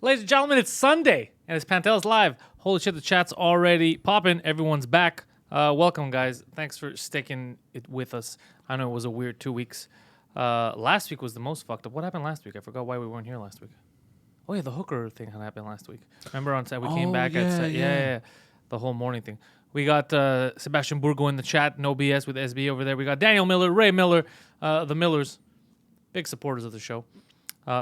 Ladies and gentlemen, it's Sunday, and it's Pantelis Live. Holy shit, the chat's already popping. Everyone's back. Welcome, guys. Thanks for sticking it with us. I know it was a weird 2 weeks. Last week was the most fucked up. What happened last week? I forgot why we weren't here last week. Oh, yeah, the hooker thing happened last week. Remember on Saturday? We came back at Saturday. Yeah. The whole morning thing. We got Sebastian Burgo in the chat. No BS with SB over there. We got Daniel Miller, Ray Miller, the Millers. Big supporters of the show.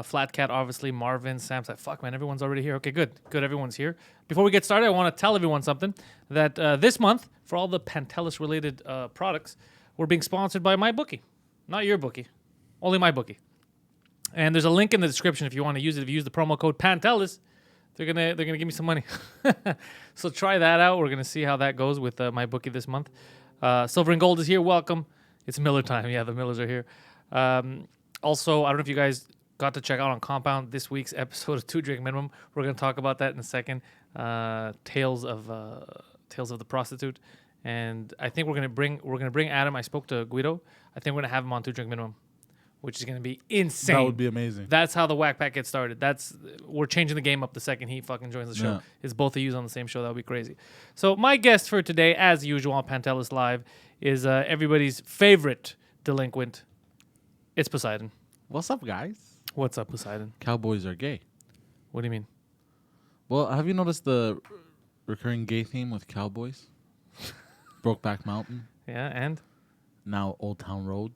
Flat Cat, obviously, Marvin, Sam's like, fuck, man, everyone's already here. Okay, good. Good, everyone's here. Before we get started, I want to tell everyone something, that this month, for all the Pantelis-related products, we're being sponsored by MyBookie. Not your bookie. Only MyBookie. And there's a link in the description if you want to use it. If you use the promo code Pantelis, they're gonna give me some money. So try that out. We're going to see how that goes with MyBookie this month. Silver and Gold is here. Welcome. It's Miller time. Yeah, the Millers are here. Also, I don't know if you guys got to check out on Compound this week's episode of 2 Drink Minimum. We're going to talk about that in a second. Tales of the Prostitute, and I think we're going to bring Adam. I spoke to Guido. I think we're going to have him on 2 Drink Minimum, which is going to be insane. That would be amazing. That's how the Whack Pack gets started. We're changing the game up the second he fucking joins the show. Yeah. It's both of you on the same show. That would be crazy. So my guest for today, as usual on Pantelis Live, is everybody's favorite delinquent. It's Poseidon. What's up, guys? What's up, Poseidon? Cowboys are gay. What do you mean? Well, have you noticed the recurring gay theme with Cowboys? Brokeback Mountain. Yeah, and? Now Old Town Road.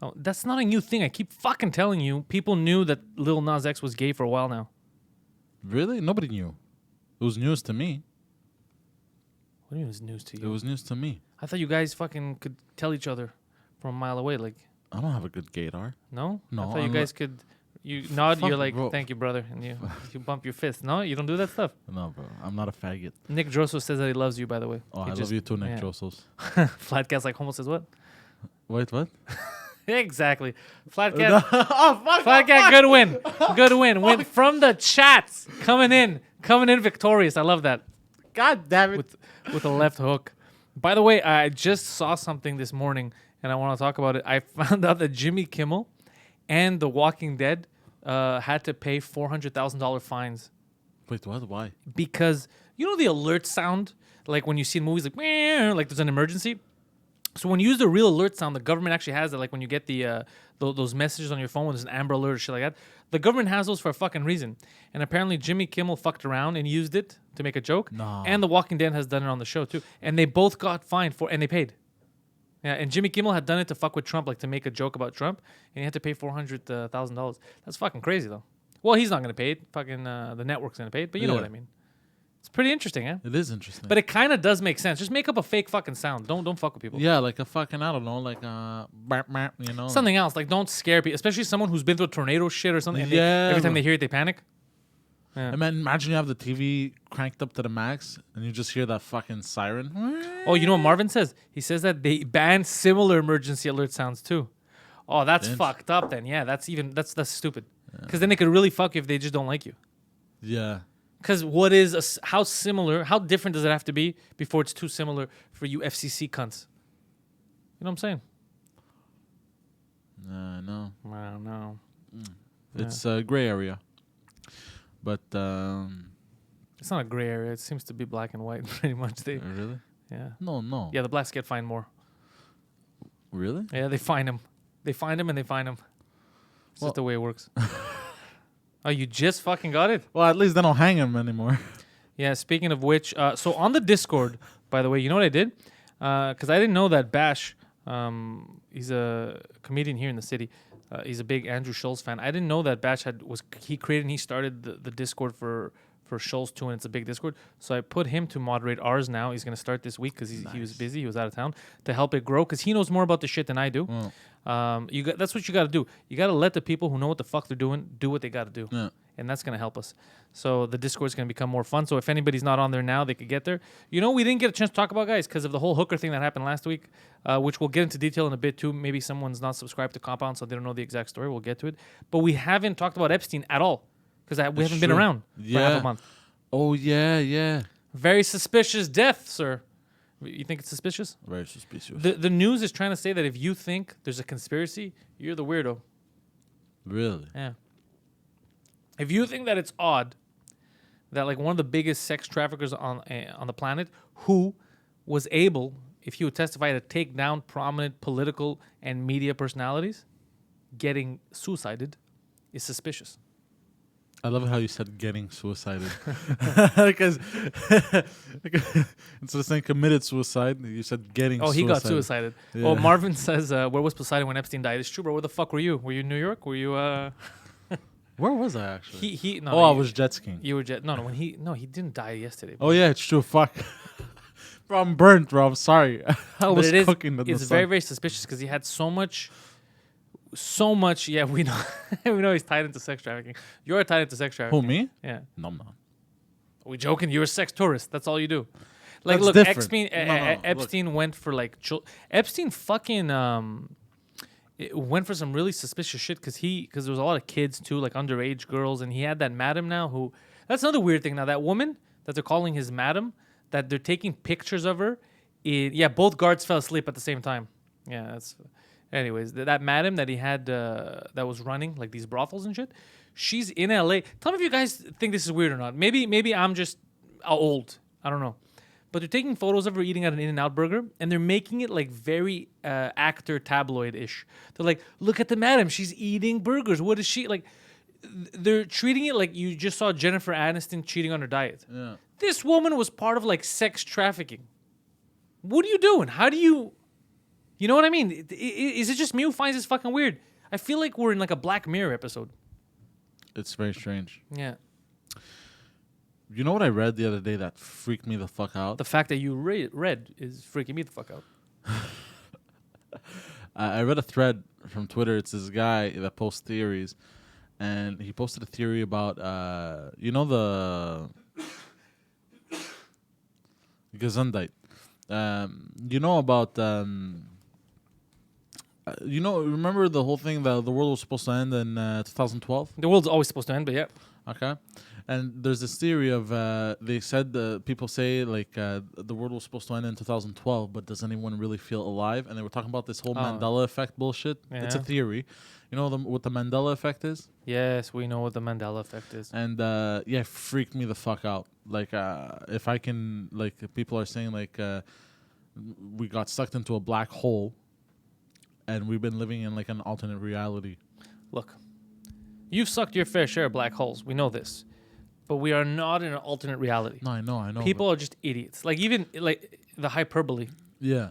Oh, that's not a new thing. I keep fucking telling you. People knew that Lil Nas X was gay for a while now. Really? Nobody knew. It was news to me. What do you mean it was news to you? It was news to me. I thought you guys fucking could tell each other from a mile away. Like, I don't have a good gaydar. no? No, I thought you I'm guys could... You nod, Fuck, you're like, bro. thank you, brother. And you bump your fist. No, you don't do that stuff. No, bro. I'm not a faggot. Nick Drosso says that he loves you, by the way. Oh, He I just- love you too, Nick yeah. Jossos. Flat Cat's like, Homo says what? Wait, what? Exactly. Flat Cat. Flat Cat, good win. Good win. Win from the chats. Coming in victorious. I love that. God damn it. With a left hook. By the way, I just saw something this morning, and I want to talk about it. I found out that Jimmy Kimmel and The Walking Dead had to pay $400,000 fines Wait, what? Why? because you know the alert sound, like when you see in movies, like "Meow," like there's an emergency. So when you use the real alert sound, the government actually has it. Like when you get the those messages on your phone when there's an Amber Alert or shit like that, the government has those for a fucking reason. And apparently Jimmy Kimmel fucked around and used it to make a joke. No. And The Walking Dead has done it on the show too. And they both got fined and they paid. Yeah, and Jimmy Kimmel had done it to fuck with Trump, like to make a joke about Trump, and he had to pay $400,000. That's fucking crazy, though. Well, he's not gonna pay it. Fucking the network's gonna pay it, but you know Yeah. what I mean. It's pretty interesting, eh? It is interesting. But it kind of does make sense. Just make up a fake fucking sound. Don't fuck with people. yeah, like a fucking, I don't know, like you know? Something else, like don't scare people, especially someone who's been through a tornado shit or something. And Yeah, every time bro. they hear it, they panic. I mean, imagine you have the TV cranked up to the max and you just hear that fucking siren. Oh, you know what Marvin says? He says that they banned similar emergency alert sounds too. Oh, that's Bitch. fucked up. Then yeah, that's stupid. Because then they could really fuck you if they just don't like you. Yeah. Because how different does it have to be before it's too similar for you FCC cunts? You know what I'm saying? No. I don't know. It's a gray area. But, It's not a gray area. It seems to be black and white pretty much. really? Yeah. No. Yeah, the blacks get fined more. Really? Yeah, they fine them. They find them and they fine them. It's just the way it works. Oh, you just fucking got it? Well, at least they don't hang him anymore. Yeah, speaking of which, so on the Discord, by the way, you know what I did? Because I didn't know that Bash, he's a comedian here in the city. He's a big Andrew Schulz fan. I didn't know that Bash he created and he started the Discord for Schulz too, and it's a big Discord. So I put him to moderate ours now. He's going to start this week because he was busy. He was out of town to help it grow because he knows more about the shit than I do. That's what you got to do. You got to let the people who know what the fuck they're doing do what they got to do. Yeah. And that's going to help us. So the Discord's going to become more fun. So if anybody's not on there now, they could get there. You know, we didn't get a chance to talk about, guys, because of the whole hooker thing that happened last week, which we'll get into detail in a bit, too. Maybe someone's not subscribed to Compound, so they don't know the exact story. We'll get to it. But we haven't talked about Epstein at all because we haven't been true. around for half a month. Oh, yeah. Very suspicious death, sir. You think it's suspicious? Very suspicious. The news is trying to say that if you think there's a conspiracy, you're the weirdo. Really? Yeah. If you think that it's odd that like one of the biggest sex traffickers on the planet, who was able, if he would testify, to take down prominent political and media personalities, getting suicided, is suspicious. I love how you said getting suicided. Because instead of saying committed suicide, you said getting Oh, suicided. he got suicided. Yeah. Oh, Marvin says, where was Poseidon when Epstein died? It's true, bro. Where the fuck were you? Were you in New York? Were you, Where was I actually? no, I was jet skiing. You were he didn't die yesterday. Oh, yeah, it's true. Fuck. Bro, I'm burnt, bro. I'm sorry. I But was it is, cooking in the it's sun. very, very suspicious because he had so much. Yeah, we know. We know he's tied into sex trafficking. You're tied into sex trafficking. Who, me? Yeah. No, I'm not. Are we joking? You're a sex tourist. That's all you do. Like, That's look, different. Epstein went for like Epstein fucking went for some really suspicious shit because there was a lot of kids too, like underage girls, and he had that madam now who. That's another weird thing now. That woman that they're calling his madam, that they're taking pictures of her. Both guards fell asleep at the same time. Yeah, that's. Anyways, that madam that he had that was running like these brothels and shit, she's in LA. Tell me if you guys think this is weird or not. Maybe I'm just old. I don't know. But they're taking photos of her eating at an In-N-Out burger, and they're making it like very actor tabloid-ish. They're like, look at the madam. She's eating burgers. What is she like? They're treating it like you just saw Jennifer Aniston cheating on her diet. Yeah. This woman was part of like sex trafficking. What are you doing? How do you... You know what I mean? Is it just me who finds this fucking weird? I feel like we're in like a Black Mirror episode. It's very strange. Yeah. You know what I read the other day that freaked me the fuck out? The fact that you read is freaking me the fuck out. I read a thread from Twitter. It's this guy that posts theories, and he posted a theory about the Gesundheit. Remember the whole thing that the world was supposed to end in 2012? The world's always supposed to end, but yeah. Okay. And there's this theory of, they said, people say, like, the world was supposed to end in 2012, but does anyone really feel alive? And they were talking about this whole Mandela effect bullshit. Yeah. It's a theory. You know what the Mandela effect is? Yes, we know what the Mandela effect is. And, it freaked me the fuck out. Like, if I can, like, people are saying, like, we got sucked into a black hole, and we've been living in, like, an alternate reality. Look, you've sucked your fair share of black holes. We know this. But we are not in an alternate reality. No, I know. People are just idiots. Like, even, like, the hyperbole. Yeah.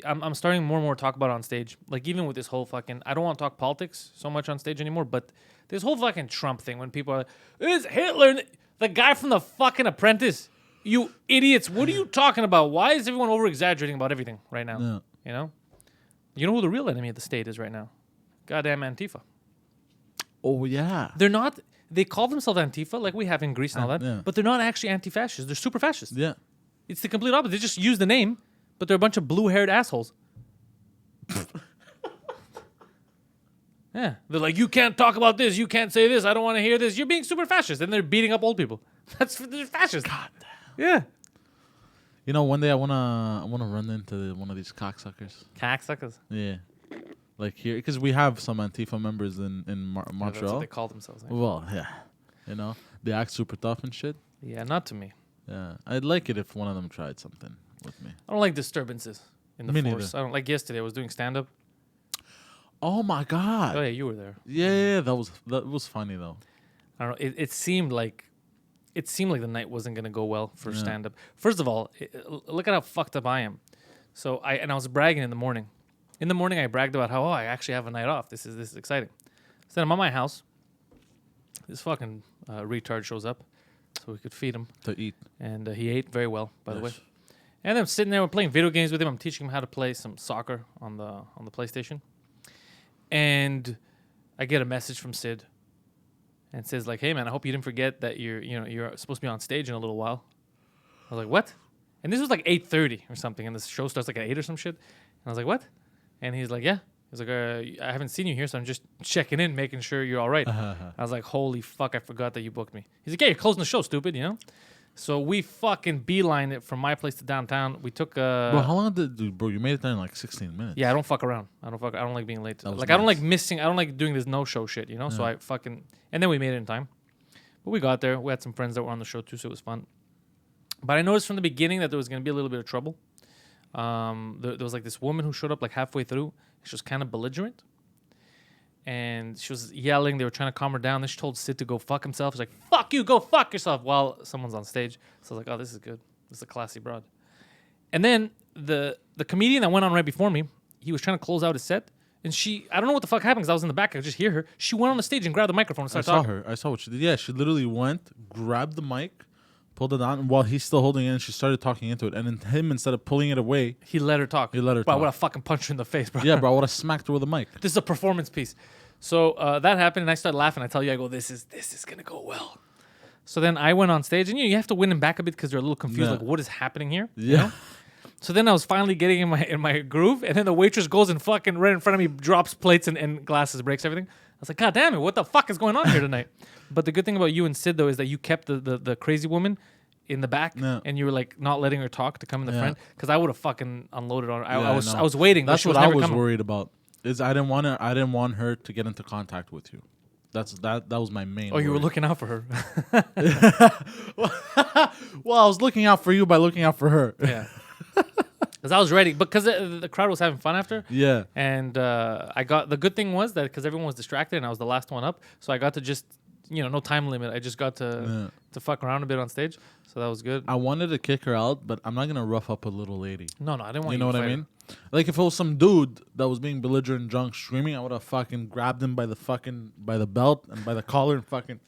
I'm starting more and more to talk about it on stage. Like, even with this whole fucking... I don't want to talk politics so much on stage anymore, but this whole fucking Trump thing, when people are like, it's Hitler, the guy from the fucking Apprentice. You idiots. What are you talking about? Why is everyone over-exaggerating about everything right now? Yeah. You know? You know who the real enemy of the state is right now? Goddamn Antifa. Oh, yeah. They're not... They call themselves Antifa, like we have in Greece and all that, yeah. but they're not actually anti-fascists. They're super fascists. Yeah. It's the complete opposite. They just use the name, but they're a bunch of blue-haired assholes. Yeah. They're like, you can't talk about this. You can't say this. I don't want to hear this. You're being super fascist. And they're beating up old people. They're fascists. God damn. Yeah. You know, one day I wanna run into one of these cocksuckers. Cocksuckers. Yeah. Like here, because we have some Antifa members in That's Montreal. what they call themselves. Well, yeah. You know, they act super tough and shit. Yeah, not to me. Yeah. I'd like it if one of them tried something with me. I don't like disturbances in the Me force. neither. I don't like yesterday. I was doing stand-up. Oh my god. Oh, yeah, you were there. Yeah, that was funny though. I don't know. It seemed like the night wasn't gonna go well for stand-up. First of all, look at how fucked up I am. So I was bragging in the morning. In the morning, I bragged about how I actually have a night off. This is exciting. So then I'm at my house. This fucking retard shows up, so we could feed him, To eat. and he ate very well, by the way. Yes. And then I'm sitting there, we're playing video games with him. I'm teaching him how to play some soccer on the PlayStation. And I get a message from Sid, and it says like, "Hey man, I hope you didn't forget that you're supposed to be on stage in a little while." I was like, "What?" And this was like 8:30 or something, and the show starts like at 8 or some shit. And I was like, "What?" And he's like, "Yeah." He's like, "I haven't seen you here, so I'm just checking in, making sure you're all right." I was like, "Holy fuck, I forgot that you booked me." He's like, "Yeah, you're closing the show, stupid," you know. So we fucking beelined it from my place to downtown. We took Bro, how long bro? You made it there in like 16 minutes. Yeah, I don't fuck around. I don't like being late. That was Like I don't nice. like missing. I don't like doing this no show shit. You know. So I fucking and then we made it in time. But we got there. We had some friends that were on the show too, so it was fun. But I noticed from the beginning that there was going to be a little bit of trouble. There was like this woman who showed up like halfway through. She was kind of belligerent. And she was yelling. They were trying to calm her down. Then she told Sid to go fuck himself. She's like, fuck you, go fuck yourself, while someone's on stage. So I was like, oh, this is good. This is a classy broad. And then the comedian that went on right before me, he was trying to close out his set. And I don't know what the fuck happened because I was in the back. I could just hear her. She went on the stage and grabbed the microphone and started talking. I saw what she did. Yeah, she literally went, grabbed the mic, pulled it on, and while he's still holding it, and she started talking into it. And then him, instead of pulling it away, he let her talk. Bro, I would have fucking punched her in the face, bro. Yeah, bro, I would have smacked her with a mic. This is a performance piece. So that happened, and I started laughing. I tell you, I go, this is gonna go well. So then I went on stage, and you have to win them back a bit because they're a little confused, like what is happening here? Yeah. You know? So then I was finally getting in my groove, and then the waitress goes and fucking right in front of me, drops plates and glasses, breaks everything. I was like, God damn it, what the fuck is going on here tonight? But the good thing about you and Sid though is that you kept the crazy woman in the back, and you were like not letting her talk to come in the front, because I would have fucking unloaded on her. I was waiting. That's what I was worried about. Is I didn't want her to get into contact with you. That was my main. Oh, you were looking out for her. Well, I was looking out for you by looking out for her. Yeah. Because I was ready, because the crowd was having fun after. Yeah. And I got, the good thing was that because everyone was distracted and I was the last one up, so I got to just, no time limit. I just got to fuck around a bit on stage, so that was good. I wanted to kick her out, but I'm not gonna rough up a little lady. No, I didn't want you. You know what I mean? Like if it was some dude that was being belligerent, drunk, screaming, I would have fucking grabbed him by the belt and by the collar and fucking.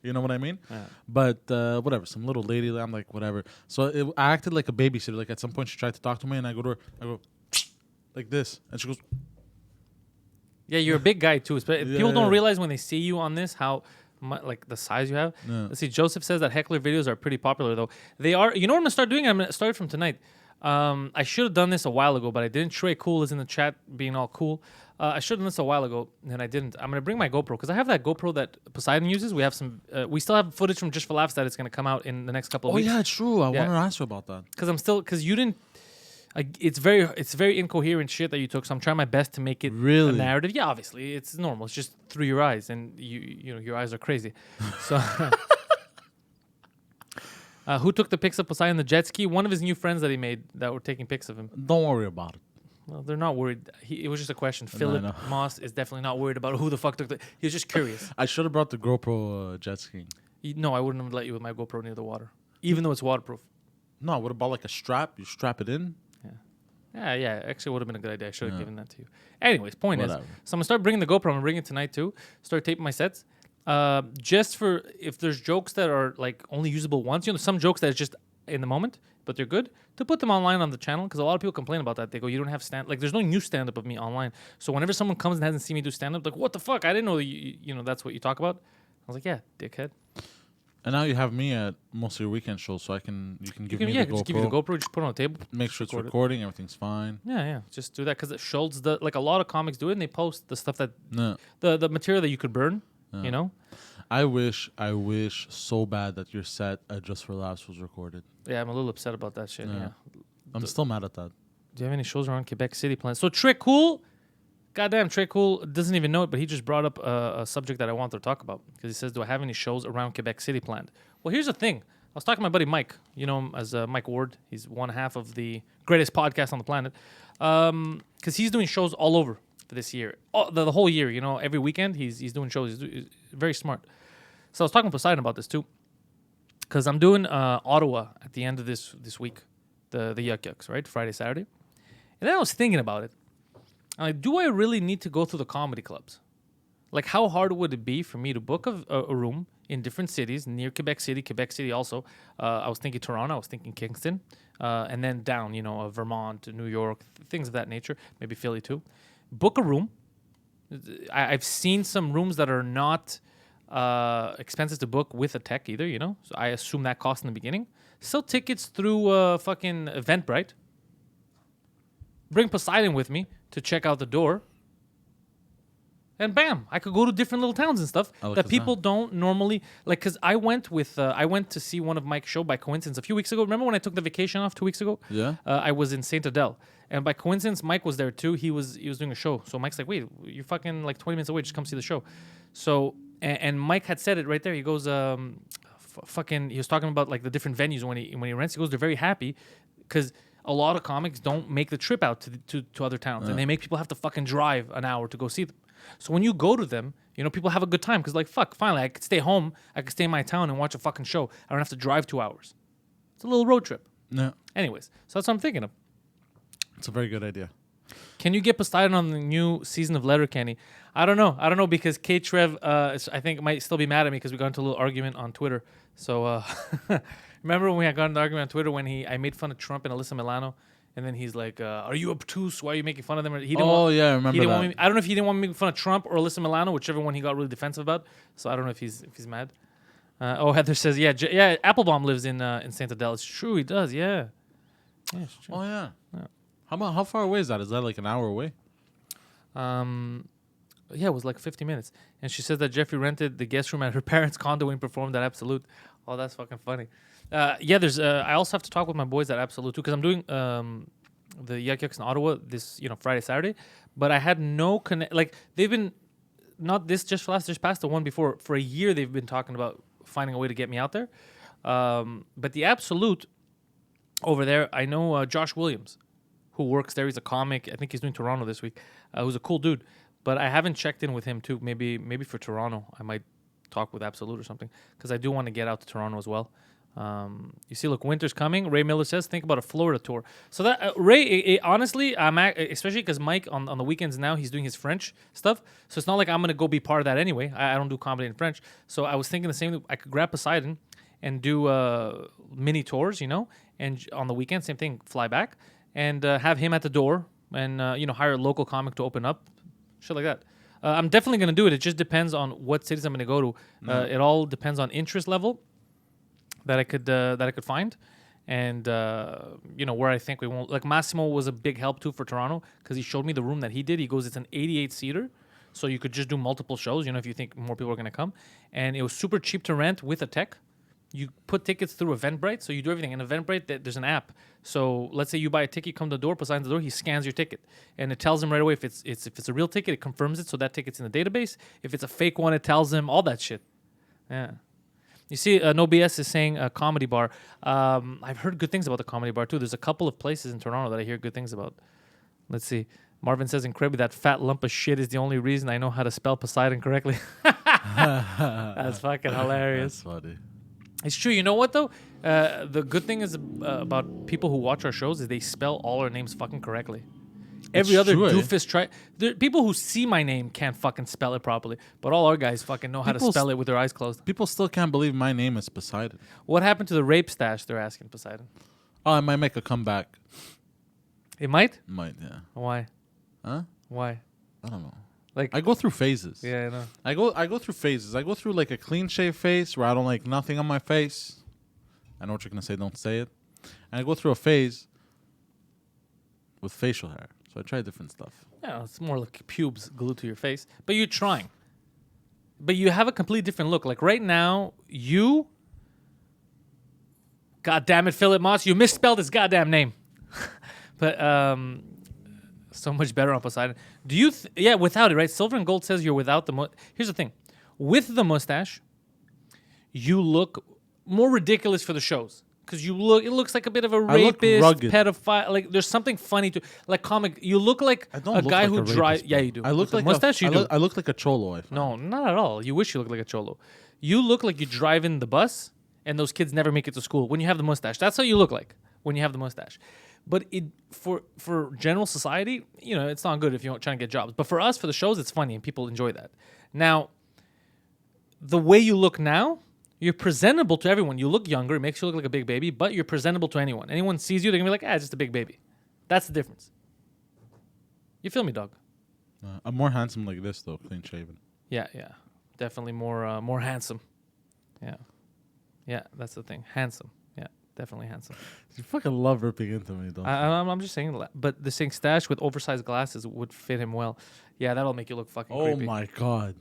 You know what I mean? Yeah. But whatever, some little lady, I'm like, whatever. So I acted like a babysitter. Like at some point she tried to talk to me and I go to her, I go, like this. And she goes. Yeah, you're a big guy too. People don't realize when they see you on this how like the size you have. Yeah. Let's see, Joseph says that heckler videos are pretty popular though. They are. You know what I'm going to start doing? I'm going to start from tonight. I should have done this a while ago, but I didn't. Trey Cool is in the chat being all cool. I should have done this a while ago, and I didn't. I'm going to bring my GoPro, because I have that GoPro that Poseidon uses. We have some. We still have footage from Just for Laughs that it's going to come out in the next couple of weeks. Oh, yeah, it's true. I wanted to ask you about that. Because you didn't. It's very incoherent shit that you took, so I'm trying my best to make it really a narrative. Yeah, obviously, it's normal. It's just through your eyes, and your eyes are crazy. So... who took the pics of Poseidon the jet ski? One of his new friends that he made that were taking pics of him. Don't worry about it. Well, they're not worried. It was just a question. Philip Moss is definitely not worried about who the fuck took the... He was just curious. I should have brought the GoPro jet skiing. No, I wouldn't have let you with my GoPro near the water. Even though it's waterproof. No, I would have bought like a strap. You strap it in. Yeah. Actually, it would have been a good idea. I should have given that to you. Anyways, point is, so I'm going to start bringing the GoPro. I'm going to bring it tonight too. Start taping my sets. Just for if there's jokes that are like only usable once, some jokes that is just in the moment, but they're good, to put them online on the channel, because a lot of people complain about that. They go, you don't have there's no new stand-up of me online. So whenever someone comes and hasn't seen me do stand-up, like, what the fuck? I didn't know that you that's what you talk about. I was like, yeah, dickhead. And now you have me at most of your weekend shows, so you can give me the GoPro. Just give you the GoPro, just put it on the table. Make sure it's recording, everything's fine. Yeah, just do that, because it shows like a lot of comics do it, and they post the stuff that the material that you could burn. I wish so bad that your set at Just for Laughs was recorded. Yeah, I'm a little upset about that shit. Yeah. I'm still mad at that. Do you have any shows around Quebec City planned? So Trey Cool, goddamn, Trey Cool doesn't even know it, but he just brought up a subject that I wanted to talk about, because he says, do I have any shows around Quebec City planned? Well, here's the thing. I was talking to my buddy Mike. You know him as Mike Ward. He's one half of the greatest podcast on the planet, because he's doing shows all over for this year, the whole year. Every weekend he's doing shows. He's very smart. So I was talking to Poseidon about this too, because I'm doing Ottawa at the end of this week, the Yuck Yucks, right? Friday, Saturday. And then I was thinking about it. I'm like, do I really need to go through the comedy clubs? Like, how hard would it be for me to book a room in different cities near Quebec City also. I was thinking Toronto, I was thinking Kingston, and then down, Vermont, New York, things of that nature, maybe Philly too. Book a room. I've seen some rooms that are not expensive to book with a tech either, so I assume that cost in the beginning. Sell tickets through fucking Eventbrite. Bring Poseidon with me to check out the door. And bam, I could go to different little towns and stuff that people don't normally like. Because I went to see one of Mike's show by coincidence a few weeks ago. Remember when I took the vacation off 2 weeks ago? Yeah. I was in Saint Adele, and by coincidence, Mike was there too. He was doing a show. So Mike's like, "Wait, you're fucking like 20 minutes away. Just come see the show." So and Mike had said it right there. He goes, fucking. He was talking about like the different venues when he rents. He goes, they're very happy because a lot of comics don't make the trip out to other towns, and they make people have to fucking drive an hour to go see them. So when you go to them, people have a good time because like fuck, finally I could stay home, I could stay in my town and watch a fucking show. I don't have to drive 2 hours. It's a little road trip. Yeah. Anyways, so that's what I'm thinking of. It's a very good idea. Can you get Poseidon on the new season of Letterkenny? I don't know because K-Trev, I think, might still be mad at me because we got into a little argument on Twitter. So, remember when we had got into an argument on Twitter when I made fun of Trump and Alyssa Milano? And then he's like, are you obtuse? Why are you making fun of them? He didn't I remember that. I don't know if he didn't want me to make fun of Trump or Alyssa Milano, whichever one he got really defensive about. So I don't know if he's mad. Heather says, yeah, Applebaum lives in St. Adele. It's true, he does, yeah. Yeah, it's true. Oh, yeah. How far away is that? Is that like an hour away? Yeah, it was like 50 minutes. And she says that Jeffrey rented the guest room at her parents' condo and performed at Absolute. Oh, that's fucking funny. There's. I also have to talk with my boys at Absolute too because I'm doing the Yuck Yucks in Ottawa this Friday, Saturday. But I had no connect. Like they've been not this just past the one before for a year. They've been talking about finding a way to get me out there. But the Absolute over there, I know Josh Williams, who works there. He's a comic. I think he's doing Toronto this week. Who's a cool dude. But I haven't checked in with him too. Maybe for Toronto, I might talk with Absolute or something because I do want to get out to Toronto as well. You see, look, winter's coming. Ray Miller says, think about a Florida tour. So that Ray, honestly, especially because Mike on the weekends now he's doing his French stuff. So it's not like I'm gonna go be part of that anyway. I don't do comedy in French. So I was thinking the same. I could grab Poseidon and do mini tours, and on the weekend, same thing, fly back and have him at the door and hire a local comic to open up. Shit like that. I'm definitely going to do it. It just depends on what cities I'm going to go to. It all depends on interest level that I could find, and where I think we won't. Like Massimo was a big help too for Toronto because he showed me the room that he did. He goes, it's an 88-seater, so you could just do multiple shows. If you think more people are going to come, and it was super cheap to rent with a tech. You put tickets through Eventbrite, so you do everything. In Eventbrite, there's an app. So let's say you buy a ticket, you come to the door, Poseidon's the door, he scans your ticket. And it tells him right away if it's a real ticket, it confirms it, so that ticket's in the database. If it's a fake one, it tells him all that shit. Yeah. You see, No BS is saying a comedy bar. I've heard good things about the comedy bar, too. There's a couple of places in Toronto that I hear good things about. Let's see. Marvin says incredibly, that fat lump of shit is the only reason I know how to spell Poseidon correctly. That's fucking hilarious. That's funny. It's true. You know what, though? The good thing is about people who watch our shows is they spell all our names fucking correctly. Every other doofus try. People who see my name can't fucking spell it properly, but all our guys fucking know how to spell it with their eyes closed. People still can't believe my name is Poseidon. What happened to the rape stash? They're asking Poseidon. Oh, it might make a comeback. It might? Might, yeah. Why? Huh? Why? I don't know. Like I go through phases. Yeah, I know. I go through phases. I go through like a clean shave phase where I don't like nothing on my face. I know what you're gonna say. Don't say it. And I go through a phase with facial hair. So I try different stuff. Yeah, it's more like pubes glued to your face. But you're trying. But you have a completely different look. Like right now, you. God damn it, Philip Moss! You misspelled his goddamn name. But so much better on Poseidon. Do you? Without it, right? Silver and Gold says you're without the. Here's the thing, with the mustache, you look more ridiculous for the shows because you look. It looks like a bit of a rapist, pedophile. Like there's something funny to like comic. You look like a guy who drives. Yeah, you do. I look like mustache. I look like a cholo. No, not at all. You wish you looked like a cholo. You look like you drive in the bus and those kids never make it to school when you have the mustache. That's how you look like when you have the mustache. But for general society, it's not good if you're trying to get jobs. But for us, for the shows, it's funny and people enjoy that. Now, the way you look now, you're presentable to everyone. You look younger, it makes you look like a big baby, but you're presentable to anyone. Anyone sees you, they're gonna be like, it's just a big baby. That's the difference. You feel me, dog? I'm more handsome like this though, clean shaven. Yeah, definitely more handsome. Yeah, that's the thing, handsome. Definitely handsome. You fucking love ripping into me, though. I'm just saying, but the saying stash with oversized glasses would fit him well. Yeah, that'll make you look fucking creepy. Oh my god.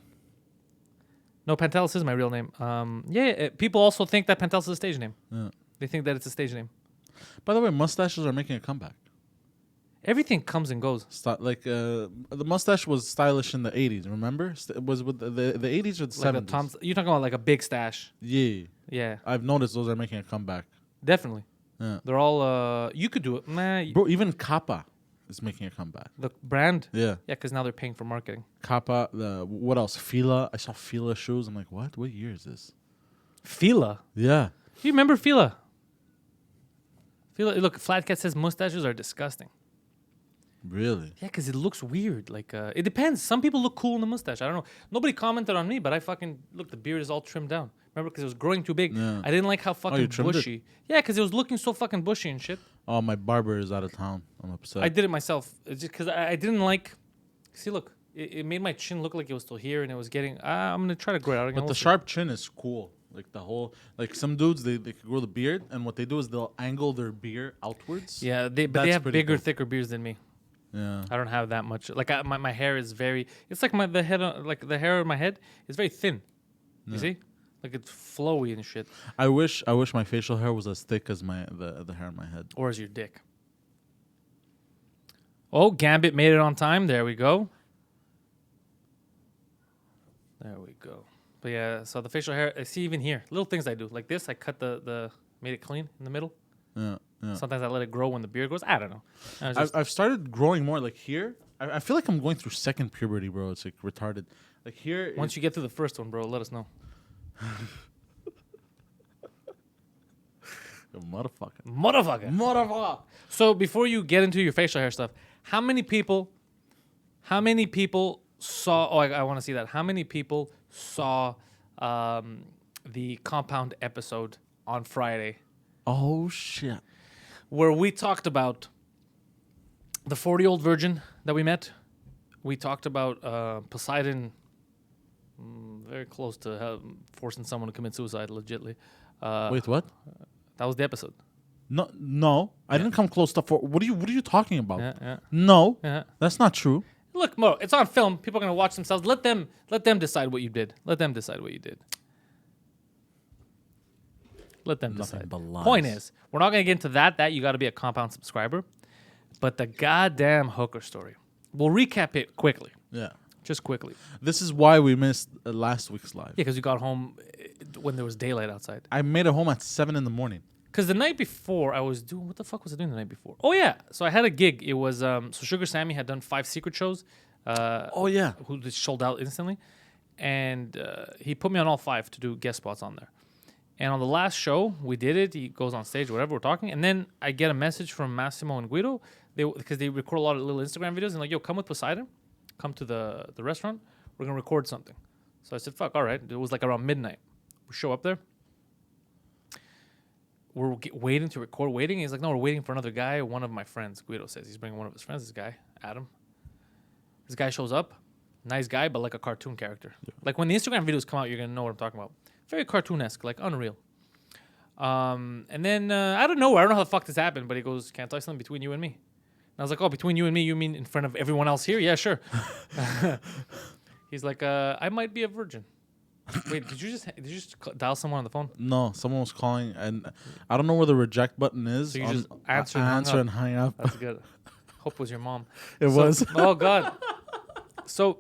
No, Pantelis is my real name. People also think that Pantelis is a stage name. Yeah. They think that it's a stage name. By the way, mustaches are making a comeback. Everything comes and goes. The mustache was stylish in the 80s. Remember? It was with the 80s or the 70s. You're talking about like a big stash. Yeah. Yeah, I've noticed those are making a comeback. definitely. Yeah. They're all. You could do it, man. Bro, even Kappa is making a comeback. The brand. Yeah. Yeah, because now they're paying for marketing. Kappa. What else? Fila. I saw Fila shoes. I'm like, what? What year is this? Fila. Yeah. Do you remember Fila? Fila. Look, Flat Cat says mustaches are disgusting. Really? Yeah, because it looks weird. Like, it depends. Some people look cool in the mustache. I don't know. Nobody commented on me, but I fucking look. The beard is all trimmed down. Remember, because it was growing too big. Yeah. I didn't like how fucking you trimmed it? bushy. Yeah, because it was looking so fucking bushy and shit. Oh, my barber is out of town. I'm upset. I did it myself. It's just because I didn't like. See, look, it made my chin look like it was still here, and it was getting. I'm gonna try to grow it out again. But the sharp chin is cool. Like the whole, like some dudes, they could grow the beard, and what they do is they'll angle their beard outwards. Yeah, but they That's have pretty bigger, cool. thicker beards than me. Yeah. I don't have that much. Like my hair is very. It's like the head, like the hair on my head is very thin. You see, like it's flowy and shit. I wish my facial hair was as thick as the hair on my head. Or is your dick? Oh, Gambit made it on time. There we go. There we go. But yeah, so the facial hair, I see even here. Little things I do. Like this, I cut made it clean in the middle. Yeah. Yeah. Sometimes I let it grow when the beard grows. I don't know. I've started growing more like here. I feel like I'm going through second puberty, bro. It's like retarded. Like here. Once you get through the first one, bro, let us know. Motherfucker. So before you get into your facial hair stuff, how many people saw? Oh, I want to see that. How many people saw the Compound episode on Friday, Oh shit. where we talked about the 40-year-old virgin that we met? We talked about Poseidon, very close to forcing someone to commit suicide, legitly. Wait, what? That was the episode. No. I didn't come close to What are you talking about? Yeah. No, Yeah. that's not true. Look, Mo, it's on film. People are gonna watch themselves. Let them decide what you did. Let them decide what you did. Let them Nothing decide. but lies. Point is, we're not gonna get into that. That you got to be a Compound subscriber. But the goddamn hooker story. We'll recap it quickly, Yeah. just quickly. This is why we missed last week's live. Yeah, because you got home when there was daylight outside. I made it home at 7 a.m. Because the night before, I was doing... What the fuck was I doing the night before? Oh, yeah. So I had a gig. It was... so Sugar Sammy had done 5 secret shows. Oh yeah. Who just sold out instantly. And he put me on all 5 to do guest spots on there. And on the last show, we did it. He goes on stage, whatever, we're talking. And then I get a message from Massimo and Guido. Because they record a lot of little Instagram videos. And like, yo, come with Poseidon. Come to the restaurant. We're going to record something. So I said, fuck, all right. It was like around midnight. We show up there. We're waiting to record, waiting. He's like, no, we're waiting for another guy. One of my friends, Guido says. He's bringing one of his friends, this guy, Adam. This guy shows up. Nice guy, but like a cartoon character. Yeah. Like when the Instagram videos come out, you're going to know what I'm talking about. Very cartoon-esque, like unreal. And then out of nowhere, I don't know how the fuck this happened, but he goes, can't tell you something between you and me. And I was like, oh, between you and me, you mean in front of everyone else here? Yeah, sure. He's like, I might be a virgin. Wait, did you just dial someone on the phone? No, someone was calling, and I don't know where the reject button is. So you just answer and hang up. That's good. Hope it was your mom. It was. Oh, God. So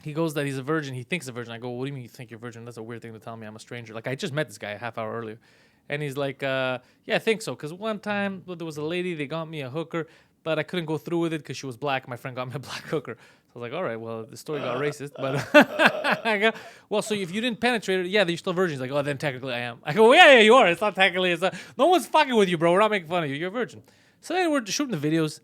he goes that he's a virgin. He thinks a virgin. I go, what do you mean you think you're a virgin? That's a weird thing to tell me. I'm a stranger. Like, I just met this guy a half hour earlier. And he's like, yeah, I think so. Because one time there was a lady, they got me a hooker, but I couldn't go through with it because she was black. My friend got me a black hooker. So I was like, all right, well, the story got racist. But I go, well, so if you didn't penetrate it, yeah, then you're still virgin. He's like, oh, then technically I am. I go, well, yeah, you are. It's not technically. No one's fucking with you, bro. We're not making fun of you. You're a virgin. So then we're shooting the videos.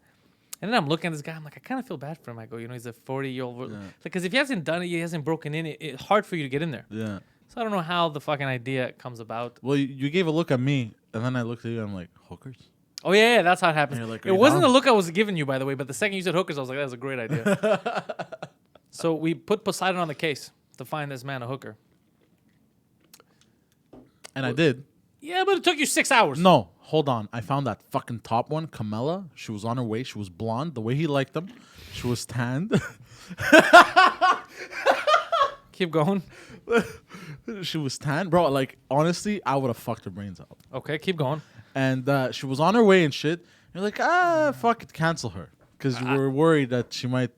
And then I'm looking at this guy. I'm like, I kind of feel bad for him. I go, he's a 40-year-old. Yeah. Because if he hasn't done it, he hasn't broken in, it's hard for you to get in there. Yeah. So I don't know how the fucking idea comes about. Well, you gave a look at me, and then I looked at you, and I'm like, hookers? Oh, yeah, that's how it happens. Like, it wasn't the look I was giving you, by the way, but the second you said hookers, I was like, that was a great idea. So we put Poseidon on the case to find this man a hooker. And I did. Yeah, but it took you 6 hours. No, hold on. I found that fucking top one, Camilla. She was on her way. She was blonde, the way he liked them. She was tanned. Keep going. She was tanned. Bro, like, honestly, I would have fucked her brains out. Okay, keep going. And she was on her way and shit. You're like, fuck it, cancel her. Because we're worried that she might,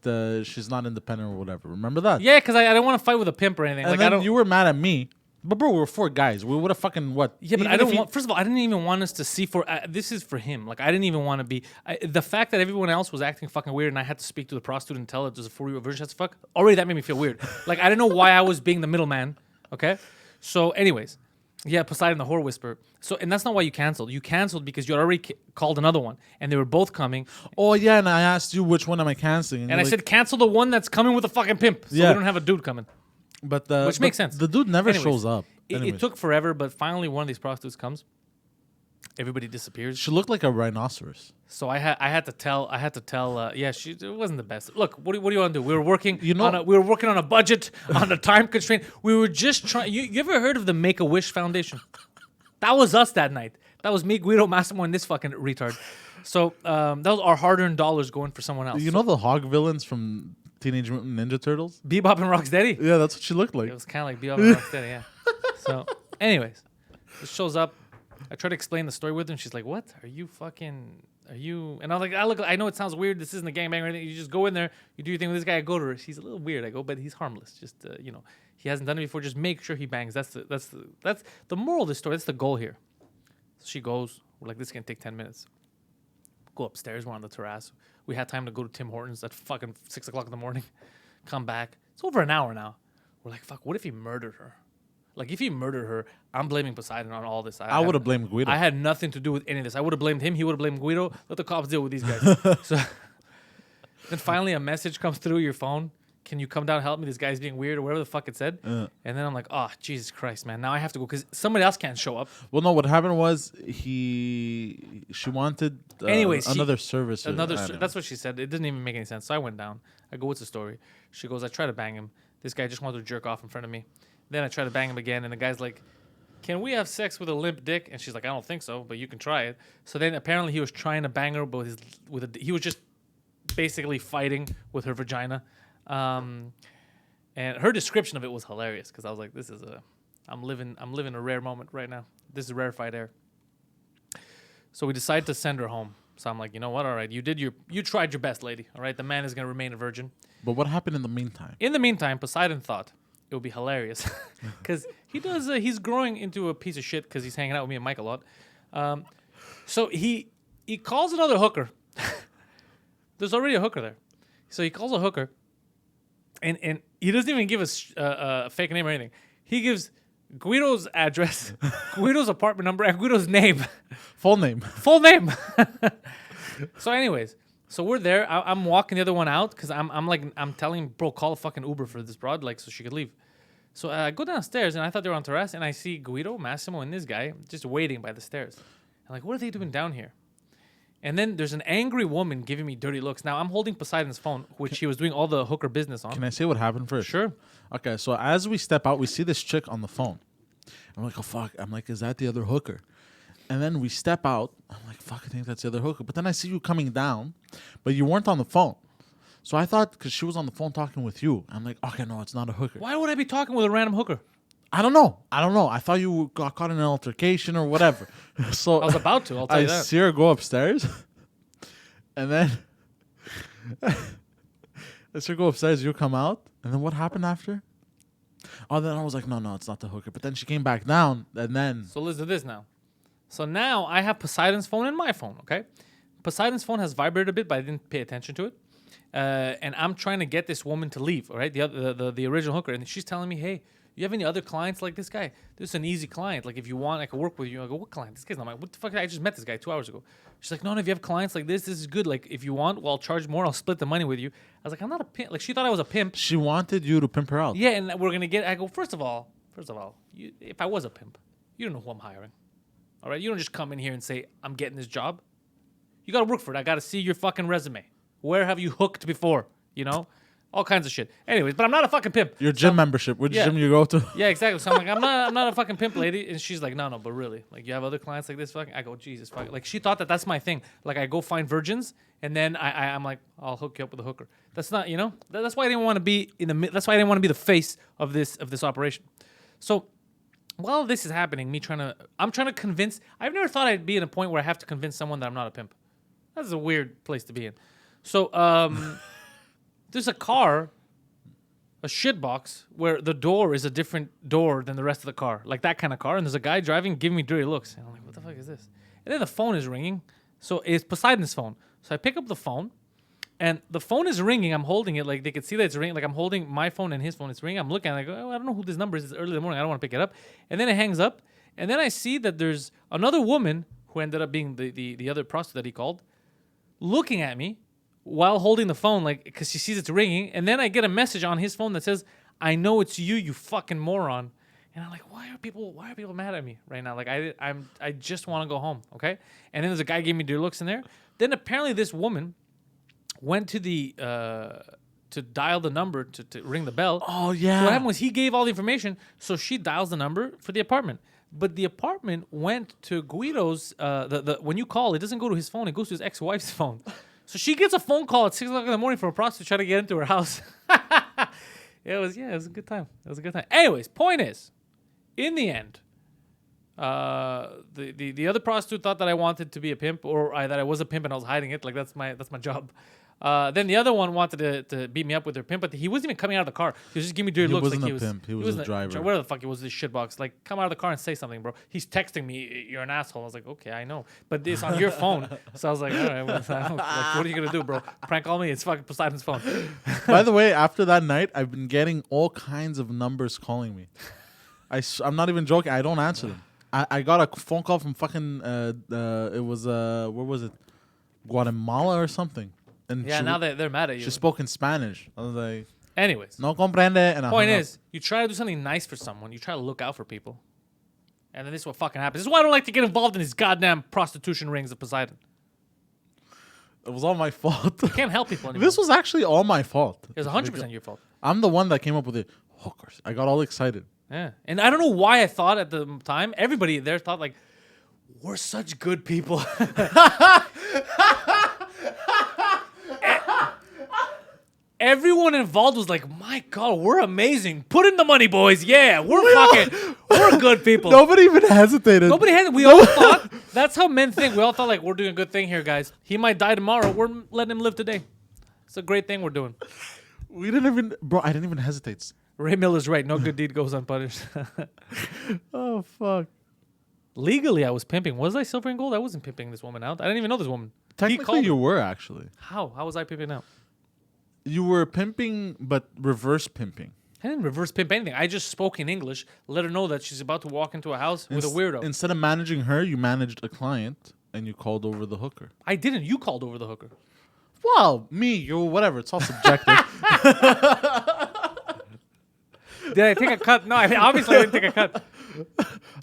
she's not independent or whatever. Remember that? Yeah, because I don't want to fight with a pimp or anything. And like, then I don't. you were mad at me. But bro, we're 4 guys. We would have fucking what? Yeah, but Even I don't if want. First of all, I didn't even want us to see for. This is for him. Like, I didn't even want to be. The fact that everyone else was acting fucking weird, and I had to speak to the prostitute and tell her there's a 4-year version has to fuck. Already, that made me feel weird. Like, I didn't know why I was being the middleman. Okay, so anyways, yeah, Poseidon the whore whisperer. So, and that's not why you canceled. You canceled because you had already called another one, and they were both coming. Oh yeah, and I asked you which one am I canceling, And I said cancel the one that's coming with a fucking pimp, so we don't have a dude coming. but which makes sense. The dude never Anyways, shows up. It took forever, but finally one of these prostitutes comes. Everybody disappears. She looked like a rhinoceros. So I had to tell. Yeah, it wasn't the best. Look, what do you want to do? We were working. We were working on a budget, on a time constraint. We were just trying. You ever heard of the Make a Wish Foundation? That was us that night. That was me, Guido, Massimo, and this fucking retard. So that was our hard-earned dollars going for someone else. You know the hog villains from Teenage Mutant Ninja Turtles? Bebop and Rocksteady. Yeah, that's what she looked like. It was kind of like Bebop and Rocksteady. Yeah. So, anyways, it shows up. I try to explain the story with her, and she's like, "What? Are you?" And I was like, I know it sounds weird. This isn't a gangbang or anything. You just go in there, you do your thing with this guy. I go to her. She's a little weird. I go, but he's harmless. Just he hasn't done it before. Just make sure he bangs. That's the moral of the story. That's the goal here. So she goes. We're like, this can take 10 minutes. Go upstairs. We're on the terrace. We had time to go to Tim Hortons at fucking 6 o'clock in the morning. Come back. It's over an hour now. We're like, fuck. What if he murdered her? Like, if he murdered her, I'm blaming Poseidon on all this. I would have blamed Guido. I had nothing to do with any of this. I would have blamed him. He would have blamed Guido. Let the cops deal with these guys. So then finally a message comes through your phone. Can you come down and help me? This guy's being weird or whatever the fuck it said. And then I'm like, oh, Jesus Christ, man. Now I have to go because somebody else can't show up. Well, no, what happened was she wanted another service. That's what she said. It didn't even make any sense. So I went down. I go, what's the story? She goes, I tried to bang him. This guy just wanted to jerk off in front of me. Then I try to bang him again, and the guy's like, can we have sex with a limp dick? And she's like, I don't think so, but you can try it. So then apparently he was trying to bang her, but he was just basically fighting with her vagina. And her description of it was hilarious because I was like, I'm living a rare moment right now. This is rarefied air. So we decided to send her home. So I'm like, you know what? All right, you tried your best, lady. All right, the man is going to remain a virgin. But what happened in the meantime? In the meantime, Poseidon thought it would be hilarious because he's growing into a piece of shit because he's hanging out with me and Mike a lot. So he calls another hooker. There's already a hooker there. So he calls a hooker and he doesn't even give us a fake name or anything. He gives Guido's address, Guido's apartment number, and Guido's name. Full name. Full name. So anyways, so we're there. I'm walking the other one out because I'm telling him, bro, call a fucking Uber for this broad, like, so she could leave. So I go downstairs and I thought they were on terrace and I see Guido, Massimo, and this guy just waiting by the stairs. I'm like, what are they doing down here? And then there's an angry woman giving me dirty looks. Now I'm holding Poseidon's phone, which he was doing all the hooker business on. Can I say what happened first? Sure. Okay, so as we step out, we see this chick on the phone. I'm like, oh fuck. I'm like, is that the other hooker? And then we step out. I'm like, fuck, I think that's the other hooker. But then I see you coming down, but you weren't on the phone. So I thought, because she was on the phone talking with you, I'm like, okay, no, it's not a hooker. Why would I be talking with a random hooker? I don't know. I thought you got caught in an altercation or whatever. So I was about to. I'll tell you that. I see her go upstairs, and then I see her go upstairs. You come out, and then what happened after? Oh, then I was like, no, it's not the hooker. But then she came back down, and then. So listen to this now. So now I have Poseidon's phone and my phone. Okay, Poseidon's phone has vibrated a bit, but I didn't pay attention to it. And I'm trying to get this woman to leave. All right, the original hooker, and she's telling me, hey. You have any other clients like this guy? This is an easy client. Like, if you want, I can work with you. I go, what client? This guy's not mine. What the fuck? I just met this guy 2 hours ago. She's like, no, if you have clients like this is good. Like, if you want, well, I'll charge more. I'll split the money with you. I was like, I'm not a pimp. Like, she thought I was a pimp. She wanted you to pimp her out. Yeah, and we're going to get, I go, first of all, if I was a pimp, you don't know who I'm hiring. All right? You don't just come in here and say, I'm getting this job. You got to work for it. I got to see your fucking resume. Where have you hooked before? You know? All kinds of shit. Anyways, but I'm not a fucking pimp. Your gym membership. Which gym you go to? Yeah, exactly. So I'm like, I'm not a fucking pimp, lady. And she's like, no, but really, like, you have other clients like this? Fucking. I go, Jesus, fuck. Like, she thought that's my thing. Like, I go find virgins, and then I'm like, I'll hook you up with a hooker. That's not, That's why I didn't want to be That's why I didn't want to be the face of this operation. So while this is happening, I'm trying to convince. I've never thought I'd be in a point where I have to convince someone that I'm not a pimp. That's a weird place to be in. So there's a car, a shit box, where the door is a different door than the rest of the car. Like that kind of car. And there's a guy driving giving me dirty looks. And I'm like, what the fuck is this? And then the phone is ringing. So it's Poseidon's phone. So I pick up the phone. And the phone is ringing. I'm holding it. Like, they could see that it's ringing. Like, I'm holding my phone and his phone. It's ringing. I'm looking. I go, oh, I don't know who this number is. It's early in the morning. I don't want to pick it up. And then it hangs up. And then I see that there's another woman who ended up being the other prostitute that he called, looking at me while holding the phone, like, because she sees it's ringing. And then I get a message on his phone that says, I know it's you, you fucking moron. And I'm like, why are people mad at me right now? Like, I just want to go home, okay? And then there's a guy gave me dirty looks in there. Then apparently this woman went to the to dial the number to ring the bell. Oh yeah. So what happened was he gave all the information, so she dials the number for the apartment. But the apartment went to Guido's. When you call, it doesn't go to his phone; it goes to his ex-wife's phone. So she gets a phone call at 6:00 in the morning from a prostitute trying to get into her house. It was a good time. It was a good time. Anyways, point is, in the end, the other prostitute thought that I wanted to be a pimp, or that I was a pimp and I was hiding it. Like that's my job. Then the other one wanted to beat me up with her pimp, but he wasn't even coming out of the car. He was just giving me dirty looks. Wasn't like a pimp. He was a driver. Whatever the fuck he was, this shitbox. Like, come out of the car and say something, bro. He's texting me, you're an asshole. I was like, okay, I know. But it's on your phone. So I was like, all right, like, what are you going to do, bro? Prank call me? It's fucking Poseidon's phone. By the way, after that night, I've been getting all kinds of numbers calling me. I'm not even joking. I don't answer them. I got a phone call from fucking, it was, where was it? Guatemala or something. And yeah, now they're mad at you. She spoke in Spanish. I was like, anyways. No comprende. And Point is, you try to do something nice for someone. You try to look out for people. And then this is what fucking happens. This is why I don't like to get involved in these goddamn prostitution rings of Poseidon. It was all my fault. You can't help people anymore. This was actually all my fault. It was 100% your fault. I'm the one that came up with it. Hookers. I got all excited. Yeah. And I don't know why I thought at the time, everybody there thought like, we're such good people. Everyone involved was like, my God, we're amazing. Put in the money, boys. Yeah, we're good people. Nobody even hesitated. We all thought, that's how men think. We all thought like, we're doing a good thing here, guys. He might die tomorrow. We're letting him live today. It's a great thing we're doing. We didn't even, bro, I didn't even hesitate. Ray Miller's right. No good deed goes unpunished. Oh, fuck. Legally, I was pimping. Was I silver and gold? I wasn't pimping this woman out. I didn't even know this woman. Technically, you were actually. How? How was I pimping out? You were pimping, but reverse pimping. I didn't reverse pimp anything. I just spoke in English, let her know that she's about to walk into a house with a weirdo. Instead of managing her, you managed a client, and you called over the hooker. I didn't. You called over the hooker. Well, me, you, whatever. It's all subjective. Did I take a cut? No, obviously I didn't take a cut.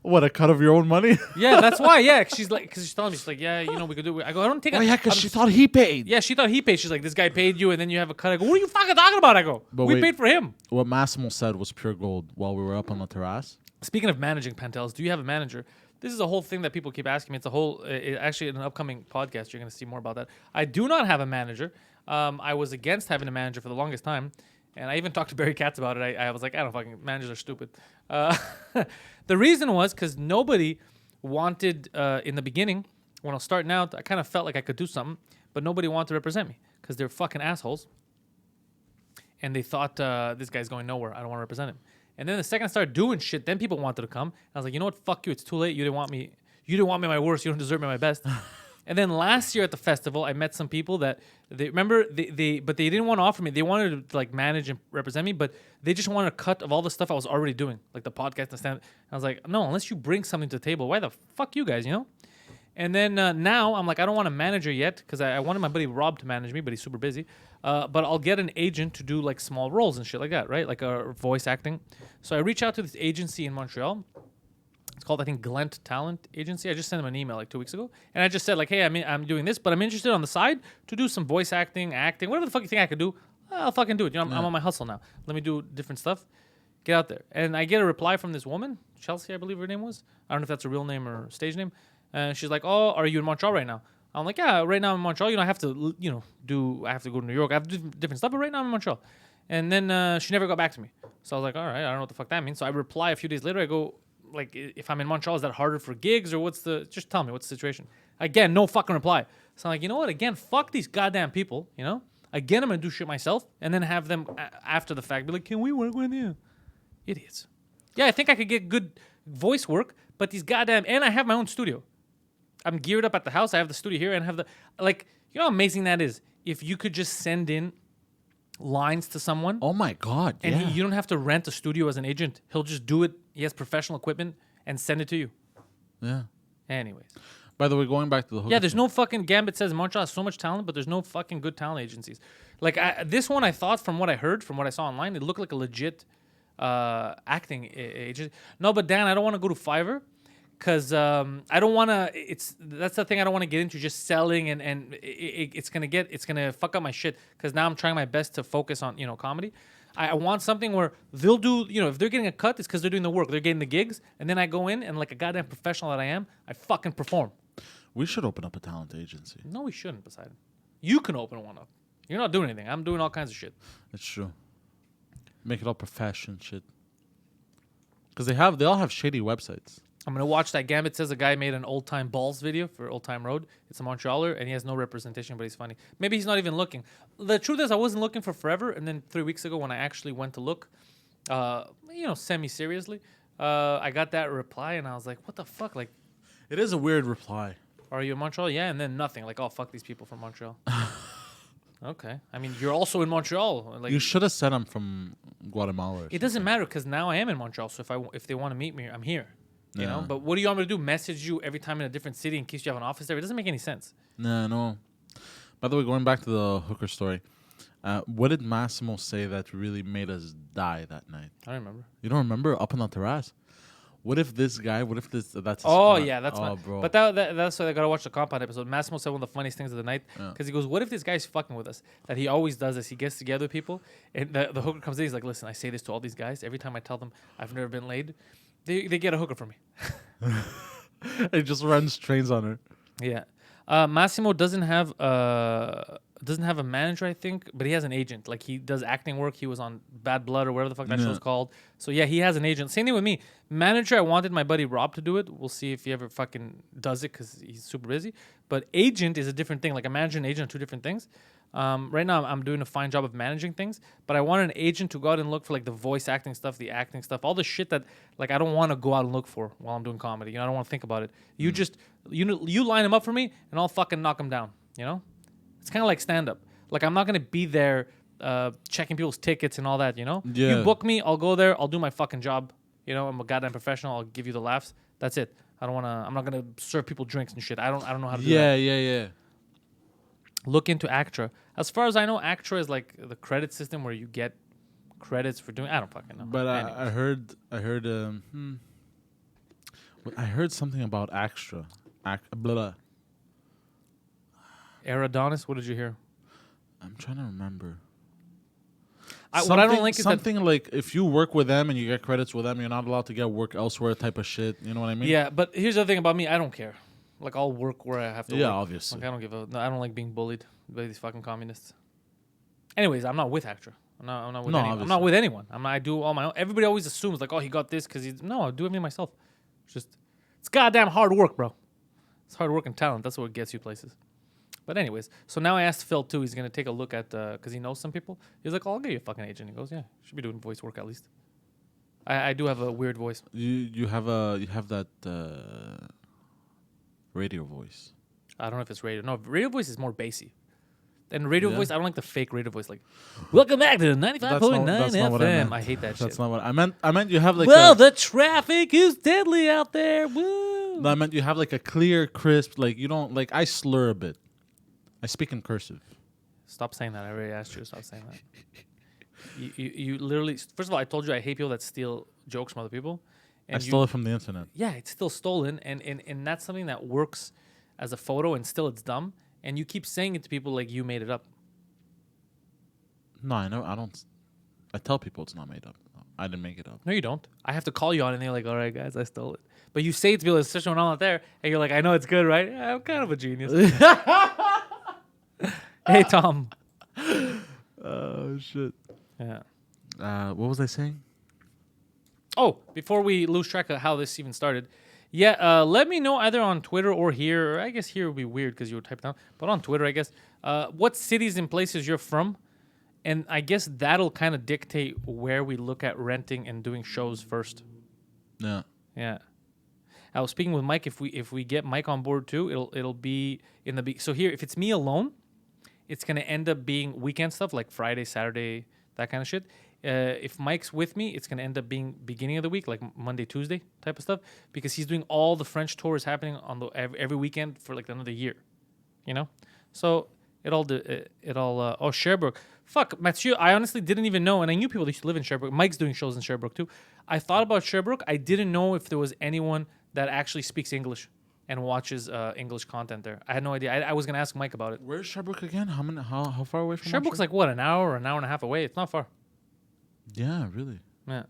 What, a cut of your own money? Yeah, that's why. Yeah, she's like, because she's telling me, she's like, yeah, we could do it. I go, I don't take a cut. Oh, yeah, because she thought he paid. Yeah, she thought he paid. She's like, this guy paid you, and then you have a cut. I go, what are you fucking talking about? I go, we paid for him. What Massimo said was pure gold while we were up on the terrace. Speaking of managing, Pantelis, do you have a manager? This is a whole thing that people keep asking me. It's a whole, actually, in an upcoming podcast, you're going to see more about that. I do not have a manager. I was against having a manager for the longest time. And I even talked to Barry Katz about it. I was like, I don't fucking, managers are stupid. The reason was because nobody wanted, in the beginning, when I was starting out, I kind of felt like I could do something, but nobody wanted to represent me because they're fucking assholes. And they thought, this guy's going nowhere. I don't want to represent him. And then the second I started doing shit, then people wanted to come. I was like, you know what? Fuck you. It's too late. You didn't want me. You didn't want me at my worst. You don't deserve me at my best. And then last year at the festival, I met some people that but they didn't want to offer me. They wanted to like manage and represent me, but they just wanted a cut of all the stuff I was already doing, like the podcast and stand. I was like, no, unless you bring something to the table, why the fuck you guys, you know? And then now I'm like, I don't want a manager yet because I wanted my buddy Rob to manage me, but he's super busy. But I'll get an agent to do like small roles and shit like that, right? Like voice acting. So I reach out to this agency in Montreal. It's called, I think, Glent Talent Agency. I just sent them an email like 2 weeks ago. And I just said, like, hey, I'm doing this, but I'm interested on the side to do some voice acting, whatever the fuck you think I could do. I'll fucking do it. You know, I'm on my hustle now. Let me do different stuff. Get out there. And I get a reply from this woman, Chelsea, I believe her name was. I don't know if that's a real name or stage name. And she's like, oh, are you in Montreal right now? I'm like, yeah, right now I'm in Montreal. You know, I have to, I have to go to New York. I have to do different stuff, but right now I'm in Montreal. And then she never got back to me. So I was like, all right, I don't know what the fuck that means. So I reply a few days later. I go, like, if I'm in Montreal, is that harder for gigs or just tell me what's the situation? Again, no fucking reply. So I'm like, you know what? Again, fuck these goddamn people, you know? Again, I'm going to do shit myself and then have them after the fact be like, can we work with you? Idiots. Yeah, I think I could get good voice work, but these goddamn... And I have my own studio. I'm geared up at the house. I have the studio here and have the... Like, you know how amazing that is? If you could just send in lines to someone... Oh my God, and yeah. you don't have to rent a studio as an agent. He'll just do it. He has professional equipment and send it to you. Yeah. Anyways. By the way, going back to the hooker Yeah, there's thing. no fucking... Gambit says Montreal has so much talent, but there's no fucking good talent agencies. Like, this one I thought, from what I heard, from what I saw online, it looked like a legit acting agent. No, but Dan, I don't want to go to Fiverr because I don't want to... That's the thing I don't want to get into, just selling and it's going to fuck up my shit because now I'm trying my best to focus on, comedy. I want something where they'll do, if they're getting a cut, it's because they're doing the work. They're getting the gigs. And then I go in and like a goddamn professional that I am, I fucking perform. We should open up a talent agency. No, we shouldn't, Poseidon. You can open one up. You're not doing anything. I'm doing all kinds of shit. It's true. Make it all profession shit. Because they all have shady websites. I'm going to watch that. Gambit says a guy made an Old Time Balls video for Old Time Road. It's a Montrealer, and he has no representation, but he's funny. Maybe he's not even looking. The truth is, I wasn't looking for forever, and then 3 weeks ago when I actually went to look, semi-seriously, I got that reply, and I was like, what the fuck? Like, It is a weird reply. are you in Montreal? Yeah, and then nothing. Like, oh, fuck these people from Montreal. Okay. I mean, you're also in Montreal. Like, You should have said I'm from Guatemala. Or it doesn't matter because now I am in Montreal. So if they want to meet me, I'm here. You know. Yeah. But what do you want me to do? Message you every time in a different city in case you have an office there? It doesn't make any sense. No. By the way, going back to the hooker story, what did Massimo say that really made us die that night? I don't remember. You don't remember? Up on the terrace? What if this guy? What if this? That's. A Oh spot? yeah, that's my. bro. But that's why I gotta watch the compound episode. Massimo said one of the funniest things of the night Yeah. because he goes, "What if this guy's fucking with us?" That he always does is he gets together with people and the hooker comes in. He's like, "Listen, I say this to all these guys every time I tell them I've never been laid, they get a hooker from me." It just runs trains on her. Yeah, Massimo doesn't have a manager, I think, but he has an agent. Like he does acting work. He was on Bad Blood or whatever the fuck that show's called. So yeah, he has an agent. Same thing with me. Manager, I wanted my buddy Rob to do it. We'll see if he ever fucking does it because he's super busy. But agent is a different thing. Like a manager and agent are two different things. Right now, I'm doing a fine job of managing things, but I want an agent to go out and look for like the voice acting stuff, the acting stuff, all the shit that like I don't want to go out and look for while I'm doing comedy. I don't want to think about it. You just you line them up for me, and I'll fucking knock them down. It's kind of like stand up. Like I'm not gonna be there checking people's tickets and all that. Yeah. You book me, I'll go there, I'll do my fucking job. I'm a goddamn professional. I'll give you the laughs. That's it. I'm not gonna serve people drinks and shit. I don't know how to do that. Yeah. Look into Actra. As far as I know, Actra is like the credit system where you get credits for doing. I don't fucking know. But Anyways. I heard something about Extra. Blah. Aerodonis, what did you hear? I'm trying to remember. What I don't like is that. something like if you work with them and you get credits with them, you're not allowed to get work elsewhere type of shit. You know what I mean? Yeah, but here's the thing about me. I don't care. Like I'll work where I have to. Yeah, work. obviously. Like I don't give a. No, I don't like being bullied by these fucking communists. Anyways, I'm not with Actra. I'm not with anyone. I'm not with anyone. I do all my own. Everybody always assumes like, oh, he got this because he's. No, I do everything myself. It's goddamn hard work, bro. It's hard work and talent. That's what gets you places. But anyways, so now I asked Phil too. He's gonna take a look at because he knows some people. He's like, oh, I'll get you a fucking agent. He goes, yeah, should be doing voice work at least. I do have a weird voice. You have that radio voice. I don't know if it's radio. No, radio voice is more bassy. And radio Yeah. voice, I don't like the fake radio voice. Like, welcome back to 95.9 That's not what I FM. meant. I hate that shit. That's not what I meant. I meant you have like. Well, the traffic is deadly out there. Woo! No, I meant you have like a clear, crisp. Like you don't like. I slur a bit. I speak in cursive. Stop saying that. I already asked you to stop saying that. You literally. First of all, I told you I hate people that steal jokes from other people. I stole it from the internet. Yeah, it's still stolen, and that's something that works as a photo, and still it's dumb. And you keep saying it to people like you made it up. No, I know. I don't. I tell people it's not made up. I didn't make it up. No, you don't. I have to call you on it, and they're like, all right, guys, I stole it. But you say it to people, especially when I'm not there, and you're like, I know it's good, right? Yeah, I'm kind of a genius. Hey, Tom. Oh, shit. Yeah. What was I saying? Oh, before we lose track of how this even started, Yeah, let me know either on Twitter or here. Or I guess here would be weird because you would type it down. But on Twitter, I guess, what cities and places you're from. And I guess that'll kind of dictate where we look at renting and doing shows first. Yeah. Yeah. I was speaking with Mike. If we get Mike on board too, it'll be in the so here if it's me alone, it's gonna end up being weekend stuff like Friday, Saturday, that kind of shit. If Mike's with me, it's gonna end up being beginning of the week, like Monday, Tuesday type of stuff, because he's doing all the French tours happening on the every weekend for like another year, you know. So oh Sherbrooke, fuck Mathieu. I honestly didn't even know, and I knew people that used to live in Sherbrooke. Mike's doing shows in Sherbrooke too. I thought about Sherbrooke. I didn't know if there was anyone that actually speaks English and watches English content there. I had no idea. I was gonna ask Mike about it. Where's Sherbrooke again? How far away from Sherbrooke's like what, an hour or an hour and a half away? It's not far. Yeah, really. Yeah.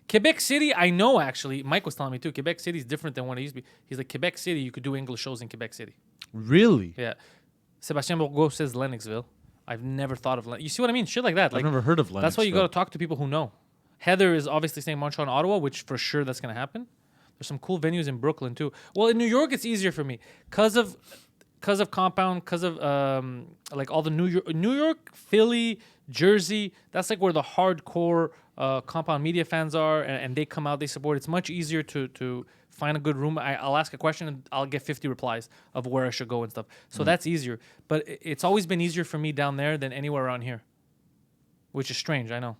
Quebec City, I know actually. Mike was telling me too. Quebec City is different than what it used to be. He's like, Quebec City, you could do English shows in Quebec City. Really? Yeah. Sebastien Bourgault says Lennoxville. I've never thought of You see what I mean? Shit like that. I've never heard of Lennoxville. That's why you got to talk to people who know. Heather is obviously saying Montreal and Ottawa, which for sure that's going to happen. There's some cool venues in Brooklyn too. Well, in New York, it's easier for me because of Compound, because of like all the New York, Philly, Jersey. That's like where the hardcore Compound media fans are, and they come out, they support. It's much easier to find a good room. I'll ask a question and I'll get 50 replies of where I should go and stuff. So that's easier. But it's always been easier for me down there than anywhere around here, which is strange. I know.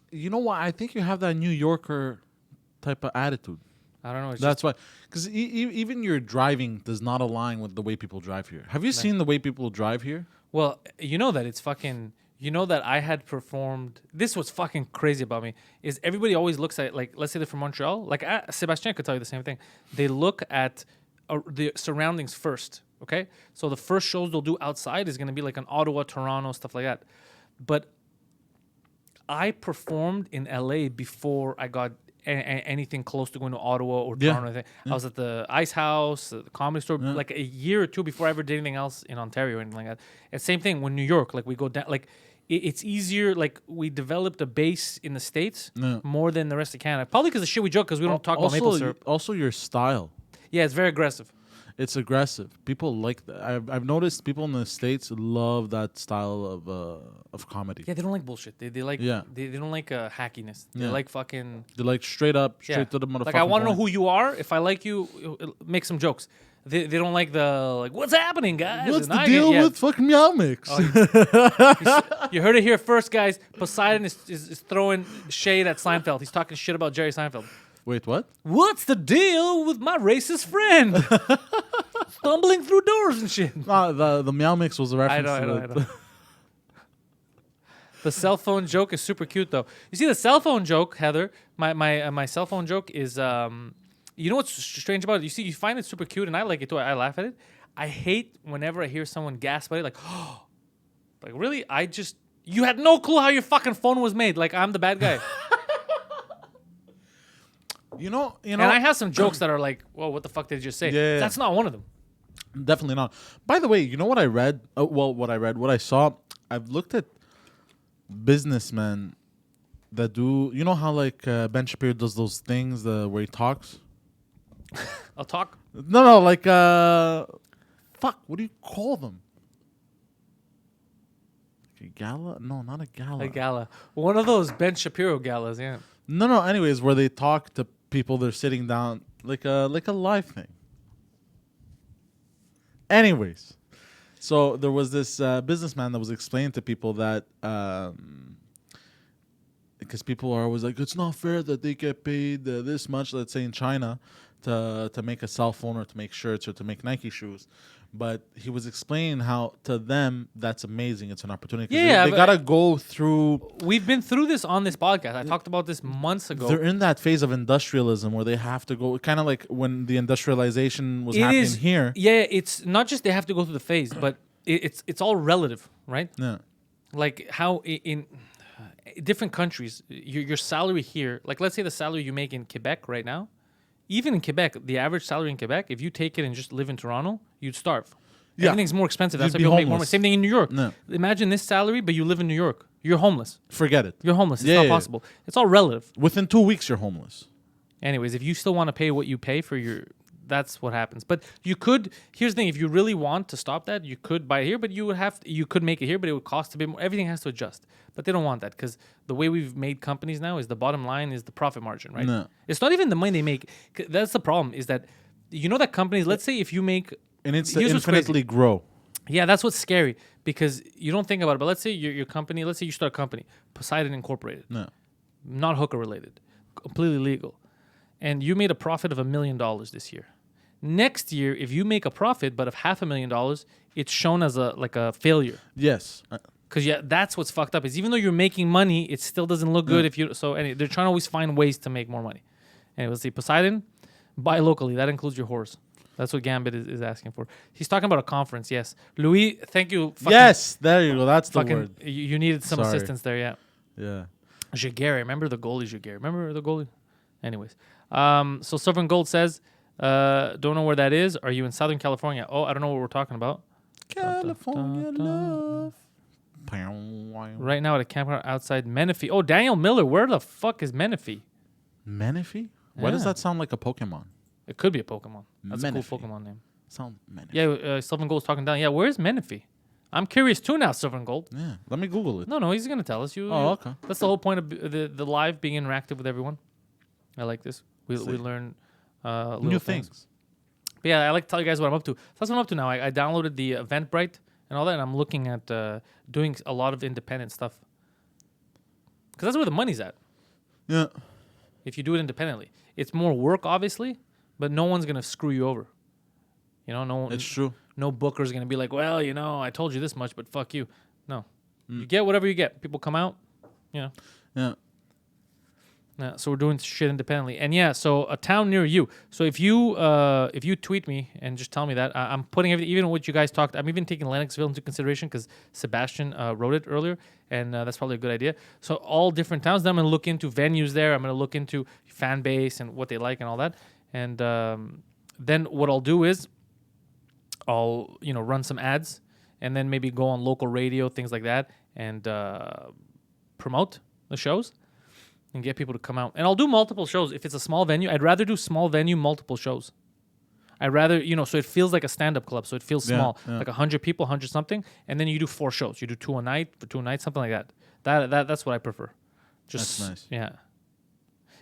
You know what? I think you have that New Yorker type of attitude. I don't know. That's why, because even your driving does not align with the way people drive here. Have you seen the way people drive here? Well, you know that it's fucking. You know that I had performed. This was fucking crazy about me. Is everybody always looks at, like, let's say they're from Montreal. Like Sebastien could tell you the same thing. They look at the surroundings first. Okay, so the first shows they'll do outside is going to be like an Ottawa, Toronto, stuff like that. But I performed in LA before I got anything close to going to Ottawa or Toronto. Or anything. I was at the Ice House, the Comedy Store, like a year or two before I ever did anything else in Ontario or anything like that. And same thing when New York, like we go down, like it's easier. Like we developed a base in the States more than the rest of Canada. Probably because of shit we joke because we don't talk about maple syrup. Also, your style. Yeah, it's very aggressive. It's aggressive. People like that. I've noticed people in the States love that style of comedy. Yeah, they don't like bullshit. They like they don't like hackiness. They like fucking. They like straight to the motherfucker. Like I want to know who you are. If I like you, make some jokes. They don't like the like. What's happening, guys? What's the deal with fucking meow mix? Oh, you heard it here first, guys. Poseidon is throwing shade at Seinfeld. He's talking shit about Jerry Seinfeld. Wait, what? What's the deal with my racist friend? Stumbling through doors and shit. No, the meow mix was a reference. I know. The cell phone joke is super cute, though. You see, the cell phone joke, Heather, my cell phone joke is, you know what's strange about it? You see, you find it super cute, and I like it, too. I laugh at it. I hate whenever I hear someone gasp at it, like, oh, like, really? You had no clue how your fucking phone was made. Like, I'm the bad guy. You know. And I have some jokes that are like, whoa, what the fuck did you just say? Yeah. That's not one of them. Definitely not. By the way, you know what I read? What I saw. I've looked at businessmen that do. You know how like Ben Shapiro does those things where he talks. I'll talk. No, like fuck. What do you call them? Like a gala? No, not a gala. A gala. One of those Ben Shapiro galas. Yeah. No. Anyways, where they talk to people, they're sitting down like a live thing. Anyways, so there was this businessman that was explaining to people that because people are always like, it's not fair that they get paid this much, let's say in China, to make a cell phone or to make shirts or to make Nike shoes. But he was explaining how to them that's amazing. It's an opportunity. Yeah, they gotta go through. We've been through this on this podcast. I talked about this months ago. They're in that phase of industrialism where they have to go, kind of like when the industrialization was happening here. Yeah, it's not just they have to go through the phase, but it's all relative, right? Yeah. Like how in different countries, your salary here, like let's say the salary you make in Quebec right now. Even in Quebec, the average salary in Quebec, if you take it and just live in Toronto, you'd starve. Yeah. Everything's more expensive. That's why people make more money. Same thing in New York. No. Imagine this salary, but you live in New York. You're homeless. Forget it. You're homeless. It's not possible. It's all relative. Within 2 weeks, you're homeless. Anyways, if you still want to pay what you pay for your, that's what happens. But you could. Here's the thing: if you really want to stop that, you could buy it here, but you would have. You could make it here, but it would cost a bit more. Everything has to adjust. But they don't want that because the way we've made companies now is the bottom line is the profit margin, right? No. It's not even the money they make. That's the problem. Is that you know that companies. Let's say if you make And it's here's what's infinitely grow. yeah, that's what's scary because you don't think about it. But let's say your company. Let's say you start a company, Poseidon Incorporated, No. not hooker related, completely legal, and you made a profit of $1 million this year. Next year, if you make a profit but of $500,000, it's shown as a failure. Yes. Because that's what's fucked up. Is even though you're making money, it still doesn't look good if you. So they're trying to always find ways to make more money. Anyway, let's see. Poseidon, buy locally. That includes your whores. That's what Gambit is asking for. He's talking about a conference. Yes, Louis. Thank you. Yes, there you go. That's the Fucking, word. you needed some Sorry. assistance there. Yeah. Yeah. Jaguar. Remember the goalie Jaguar. Remember the goalie. Anyways, so Sovereign Gold says, don't know where that is. Are you in Southern California? Oh, I don't know what we're talking about. California love. Right now at a campground outside Menifee. Oh, Daniel Miller. Where the fuck is Menifee? Menifee? Why does Yeah. that sound like a Pokemon? It could be a Pokemon. That's a Menifee. cool Pokemon name. Sound Menifee. Yeah, Sylvan Gold's talking down. Yeah, where's Menifee? I'm curious too now, Sylvan Gold. Yeah. Let me Google it. No, he's gonna tell us. Oh, okay. That's the whole point of the live being interactive with everyone. I like this. We See. learn New little things. But yeah, I like to tell you guys what I'm up to. So that's what I'm up to now. I downloaded the Eventbrite and all that, and I'm looking at doing a lot of independent stuff. Because that's where the money's at. Yeah. If you do it independently, it's more work, obviously, but no one's gonna screw you over. You know, It's true. no booker's gonna be like, well, you know, I told you this much, but fuck you. No, you get whatever you get. People come out, you know. Yeah. Yeah, so we're doing shit independently, and yeah, so a town near you. So if you tweet me and just tell me that, I'm putting everything, even what you guys talked. I'm even taking Lennoxville into consideration because Sebastian wrote it earlier, and that's probably a good idea. So all different towns. Then I'm gonna look into venues there. I'm gonna look into fan base and what they like and all that. And then what I'll do is I'll run some ads, and then maybe go on local radio, things like that, and promote the shows. And get people to come out. And I'll do multiple shows. If it's a small venue, I'd rather do small venue, multiple shows. I'd rather, so it feels like a stand-up club. So it feels small, like 100 people, 100 something. And then you do 4 shows. You do 2 a night for 2 nights, something like that. That's what I prefer. Just, that's nice. Yeah.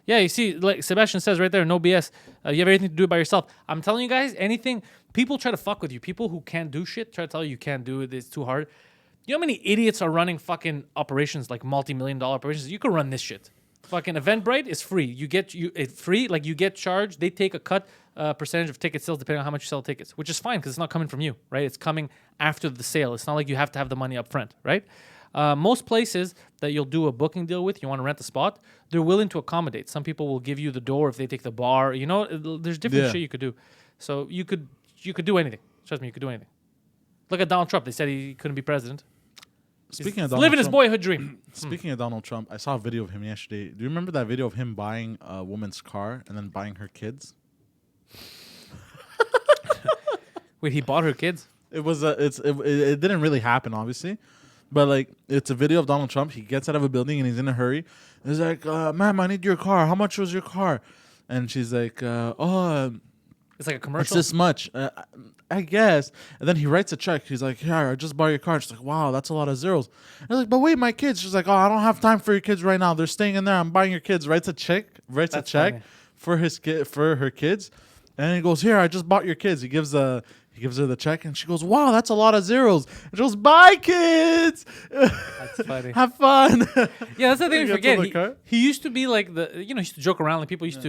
Yeah, you see, like Sebastian says right there, no BS. You have everything to do it by yourself. I'm telling you guys, anything, people try to fuck with you. People who can't do shit try to tell you can't do it. It's too hard. You know how many idiots are running fucking operations, like multi-million-dollar operations? You can run this shit. Fucking Eventbrite is free. It's free. Like you get charged. They take a cut percentage of ticket sales depending on how much you sell tickets, which is fine because it's not coming from you, right? It's coming after the sale. It's not like you have to have the money up front, right? Most places that you'll do a booking deal with, you want to rent a spot, they're willing to accommodate. Some people will give you the door if they take the bar. There's different shit you could do. So you could do anything. Trust me, you could do anything. Look at Donald Trump. They said he couldn't be president. Speaking He's of Donald living his Trump, boyhood dream. Speaking of Donald Trump, I saw a video of him yesterday. Do you remember that video of him buying a woman's car and then buying her kids? Wait, he bought her kids? It was it didn't really happen, obviously, but like it's a video of Donald Trump. He gets out of a building and he's in a hurry. He's like, "Ma'am, I need your car. How much was your car?" And she's like, It's like a it's commercial. this much, I guess." And then he writes a check. He's like, "Here, I just bought your car." She's like, "Wow, that's a lot of zeros." And he's like, "But wait, my kids." She's like, "Oh, I don't have time for your kids right now. They're staying in there. I'm buying your kids." Writes a check That's funny. for her kids, and he goes, "Here, I just bought your kids." He gives her the check, and she goes, "Wow, that's a lot of zeros." And she goes, "Bye, kids. That's funny. Have fun." Yeah, that's the thing He to gets in the forget. car. He used to be like he used to joke around. Like people used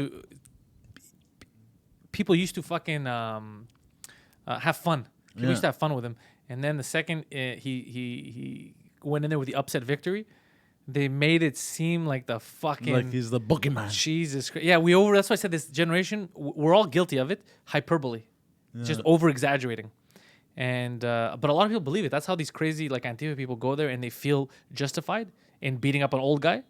to fucking have fun. People used to have fun with him. And then the second he went in there with the upset victory, they made it seem like the fucking Like he's the boogeyman. Jesus Christ. Yeah, that's why I said this generation, we're all guilty of it. Hyperbole. Just over exaggerating. And but a lot of people believe it. That's how these crazy like Antifa people go there and they feel justified in beating up an old guy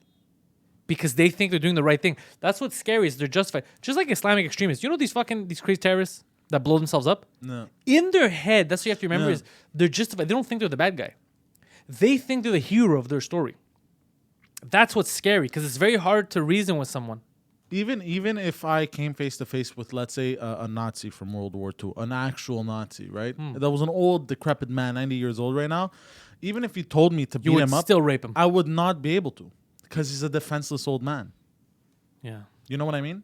because they think they're doing the right thing. That's what's scary is they're justified. Just like Islamic extremists. You know these crazy terrorists that blow themselves up? No. In their head, that's what you have to remember is they're justified. They don't think they're the bad guy. They think they're the hero of their story. That's what's scary because it's very hard to reason with someone. even if I came face to face with, let's say, a Nazi from World War II, an actual Nazi, right? That was an old, decrepit man, 90 years old right now. Even if he told me to You beat would him up, still rape him. I would not be able to, because he's a defenseless old man. Yeah. You know what I mean?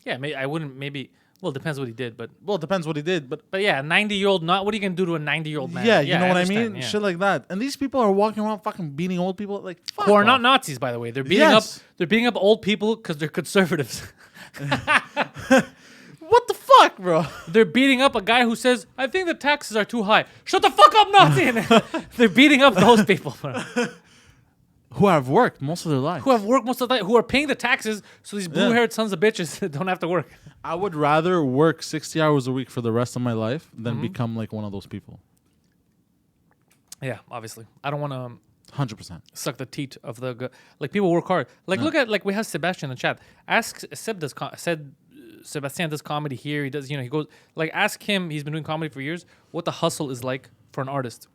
Yeah, I wouldn't maybe. Well, it depends what he did, but Well, it depends what he did, but yeah, a 90-year-old not. What are you gonna do to a 90-year-old man? yeah, you know what I understand, mean? yeah. Shit like that. And these people are walking around fucking beating old people like fuck Who are off. not Nazis, by the way. They're beating Yes. up. They're beating up old people because they're conservatives. What the fuck, bro? They're beating up a guy who says, "I think the taxes are too high." Shut the fuck up, Nazi! And they're beating up those people, bro. Who have worked most of their life. Who have worked most of the time, who are paying the taxes, so these blue-haired sons of bitches don't have to work. I would rather work 60 hours a week for the rest of my life than become like one of those people. Yeah, obviously, I don't want to 100%. suck the teat of the like. People work hard. Like, look at we have Sebastian in the chat. Ask Sebastian does comedy here. He does, he goes like ask him. He's been doing comedy for years. What the hustle is like for an artist.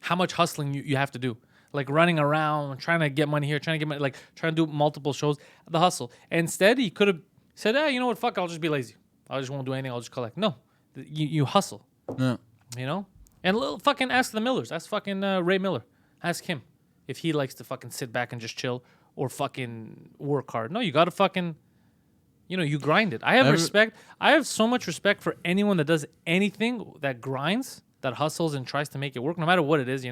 How much hustling you have to do. Like running around, trying to get money here, trying to get money, like trying to do multiple shows. The hustle. Instead, he could have said, you know what, fuck, I'll just be lazy. I just won't do anything. I'll just collect. No, you hustle. Yeah. And fucking ask the Millers. Ask fucking Ray Miller. Ask him if he likes to fucking sit back and just chill or fucking work hard. No, you gotta fucking, you grind it. I have respect. I have so much respect for anyone that does anything that grinds, that hustles and tries to make it work, no matter what it is.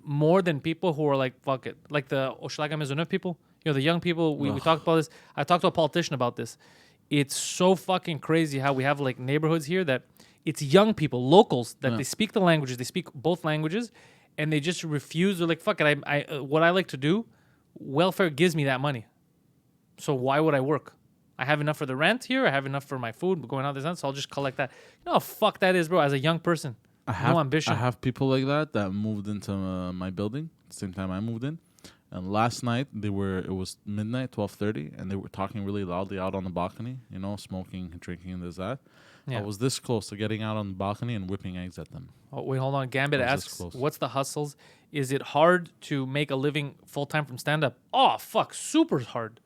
More than people who are like, fuck it. Like the Hochelaga Maisonneuve people. The young people, we talked about this. I talked to a politician about this. It's so fucking crazy how we have like neighborhoods here that it's young people, locals, that they speak the languages. They speak both languages and they just refuse. They're like, fuck it. What I like to do, welfare gives me that money. So why would I work? I have enough for the rent here. I have enough for my food going out this end, so I'll just collect that. You know how fuck that is, bro, as a young person. No ambition. I have people like that moved into my building at the same time I moved in. And last night it was midnight, 12:30, and they were talking really loudly out on the balcony, smoking, drinking, and this that. Yeah. I was this close to getting out on the balcony and whipping eggs at them. Oh, wait, hold on. Gambit asks, what's the hustles? Is it hard to make a living full-time from stand-up? Oh, fuck, super hard.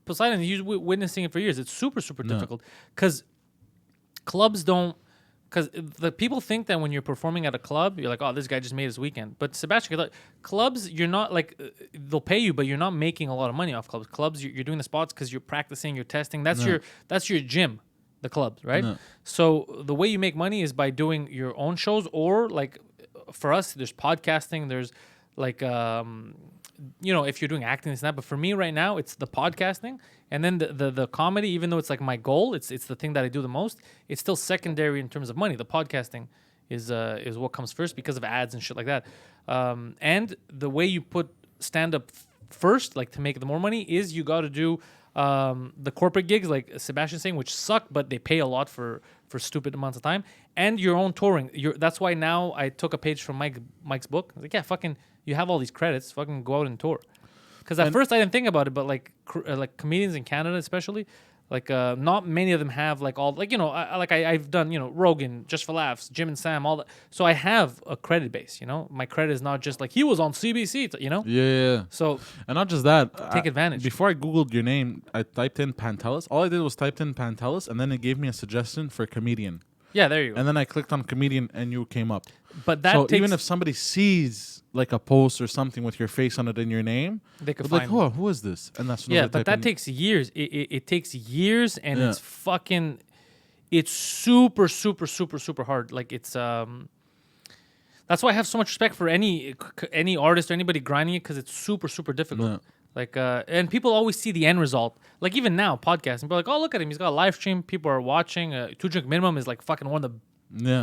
Poseidon, you've been witnessing it for years. It's super, super difficult. Because clubs don't... Because the people think that when you're performing at a club, you're like, oh, this guy just made his weekend. But Sebastian, clubs, you're not like, they'll pay you, but you're not making a lot of money off clubs. Clubs, you're doing the spots because you're practicing, you're testing. That's your gym, the clubs, right? No. So the way you make money is by doing your own shows, or like for us, there's podcasting, there's like, if you're doing acting and that. But for me right now, it's the podcasting. And then the comedy, even though it's like my goal, it's the thing that I do the most. It's still secondary in terms of money. The podcasting is what comes first because of ads and shit like that. And the way you put stand up first, like to make the more money, is you got to do the corporate gigs, like Sebastian's saying, which suck, but they pay a lot for stupid amounts of time, and your own touring. That's why now I took a page from Mike's book. I was like, yeah, fucking, you have all these credits, fucking go out and tour. Because at first I didn't think about it, but like comedians in Canada especially, like not many of them have like all like I've done Rogan, Just for Laughs, Jim and Sam, all that. So I have a credit base. My credit is not just like he was on CBC. Yeah. So and not just that, take advantage. Before I googled your name, I typed in Pantelis. All I did was typed in Pantelis, and then it gave me a suggestion for comedian. Yeah, there you go. And then I clicked on comedian, and you came up. But that even if somebody sees like a post or something with your face on it in your name, they could find like, who is this? And that's but that takes years. It takes years, and it's fucking, it's super, super, super, super hard. Like it's that's why I have so much respect for any artist or anybody grinding it, because it's super, super difficult. Yeah. Like and people always see the end result. Like even now, podcasting, people are like, oh, look at him, he's got a live stream, people are watching. 2 Drink Minimum is like fucking one of the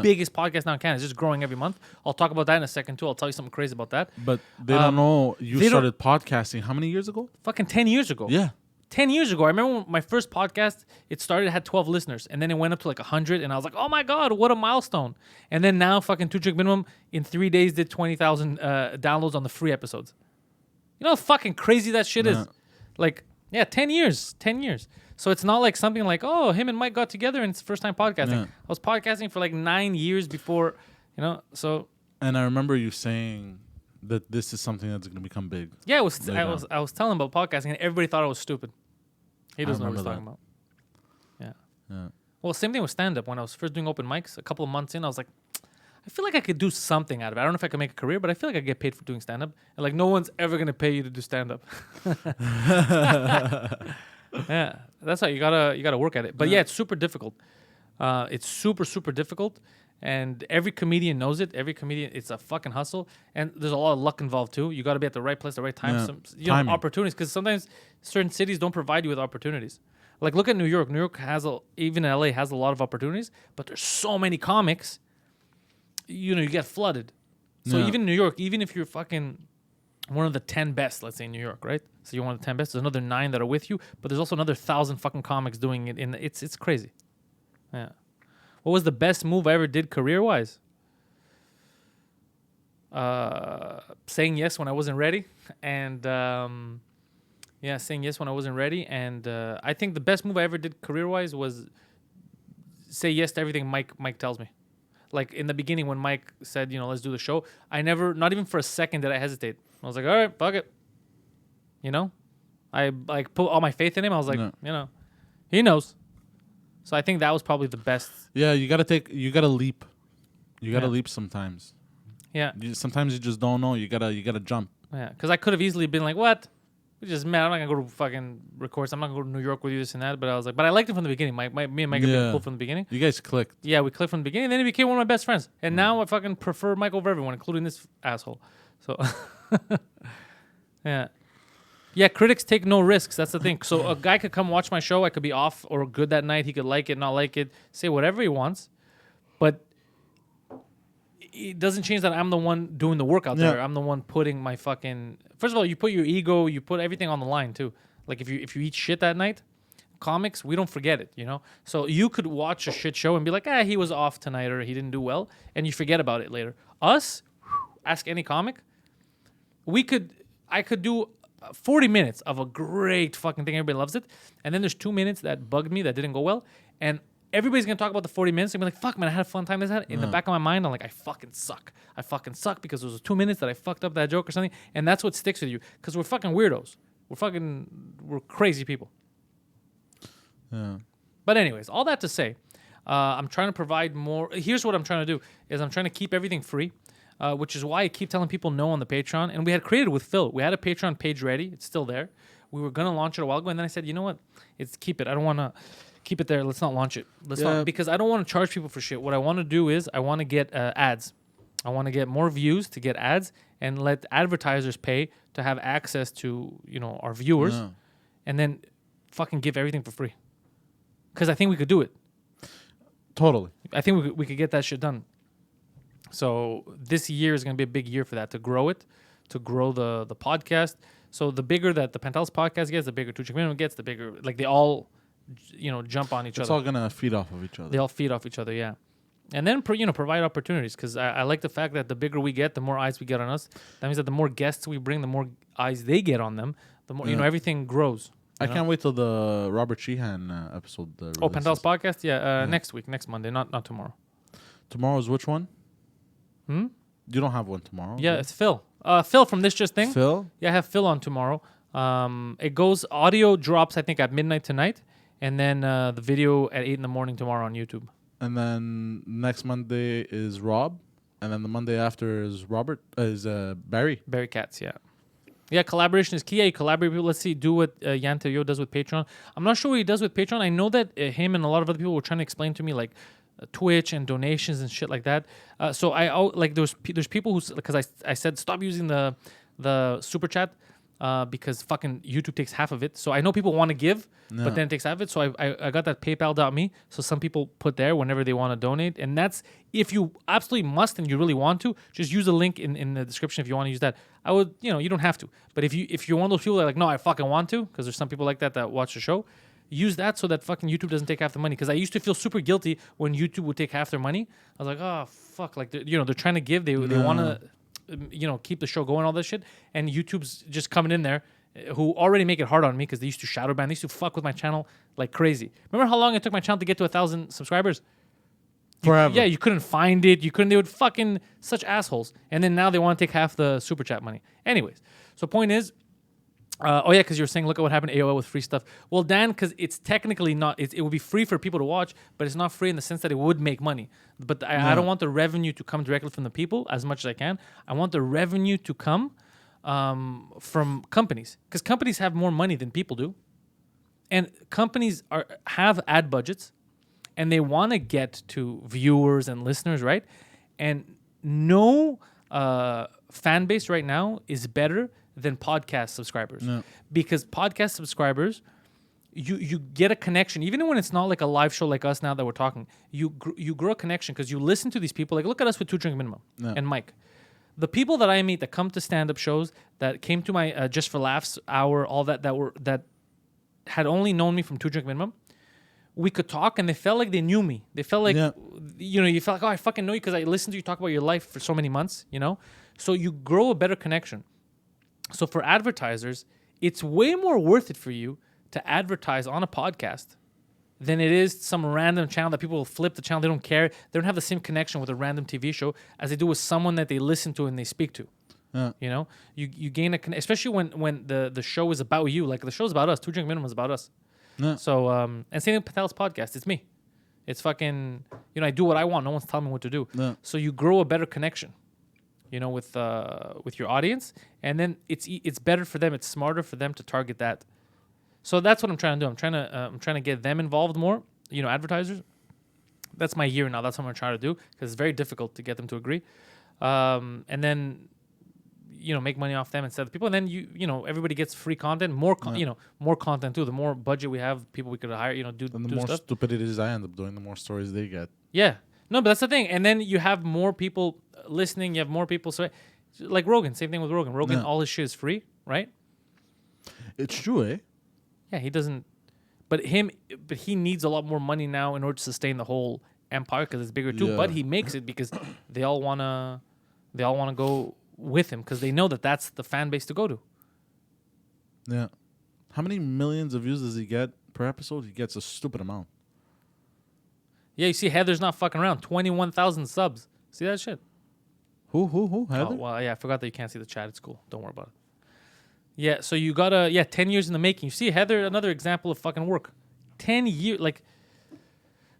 biggest podcasts now in Canada. It's just growing every month. I'll talk about that in a second too. I'll tell you something crazy about that. But they don't know you started podcasting how many years ago? Fucking 10 years ago. Yeah. 10 years ago. I remember when my first podcast, it started, it had 12 listeners, and then it went up to like 100, and I was like, oh my God, what a milestone. And then now fucking 2 Drink Minimum in 3 days did 20,000 downloads on the free episodes. You know how fucking crazy that shit is? Like, 10 years. 10 years. So it's not like something like, oh, him and Mike got together and it's first time podcasting. Yeah. I was podcasting for like 9 years before, so. And I remember you saying that this is something that's going to become big. Yeah, Later I was telling him about podcasting, and everybody thought I was stupid. He doesn't know what he's remember talking about. Yeah. Yeah. Well, same thing with stand-up. When I was first doing open mics, a couple of months in, I was like, I feel like I could do something out of it. I don't know if I could make a career, but I feel like I get paid for doing stand-up. And like, no one's ever gonna pay you to do stand-up. Yeah, that's how you gotta work at it. But yeah, it's super difficult. It's super difficult, and every comedian knows it. Every comedian, it's a fucking hustle, and there's a lot of luck involved too. You got to be at the right place, the right time. Yeah. Some opportunities, because sometimes certain cities don't provide you with opportunities. Like look at New York. New York has even LA has a lot of opportunities, but there's so many comics. You get flooded. So even New York, even if you're fucking one of the 10 best, let's say in New York, right? So you're one of the 10 best. There's another 9 that are with you, but there's also another 1,000 fucking comics doing it. It's crazy. Yeah. What was the best move I ever did career-wise? Saying yes when I wasn't ready, and saying yes when I wasn't ready, and I think the best move I ever did career-wise was say yes to everything Mike tells me. Like in the beginning when Mike said, let's do the show, I never, not even for a second did I hesitate. I was like, all right, fuck it. I like put all my faith in him. I was like, he knows. So I think that was probably the best. Yeah, you gotta leap. You gotta leap sometimes. Yeah. Sometimes you just don't know. You gotta jump. Yeah, because I could have easily been like, what? We just met. I'm not gonna go to fucking record. I'm not gonna go to New York with you, this and that. But I was like, but I liked him from the beginning. Me and Mike have been cool from the beginning. You guys clicked. Yeah, we clicked from the beginning. And then he became one of my best friends. And now I fucking prefer Mike over everyone, including this asshole. So, yeah. Yeah, critics take no risks. That's the thing. So a guy could come watch my show. I could be off or good that night. He could like it, not like it, say whatever he wants. But it doesn't change that I'm the one doing the work out there. I'm the one putting my fucking... First of all, you put your ego, you put everything on the line too. Like if you eat shit that night, comics, we don't forget it, So you could watch a shit show and be like, he was off tonight or he didn't do well, and you forget about it later. Us, ask any comic, I could do 40 minutes of a great fucking thing. Everybody loves it. And then there's 2 minutes that bugged me that didn't go well. And everybody's going to talk about the 40 minutes and be like, fuck, man, I had a fun time. In the back of my mind, I'm like, I fucking suck. I fucking suck because there was 2 minutes that I fucked up that joke or something. And that's what sticks with you because we're fucking weirdos. We're crazy people. Yeah. But anyways, all that to say, I'm trying to provide more. Here's what I'm trying to do is I'm trying to keep everything free. Which is why I keep telling people no on the Patreon. And we had created with Phil. We had a Patreon page ready. It's still there. We were going to launch it a while ago. And then I said, you know what? Keep it. I don't want to keep it there. Let's not launch it. Because I don't want to charge people for shit. What I want to do is I want to get ads. I want to get more views to get ads and let advertisers pay to have access to, our viewers. Yeah. And then fucking give everything for free. Because I think we could do it. Totally. I think we could get that shit done. So this year is going to be a big year for that, to grow it, to grow the podcast. So the bigger that the Pantelis podcast gets, the bigger Two Chick Minimum gets, the bigger, like they all, jump on each other. It's all going to feed off of each other. They all feed off each other, yeah. And then, provide opportunities, because I like the fact that the bigger we get, the more eyes we get on us. That means that the more guests we bring, the more eyes they get on them, the more, everything grows. I can't wait till the Robert Sheehan episode. Pantelis podcast? Yeah, next week, next Monday, not tomorrow. Tomorrow's which one? You don't have one tomorrow? Yeah, it's Phil. Phil from This Just Thing. Phil? Yeah, I have Phil on tomorrow. It goes, audio drops, I think, at midnight tonight. And then the video at 8 in the morning tomorrow on YouTube. And then next Monday is Rob. And then the Monday after is Barry. Barry Katz, yeah. Yeah, collaboration is key. Yeah, you collaborate with people. Let's see, do what Yan Terrio does with Patreon. I'm not sure what he does with Patreon. I know that him and a lot of other people were trying to explain to me, like, Twitch and donations and shit like that. So there's people who, because I said stop using the super chat because fucking YouTube takes half of it. So I know people want to give, but then it takes half of it. So I got that PayPal.me. So some people put there whenever they want to donate, and that's if you absolutely must and you really want to, just use the link in the description if you want to use that. I would, you don't have to, but if you're one of those people that are like, no, I fucking want to, because there's some people like that watch the show. Use that so that fucking YouTube doesn't take half the money. Because I used to feel super guilty when YouTube would take half their money. I was like, oh, fuck. Like, they're trying to give. They want to, keep the show going, all this shit. And YouTube's just coming in there, who already make it hard on me because they used to shadow ban. They used to fuck with my channel like crazy. Remember how long it took my channel to get to 1,000 subscribers? Forever. Yeah, you couldn't find it. You couldn't. They would fucking such assholes. And then now they want to take half the super chat money. Anyways, so point is, because you were saying, look at what happened to AOL with free stuff. Well, Dan, because it's technically not. It would be free for people to watch, but it's not free in the sense that it would make money. But I don't want the revenue to come directly from the people as much as I can. I want the revenue to come from companies, because companies have more money than people do, and companies have ad budgets, and they want to get to viewers and listeners, right? And no fan base right now is better than podcast subscribers, because podcast subscribers, you get a connection, even when it's not like a live show like us now that we're talking. You grow a connection because you listen to these people. Like, look at us with 2 Drink Minimum and Mike. The people that I meet that come to stand-up shows, that came to my Just for Laughs hour, all that had only known me from 2 Drink Minimum, we could talk and they felt like they knew me. They felt like, you felt like, oh, I fucking know you because I listened to you talk about your life for so many months, So you grow a better connection. So for advertisers, it's way more worth it for you to advertise on a podcast than it is some random channel that people will flip the channel. They don't care. They don't have the same connection with a random TV show as they do with someone that they listen to and they speak to. Yeah. You gain especially when the show is about you. Like the show's about us. 2 Drink Minimum is about us. Yeah. So and same with Pantelis podcast. It's me. It's fucking I do what I want. No one's telling me what to do. Yeah. So you grow a better connection, with your audience, and then it's better for them. It's smarter for them to target that. So that's what I'm trying to do. I'm trying to get them involved more. Advertisers. That's my year now. That's what I'm trying to do, because it's very difficult to get them to agree. And then make money off them instead of people. And then everybody gets free content, more content too. The more budget we have, people we could hire, do And the do more stuff. stupidities I end up doing, the more stories they get. Yeah. No, but that's the thing. And then you have more people listening. You have more people. So, like Rogan, same thing with Rogan. Rogan, all his shit is free, right? It's true, eh? Yeah, he doesn't. But he needs a lot more money now in order to sustain the whole empire, because it's bigger too. Yeah. But he makes it because they all wanna go with him, because they know that that's the fan base to go to. Yeah. How many millions of views does he get per episode? He gets a stupid amount. Yeah, you see, Heather's not fucking around. 21,000 subs. See that shit? Who? Heather? Oh, well, yeah, I forgot that you can't see the chat. It's cool. Don't worry about it. Yeah, so you got 10 years in the making. You see, Heather, another example of fucking work. 10 years, like,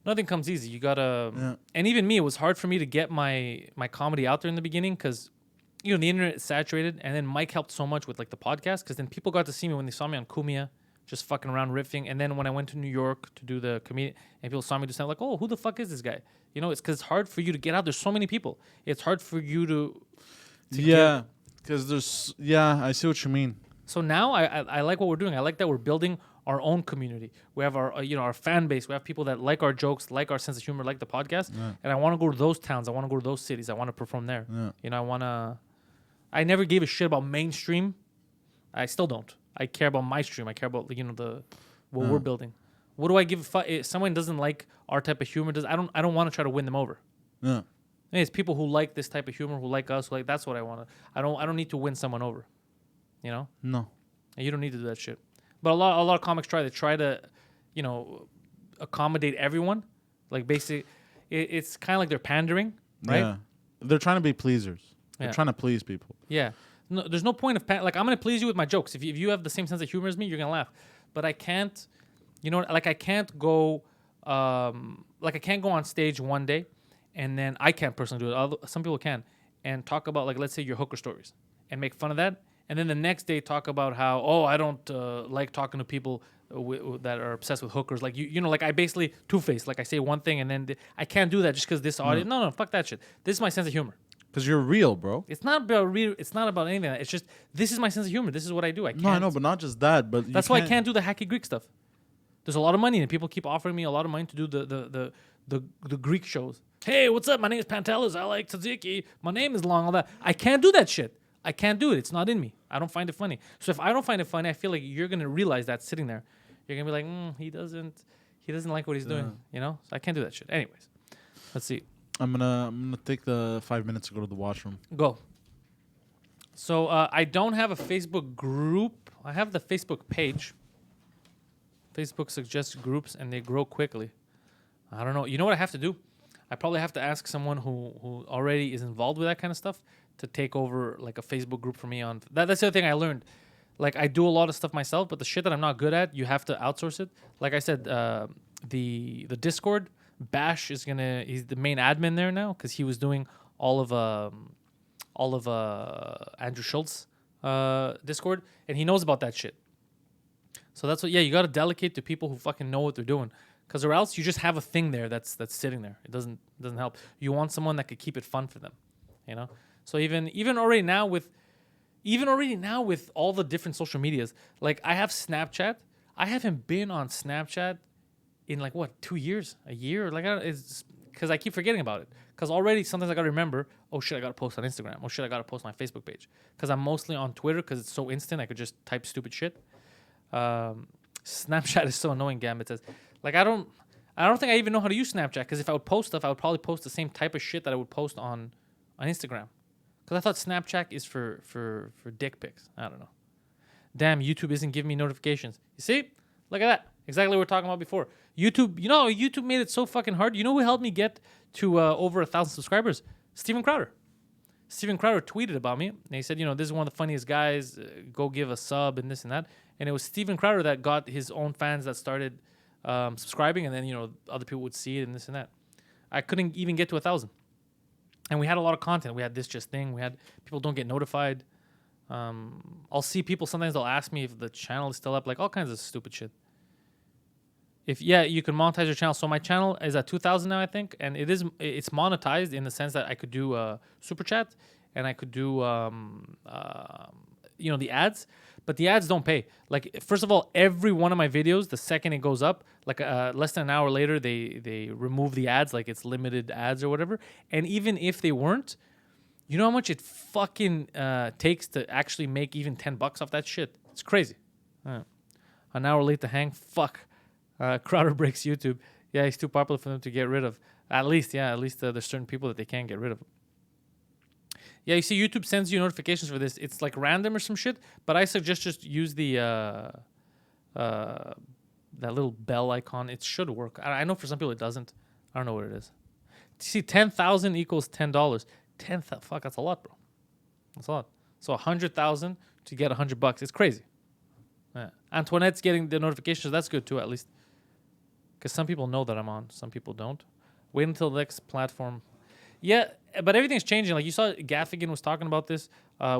nothing comes easy. You gotta, and even me, it was hard for me to get my comedy out there in the beginning, because, the internet is saturated, and then Mike helped so much with, like, the podcast, because then people got to see me when they saw me on Kumia, just fucking around riffing, and then when I went to New York to do the comedian, and people saw me do something like, oh, who the fuck is this guy? It's because it's hard for you to get out. There's so many people. It's hard for you to yeah, because I see what you mean. So now I like what we're doing. I like that we're building our own community. We have our our fan base. We have people that like our jokes, like our sense of humor, like the podcast. Yeah. And I want to go to those towns. I want to go to those cities. I want to perform there. Yeah. I never gave a shit about mainstream. I still don't. I care about my stream. I care about what we're building. What do I give a fuck? If someone doesn't like our type of humor, I don't want to try to win them over. Yeah. It's people who like this type of humor, who like us, that's what I want to. I don't need to win someone over. No. And you don't need to do that shit. But a lot of comics try to, accommodate everyone. Like, basically, it's kind of like they're pandering, right? Yeah. They're trying to be pleasers. They're trying to please people. Yeah. No, there's no point of like, I'm gonna please you with my jokes. If you have the same sense of humor as me, you're gonna laugh. But I can't, I can't go, I can't go on stage one day, and then I can't personally do it. Some people can, and talk about, like, let's say your hooker stories, and make fun of that. And then the next day talk about how, I don't like talking to people that are obsessed with hookers. Like, like I basically two-face. Like, I say one thing and then I can't do that just because this audience. No, fuck that shit. This is my sense of humor. Because you're real, bro. It's not about real. It's not about anything. It's just, this is my sense of humor. This is what I do. I can't. No, I know, but not just that. But that's why I can't do the hacky Greek stuff. There's a lot of money, and people keep offering me a lot of money to do the Greek shows. Hey, what's up? My name is Pantelis. I like tzatziki. My name is long. All that. I can't do that shit. I can't do it. It's not in me. I don't find it funny. So if I don't find it funny, I feel like you're gonna realize that sitting there. You're gonna be like, he doesn't like what he's doing. So I can't do that shit. Anyways, let's see. I'm gonna take the 5 minutes to go to the washroom. Go. So I don't have a Facebook group. I have the Facebook page. Facebook suggests groups, and they grow quickly. I don't know. You know what I have to do? I probably have to ask someone who already is involved with that kind of stuff to take over like a Facebook group for me on that. That's the other thing I learned. Like I do a lot of stuff myself, but the shit that I'm not good at, you have to outsource it. Like I said, the Discord, Bash he's the main admin there now because he was doing all of Andrew Schultz Discord, and he knows about that shit. So that's what. Yeah, you got to delegate to people who fucking know what they're doing, because or else you just have a thing there that's sitting there. It doesn't help. You want someone that could keep it fun for them, you know. So even already now with all the different social medias, like I have Snapchat. I haven't been on Snapchat in like what 2 years, a year. Like it's because I keep forgetting about it. Because already sometimes I gotta remember. Oh shit, I gotta post on Instagram. Oh shit, I gotta post on my Facebook page. Because I'm mostly on Twitter because it's so instant. I could just type stupid shit. Snapchat is so annoying. Gambit says, like I don't think I even know how to use Snapchat. Because if I would post stuff, I would probably post the same type of shit that I would post on Instagram. Because I thought Snapchat is for dick pics. I don't know. Damn, YouTube isn't giving me notifications. You see? Look at that. Exactly what we were talking about before. YouTube, YouTube made it so fucking hard. You know who helped me get to over 1,000 subscribers? Steven Crowder. Steven Crowder tweeted about me. And he said, this is one of the funniest guys. Go give a sub and this and that. And it was Steven Crowder that got his own fans that started subscribing. And then, other people would see it and this and that. I couldn't even get to 1,000. And we had a lot of content. We had this just thing. We had people don't get notified. I'll see people. Sometimes they'll ask me if the channel is still up. Like all kinds of stupid shit. You can monetize your channel. So my channel is at 2,000 now, I think, and it's monetized in the sense that I could do super chat and I could do the ads, but the ads don't pay. Like first of all, every one of my videos, the second it goes up, like less than an hour later, they remove the ads, like it's limited ads or whatever. And even if they weren't, you know how much it fucking takes to actually make even $10 off that shit? It's crazy. An hour late to hang. Fuck. Crowder breaks YouTube. Yeah, he's too popular for them to get rid of. At least there's certain people that they can't get rid of. Yeah, you see, YouTube sends you notifications for this. It's like random or some shit, but I suggest just use the that little bell icon. It should work. I know for some people it doesn't. I don't know what it is. See, 10,000 equals $10. 10,000, fuck, that's a lot, bro. That's a lot. So 100,000 to get $100. It's crazy. Yeah. Antoinette's getting the notifications. So that's good too, at least. Because some people know that I'm on. Some people don't. Wait until the next platform. Yeah, but everything's changing. Like you saw Gaffigan was talking about this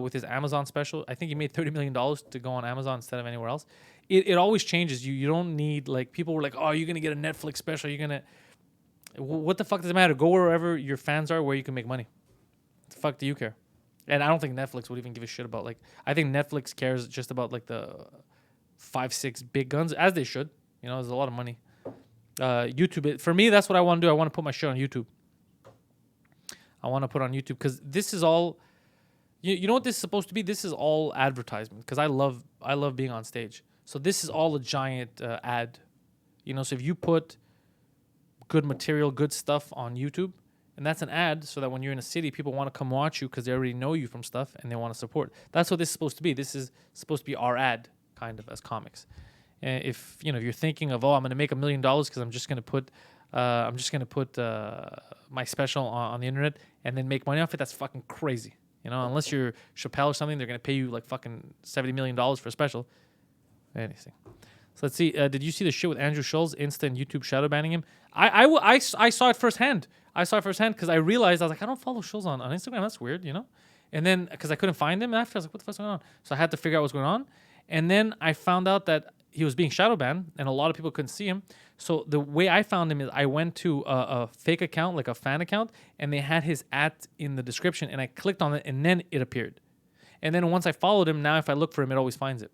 with his Amazon special. I think he made $30 million to go on Amazon instead of anywhere else. It always changes. You don't need, like, people were like, oh, you're going to get a Netflix special. You're going to... What the fuck does it matter? Go wherever your fans are where you can make money. What the fuck do you care? And I don't think Netflix would even give a shit about, like... I think Netflix cares just about, like, the 5-6 big guns, as they should. There's a lot of money. YouTube, for me, that's what I want to do. I want to put my shit on YouTube. I want to put on YouTube because this is all, you know what this is supposed to be? This is all advertisement because I love being on stage. So this is all a giant ad, so if you put good material, good stuff on YouTube, and that's an ad so that when you're in a city, people want to come watch you because they already know you from stuff and they want to support. That's what this is supposed to be. This is supposed to be our ad, kind of, as comics. If you're thinking of, I'm going to make $1 million because I'm just going to put my special on the internet and then make money off it, that's fucking crazy. Unless you're Chappelle or something, they're going to pay you like fucking $70 million for a special. Anything. So let's see. Did you see the shit with Andrew Schultz, Insta and YouTube shadow banning him? I saw it firsthand. Because I realized, I was like, I don't follow Schultz on Instagram. That's weird, And then, because I couldn't find him after, I was like, what the fuck's going on? So I had to figure out what's going on. And then I found out that he was being shadow banned and a lot of people couldn't see him. So the way I found him is I went to a fake account, like a fan account, and they had his @ in the description, and I clicked on it, and then it appeared. And then once I followed him, now if I look for him, it always finds it.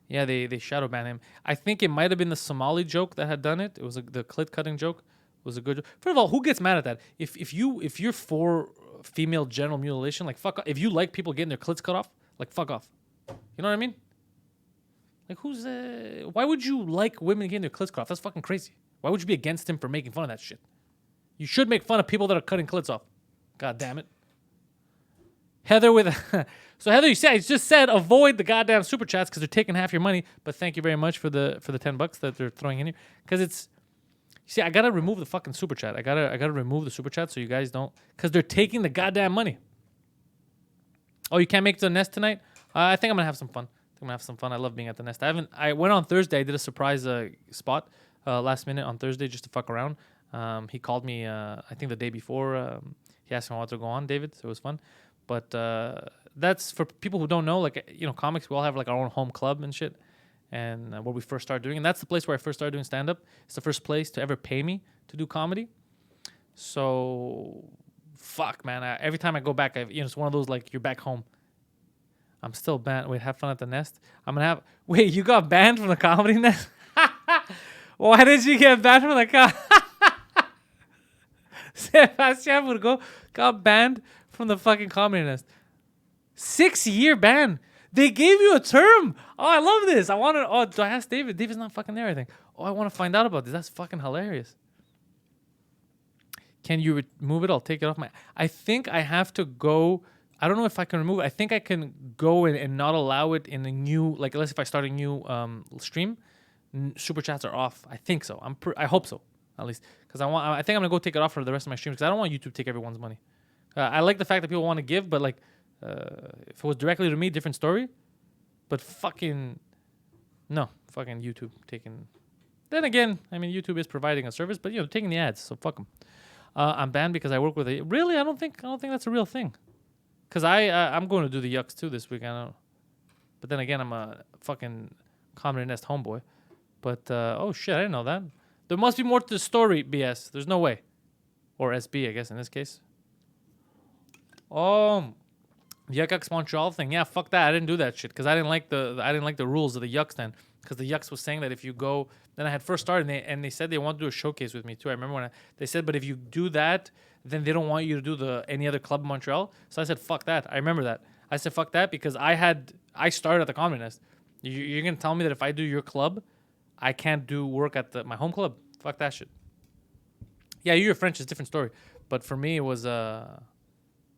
Yeah, they shadow banned him. I think it might have been the Somali joke that had done it. It was the clit cutting joke. Was a good joke. First of all, who gets mad at that? If you're for female genital mutilation, like fuck off. If you like people getting their clits cut off, like fuck off. You know what I mean? Like, why would you like women getting their clits cut off? That's fucking crazy. Why would you be against him for making fun of that shit? You should make fun of people that are cutting clits off. God damn it. Heather so Heather, you just said avoid the goddamn super chats because they're taking half your money. But thank you very much for the $10 that they're throwing in here. Because See, I gotta remove the fucking super chat. I gotta remove the super chat so you guys don't, because they're taking the goddamn money. Oh, you can't make the nest tonight? I think I'm gonna have some fun. I love being at the nest. I went on Thursday. I did a surprise spot last minute on Thursday just to fuck around. He called me. I think the day before. He asked me if I wanted to go on, David. So it was fun. But that's for people who don't know. Like comics, we all have like our own home club and shit. And where we first started doing, and that's the place where I first started doing stand up. It's the first place to ever pay me to do comedy. So, fuck, man. Every time I go back, it's one of those like you're back home. I'm still banned. Wait, have fun at the nest. I'm gonna have. Wait, you got banned from the comedy nest? Why did you get banned from the comedy? Sebastian Burgo got banned from the fucking comedy nest. 6-year ban. They gave you a term. Oh, I love this. I want to. Oh, do I ask David? David's not fucking there, I think. Oh, I want to find out about this. That's fucking hilarious. Can you remove it? I'll take it off my. I think I have to go. I don't know if I can remove it. I think I can go and not allow it in a new. Like, unless if I start a new stream, super chats are off. I think so. I hope so. At least because I think I'm gonna go take it off for the rest of my streams because I don't want YouTube to take everyone's money. I like the fact that people want to give, but like. If it was directly to me, different story. But fucking YouTube taking. Then again, I mean, YouTube is providing a service, but taking the ads, so fuck them. I'm banned because I work with a. Really, I don't think that's a real thing. Cause I'm going to do the yucks too this week. I don't. But then again, I'm a fucking Comedy Nest homeboy. But oh shit, I didn't know that. There must be more to the story, BS. There's no way, or SB, I guess in this case. Yucks Montreal thing, yeah, fuck that. I didn't do that shit because I didn't like the rules of the Yucks then. Because the Yucks was saying that if you go, then I had first started and they said they want to do a showcase with me too. I remember when they said, but if you do that, then they don't want you to do any other club in Montreal. So I said, fuck that. I remember that. I said, fuck that because I started at the Comedy Nest. You're gonna tell me that if I do your club, I can't do work at my home club? Fuck that shit. Yeah, you're French, it's a different story. But for me, it was I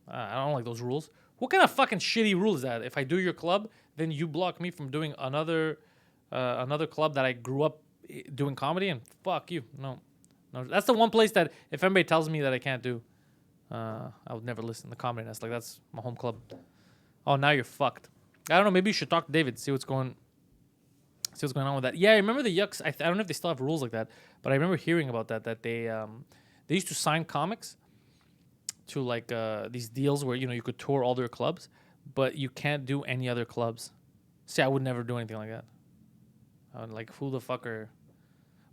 don't like those rules. What kind of fucking shitty rule is that? If I do your club, then you block me from doing another club that I grew up doing comedy in? Fuck you. No. That's the one place that if anybody tells me that I can't do, I would never listen. The Comedy Nest, like that's my home club. Oh, now you're fucked. I don't know. Maybe you should talk to David, see what's going on with that. Yeah, I remember the Yucks. I don't know if they still have rules like that, but I remember hearing about that they used to sign comics to like these deals where you could tour all their clubs, but you can't do any other clubs. See, I would never do anything like that. I would like who the fucker.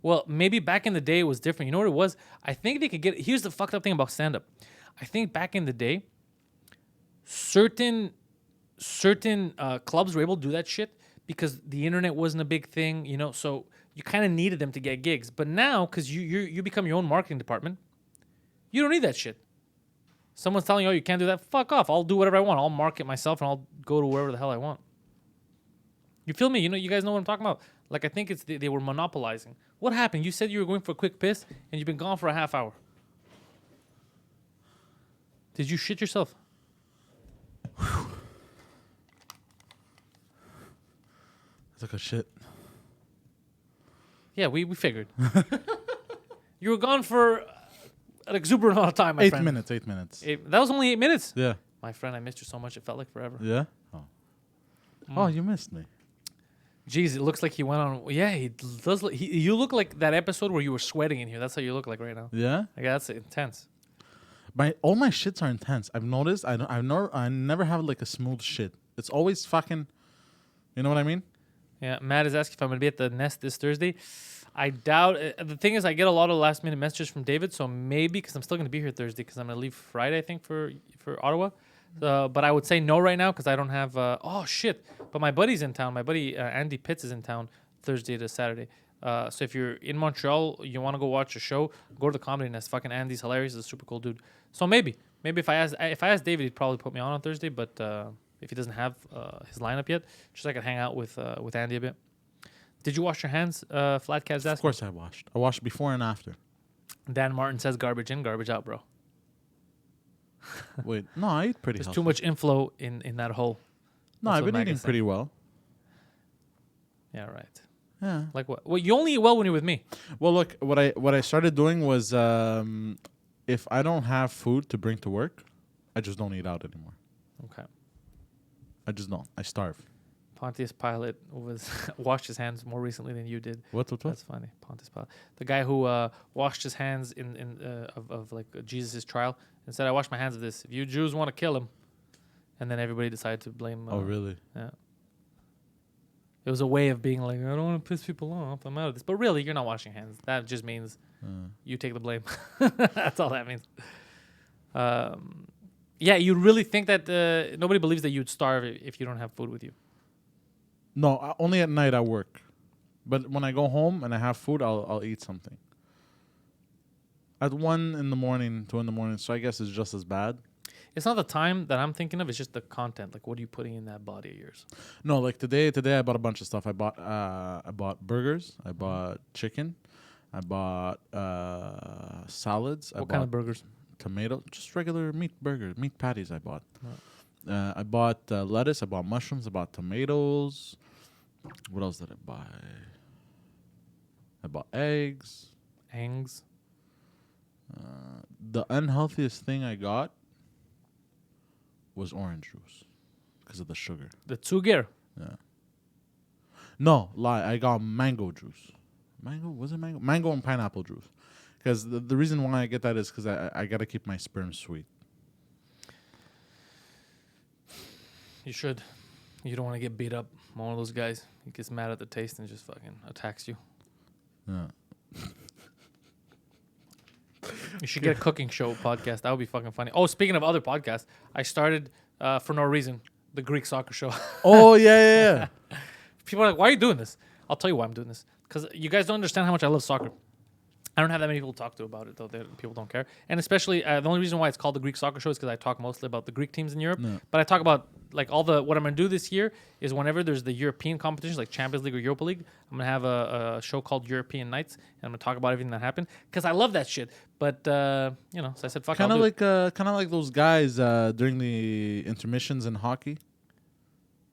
Well, maybe back in the day it was different. You know what it was? I think they could get. Here's the fucked up thing about stand up. I think back in the day, certain clubs were able to do that shit because the internet wasn't a big thing. So you kind of needed them to get gigs. But now, because you become your own marketing department, you don't need that shit. Someone's telling you, oh, you can't do that. Fuck off. I'll do whatever I want. I'll market myself and I'll go to wherever the hell I want. You feel me? You guys know what I'm talking about. Like, I think it's they were monopolizing. What happened? You said you were going for a quick piss and you've been gone for a half hour. Did you shit yourself? I took a shit. Yeah, we figured. You were gone for an exuberant amount of time, my friend. 8 minutes. That was only 8 minutes? Yeah. My friend, I missed you so much. It felt like forever. Yeah? Oh. Oh, you missed me. Jeez, it looks like he went on. Yeah, he does. You look like that episode where you were sweating in here. That's how you look like right now. Yeah? Like, that's intense. All my shits are intense. I've noticed. I never have like a smooth shit. It's always fucking. You know what I mean? Yeah. Matt is asking if I'm gonna be at the Nest this Thursday. I doubt. The thing is, I get a lot of last minute messages from David, so maybe because I'm still gonna be here Thursday because I'm gonna leave Friday, I think, for Ottawa. But I would say no right now because I don't have. Oh shit! But my buddy's in town. My buddy Andy Pitts is in town Thursday to Saturday. So if you're in Montreal, you want to go watch a show, go to the Comedy Nest. Fucking Andy's hilarious. He's a super cool dude. So maybe if I asked David, he'd probably put me on Thursday. But if he doesn't have his lineup yet, just so I could hang out with Andy a bit. Did you wash your hands? Flat Cat's asking. Of course I washed. I washed before and after. Dan Martin says garbage in, garbage out, bro. Wait, no, I eat pretty There's healthy. too much inflow in that hole. No, That's I've what been eating Maga said. pretty well. Yeah, right. Yeah. Like what? Well, you only eat well when you're with me. Well, look, what I started doing was if I don't have food to bring to work, I just don't eat out anymore. Okay. I just don't. I starve. Pontius Pilate was washed his hands more recently than you did. What? That's funny. Pontius Pilate, the guy who washed his hands of like Jesus' trial, and said, "I wash my hands of this. If you Jews want to kill him," and then everybody decided to blame. Oh, really? Yeah. It was a way of being like, I don't want to piss people off. I'm out of this. But really, you're not washing hands. That just means you take the blame. That's all that means. Yeah, you really think that nobody believes that you'd starve if you don't have food with you? No, only at night I work. But when I go home and I have food, I'll eat something. At 1 in the morning, 2 in the morning, so I guess it's just as bad. It's not the time that I'm thinking of. It's just the content. Like, what are you putting in that body of yours? No, like today I bought a bunch of stuff. I bought burgers. I bought chicken. I bought salads. What kind of burgers? Tomato, just regular meat burger, meat patties. I bought. I bought lettuce. I bought mushrooms. I bought tomatoes. What else did I buy? I bought eggs. Eggs. The unhealthiest thing I got was orange juice because of the sugar. The Zuger. Yeah. No, lie. I got mango juice. Mango? Was it mango? Mango and pineapple juice. Because the reason why I get that is because I got to keep my sperm sweet. You should. You don't want to get beat up. I'm one of those guys. He gets mad at the taste and just fucking attacks you. Yeah. You should get a cooking show podcast. That would be fucking funny. Oh, speaking of other podcasts, I started for no reason the Greek soccer show. Oh, yeah. People are like, why are you doing this? I'll tell you why I'm doing this. Because you guys don't understand how much I love soccer. I don't have that many people to talk to about it, though. People don't care. And especially, the only reason why it's called the Greek soccer show is because I talk mostly about the Greek teams in Europe. No. But I talk about, like, what I'm going to do this year is whenever there's the European competitions, like Champions League or Europa League, I'm going to have a show called European Nights, and I'm going to talk about everything that happened. Because I love that shit. But, so I said, fuck it. Kind of like those guys during the intermissions in hockey.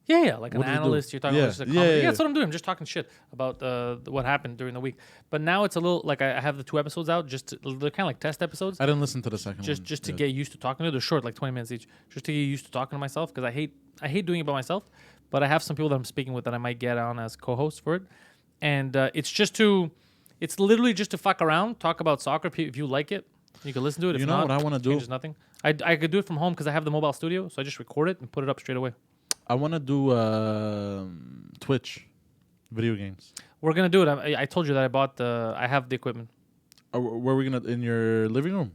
Yeah, like an analyst. You're talking about just a comedy. Yeah, that's what I'm doing. I'm just talking shit about what happened during the week. But now it's a little like I have the 2 episodes out. They're kind of like test episodes. I didn't listen to the second one. Just to get used to talking to it. They're short, like 20 minutes each. Just to get used to talking to myself because I hate doing it by myself. But I have some people that I'm speaking with that I might get on as co-hosts for it. And it's literally just to fuck around, talk about soccer. If you like it, you can listen to it. If you know not, what I want to do? Changes nothing. I could do it from home because I have the mobile studio, so I just record it and put it up straight away. I want to do Twitch video games. We're gonna do it. I told you that I have the equipment. Where are we gonna in your living room?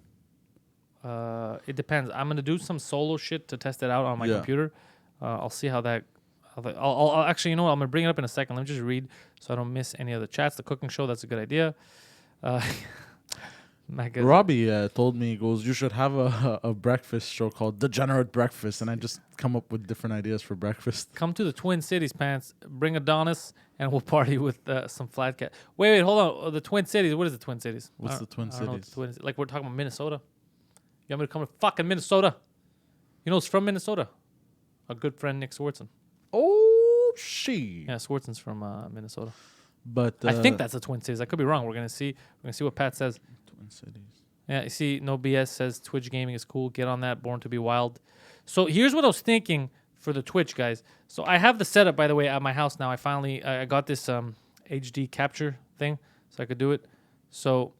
It depends. I'm gonna do some solo shit to test it out on my computer. I'll see how that. I'll actually, you know what? I'm gonna bring it up in a second. Let me just read so I don't miss any of the chats. The cooking show. That's a good idea. Robbie told me, he goes, you should have a breakfast show called Degenerate Breakfast, and I just come up with different ideas for breakfast. Come to the Twin Cities, pants. Bring Adonis, and we'll party with some flat cat. Wait, hold on. The Twin Cities. What is the Twin Cities? What's the Twin Cities? Like we're talking about Minnesota. You want me to come to fucking Minnesota? You know who's from Minnesota? A good friend, Nick Swartzen. Oh, she. Yeah, Swartzen's from Minnesota. But I think that's the Twin Cities. I could be wrong. We're gonna see what Pat says. Twin Cities. Yeah, you see, no BS says Twitch gaming is cool. Get on that. Born to be wild. So here's what I was thinking for the Twitch guys. So I have the setup, by the way, at my house now. I got this HD capture thing, so I could do it. So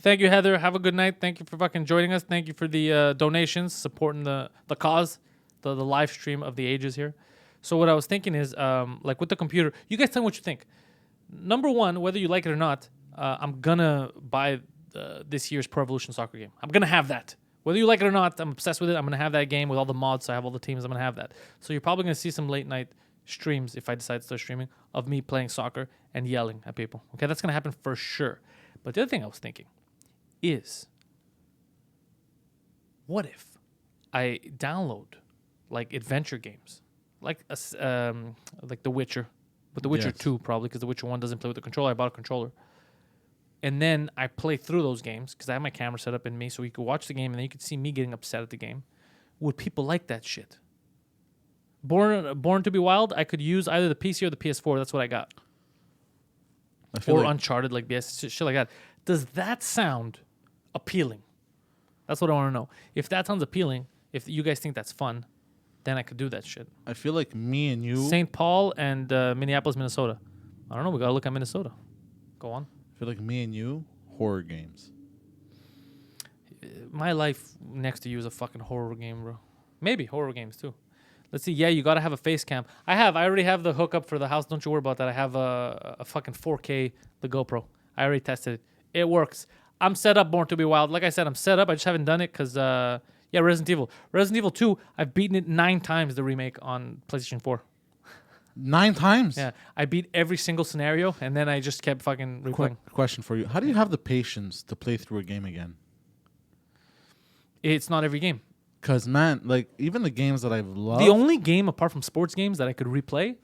thank you, Heather. Have a good night. Thank you for fucking joining us. Thank you for the donations, supporting the cause, the live stream of the ages here. So what I was thinking is, like with the computer, you guys tell me what you think. Number one, whether you like it or not, I'm gonna buy this year's Pro Evolution Soccer game. I'm gonna have that. Whether you like it or not, I'm obsessed with it. I'm gonna have that game with all the mods. So I have all the teams. I'm gonna have that. So you're probably gonna see some late night streams if I decide to start streaming of me playing soccer and yelling at people. Okay, that's gonna happen for sure. But the other thing I was thinking is, what if I download like adventure games, like The Witcher, but The Witcher 2 probably because The Witcher 1 doesn't play with the controller. I bought a controller. And then I play through those games because I have my camera set up in me so you could watch the game and then you could see me getting upset at the game. Would people like that shit? Born to be Wild, I could use either the PC or the PS4. That's what I got. I feel or like Uncharted, like BS, shit like that. Does that sound appealing? That's what I want to know. If that sounds appealing, if you guys think that's fun, then I could do that shit. I feel like me and you. St. Paul and Minneapolis, Minnesota. I don't know. We gotta look at Minnesota. Go on. I feel like me and you, horror games. My life next to you is a fucking horror game, bro. Maybe horror games too. Let's see. Yeah, you gotta have a face cam. I already have the hookup for the house. Don't you worry about that. I have a fucking 4K, the GoPro. I already tested it. It works. I'm set up, Born to be Wild. Like I said, I'm set up. I just haven't done it because, yeah, Resident Evil. Resident Evil 2, I've beaten it 9 times, the remake on PlayStation 4. 9 times? Yeah, I beat every single scenario, and then I just kept fucking replaying. Question for you. How do you have the patience to play through a game again? It's not every game. Because, man, like, even the games that I've loved... The only game, apart from sports games, that I could replay,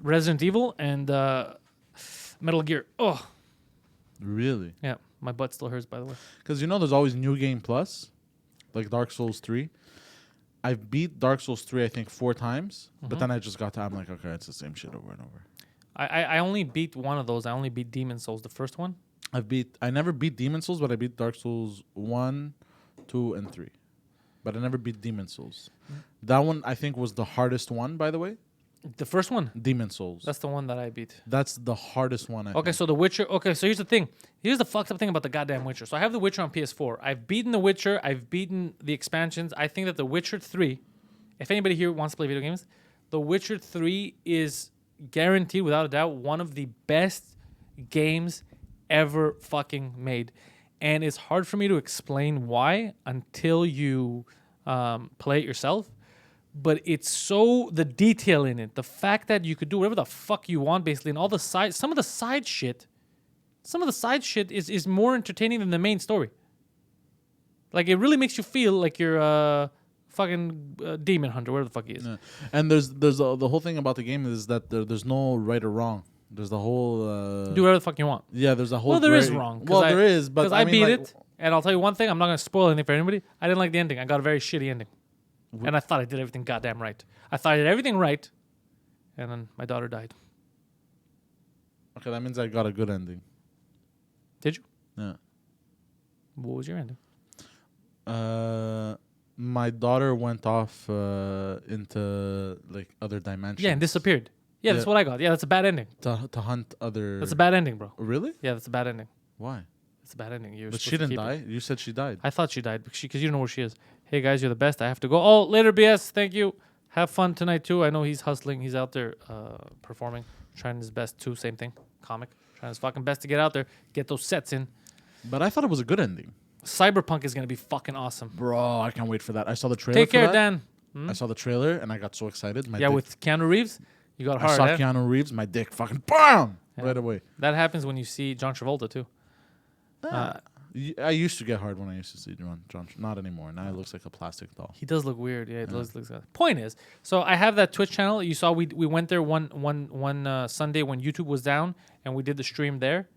Resident Evil and Metal Gear. Oh. Really? Yeah, my butt still hurts, by the way. Because, you know, there's always New Game Plus, like Dark Souls 3. I've beat Dark Souls 3, I think, 4 times. But then I just got to... I'm like, okay, it's the same shit over and over. I only beat one of those. I only beat Demon Souls, the first one. I never beat Demon Souls, but I beat Dark Souls 1, 2, and 3. But I never beat Demon Souls. That one, I think, was the hardest one, by the way. The first one? Demon Souls. That's the one that I beat. That's the hardest one, I think. So The Witcher... Okay, so here's the thing. Here's the fucked up thing about the goddamn Witcher. So I have The Witcher on PS4. I've beaten The Witcher. I've beaten the expansions. I think that The Witcher 3... If anybody here wants to play video games, The Witcher 3 is guaranteed, without a doubt, one of the best games ever fucking made. And it's hard for me to explain why until you play it yourself. But it's so... The detail in it, the fact that you could do whatever the fuck you want, basically, and all the side... Some of the side shit is more entertaining than the main story. Like, it really makes you feel like you're a fucking demon hunter, whatever the fuck he is. Yeah. And there's the whole thing about the game is that there's no right or wrong. There's the whole... do whatever the fuck you want. Yeah, there's a whole... Well, there is wrong. Well, there is, but... Because I beat it, and I'll tell you one thing, I'm not going to spoil anything for anybody. I didn't like the ending. I got a very shitty ending. And I thought I did everything goddamn right. I thought I did everything right, and then my daughter died. Okay, that means I got a good ending. Did you? Yeah. What was your ending? My daughter went off into like other dimensions. Yeah, and disappeared. Yeah, that's what I got. Yeah, that's a bad ending. To hunt other... That's a bad ending, bro. Really? Yeah, that's a bad ending. Why? It's a bad ending. But she didn't die. You said she died. I thought she died because you don't know where she is. Hey guys, you're the best. I have to go. Oh, later, BS. Thank you. Have fun tonight too. I know he's hustling. He's out there performing, trying his best too. Same thing. Comic, trying his fucking best to get out there, get those sets in. But I thought it was a good ending. Cyberpunk is gonna be fucking awesome, bro. I can't wait for that. I saw the trailer. Take care, that. Dan. I saw the trailer and I got so excited. Yeah, with Keanu Reeves, you got hard. I saw Keanu Reeves. My dick fucking BAM! Yeah. Right away. That happens when you see John Travolta too. I used to get hard when I used to see John. Not anymore. Now it looks like a plastic doll. He does look weird. Yeah, it looks good. Point is, so I have that Twitch channel. You saw we went there one Sunday when YouTube was down, and we did the stream there.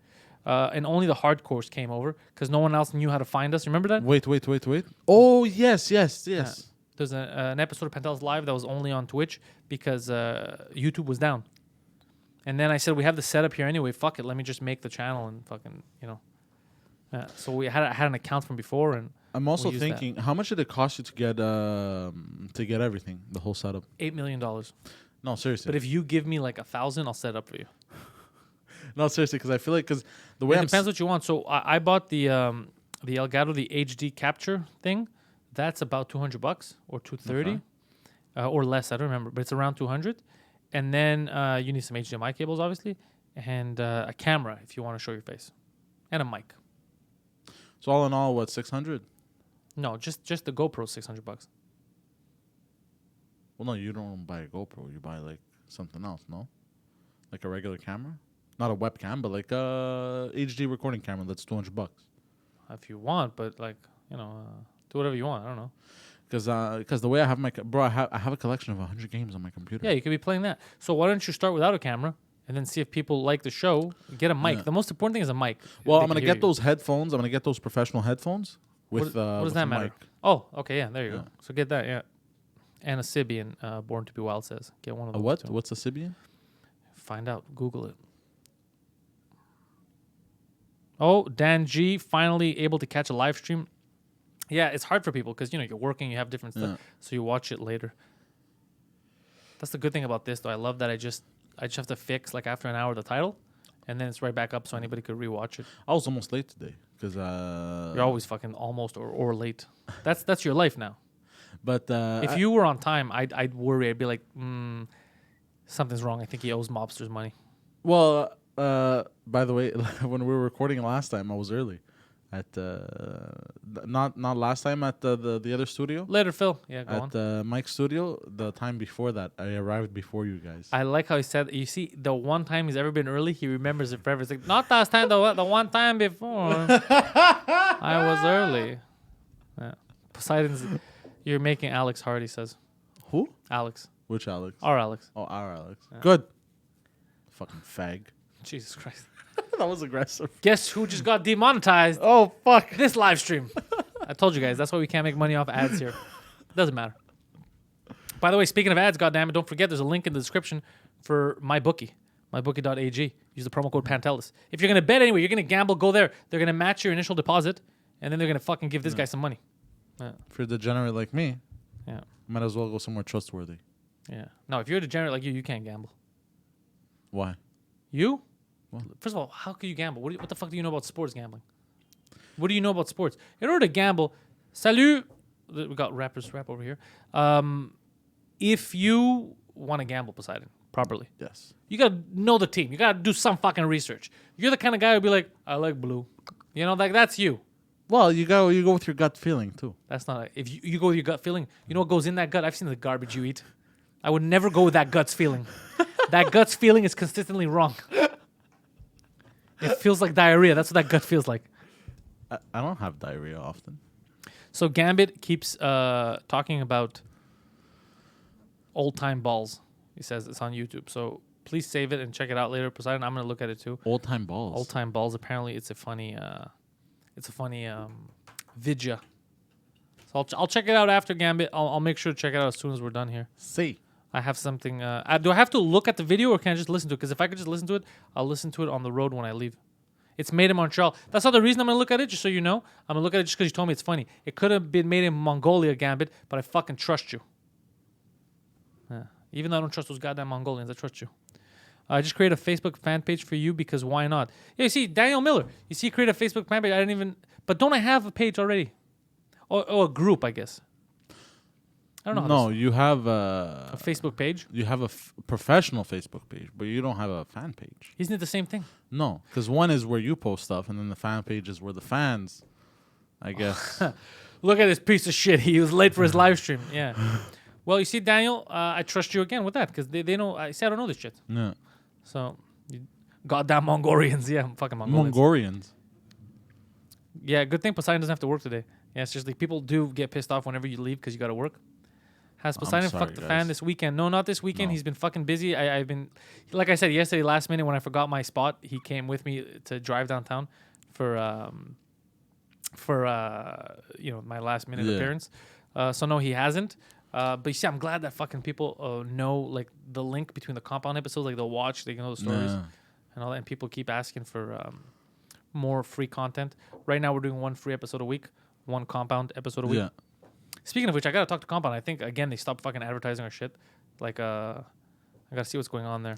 And only the hardcores came over because no one else knew how to find us. Remember that? Wait. Oh, yes. Yeah. There's an episode of Pantelis Live that was only on Twitch because YouTube was down. And then I said, we have the setup here anyway. Fuck it. Let me just make the channel and fucking, so we had an account from before. And I'm also thinking, how much did it cost you to get everything, the whole setup? $8 million. No, seriously. But if you give me like 1,000, I'll set it up for you. No, seriously, because I feel like the way it depends what you want. So I bought the Elgato, the HD capture thing. That's about $200 or $230 or less. I don't remember, but it's around 200. And then you need some HDMI cables, obviously, and a camera if you want to show your face, and a mic. So all in all, what, 600? No, just the GoPro, $600. Well, no, you don't buy a GoPro. You buy like something else, no? Like a regular camera, not a webcam, but like a HD recording camera. That's $200. If you want, but like do whatever you want. I don't know. Because the way I have I have a collection of 100 games on my computer. Yeah, you could be playing that. So why don't you start without a camera and then see if people like the show? Get a mic. Yeah. The most important thing is a mic. Well, I'm gonna get those headphones. I'm gonna get those professional headphones with. What does that matter? Mic. Oh, okay, yeah, there you go. So get that, yeah. And a Sibian, Born to be Wild says. Get one of those. A what? Too. What's a Sibian? Find out. Google it. Oh, Dan G finally able to catch a live stream. Yeah, it's hard for people because you're working, you have different stuff, so you watch it later. That's the good thing about this, though. I love that I just have to fix like after an hour the title, and then it's right back up so anybody could rewatch it. I was almost late today because You're always fucking almost or late. That's your life now. But If you were on time, I'd worry. I'd be like, something's wrong. I think he owes mobsters money. Well, by the way, when we were recording last time, I was early. At not last time at the other studio. Later, Phil. Yeah, go on. At Mike's studio, the time before that, I arrived before you guys. I like how he said. You see, the one time he's ever been early, he remembers it forever. It's like not last time, the one time before. I was early. Yeah. Poseidon's. You're making Alex hard. He says. Who? Alex. Which Alex? Our Alex. Oh, our Alex. Yeah. Good. Fucking fag. Jesus Christ. That was aggressive. Guess who just got demonetized? Oh, fuck. This live stream. I told you guys, that's why we can't make money off ads here. Doesn't matter. By the way, speaking of ads, goddammit, don't forget there's a link in the description for MyBookie, mybookie.ag. Use the promo code Pantelis. If you're going to bet anyway, you're going to gamble, go there. They're going to match your initial deposit, and then they're going to fucking give this guy some money. Yeah. If you're a degenerate like me, Yeah. might as well go somewhere trustworthy. Yeah. No, if you're a degenerate like you can't gamble. Why? You? What? First of all, how can you gamble? What the fuck do you know about sports gambling? What do you know about sports? In order to gamble, salut. We got rap over here. If you want to gamble, Poseidon, properly, Yes. you gotta know the team. You gotta do some fucking research. You're the kind of guy who'd be like, I like blue. Like that's you. Well, you go with your gut feeling too. That's not. If you go with your gut feeling, you know what goes in that gut? I've seen the garbage you eat. I would never go with that guts feeling. That guts feeling is consistently wrong. It feels like diarrhea. That's what that gut feels like. I don't have diarrhea often. So Gambit keeps talking about old time balls. He says it's on YouTube. So please save it and check it out later. Poseidon, I'm gonna look at it too. Old time balls. Old time balls. Apparently, it's a funny vidya. So I'll check it out after Gambit. I'll make sure to check it out as soon as we're done here. See. I have something. Do I have to look at the video or can I just listen to it? Because if I could just listen to it, I'll listen to it on the road when I leave. It's made in Montreal. That's not the reason I'm going to look at it, just so you know. I'm going to look at it just because you told me it's funny. It could have been made in Mongolia, Gambit, but I fucking trust you. Yeah. Even though I don't trust those goddamn Mongolians, I trust you. I just created a Facebook fan page for you because why not? Yeah, you see, Daniel Miller. You see, create a Facebook fan page. I didn't even... But don't I have a page already? Or a group, I guess. I don't know. No, you have a Facebook page? You have a professional Facebook page, but you don't have a fan page. Isn't it the same thing? No, because one is where you post stuff, and then the fan page is where the fans, I guess. Look at this piece of shit. He was late for his live stream. Yeah. Well, you see, Daniel, I trust you again with that because they know. I say I don't know this shit. Yeah. So, goddamn Mongolians. Yeah, fucking Mongolians. Mongolians. Yeah, good thing Poseidon doesn't have to work today. Yeah, it's just like people do get pissed off whenever you leave because you got to work. Has Poseidon fucked the fan this weekend? No, not this weekend. No. He's been fucking busy. I've been, like I said yesterday, last minute when I forgot my spot, he came with me to drive downtown for my last minute appearance. So no, he hasn't. But you see, I'm glad that fucking people know like the link between the compound episodes. Like they'll watch, they can know the stories and all that. And people keep asking for more free content. Right now, we're doing one free episode a week, one compound episode a week. Yeah. Speaking of which, I gotta talk to Compound. I think again they stopped fucking advertising our shit. Like, I gotta see what's going on there.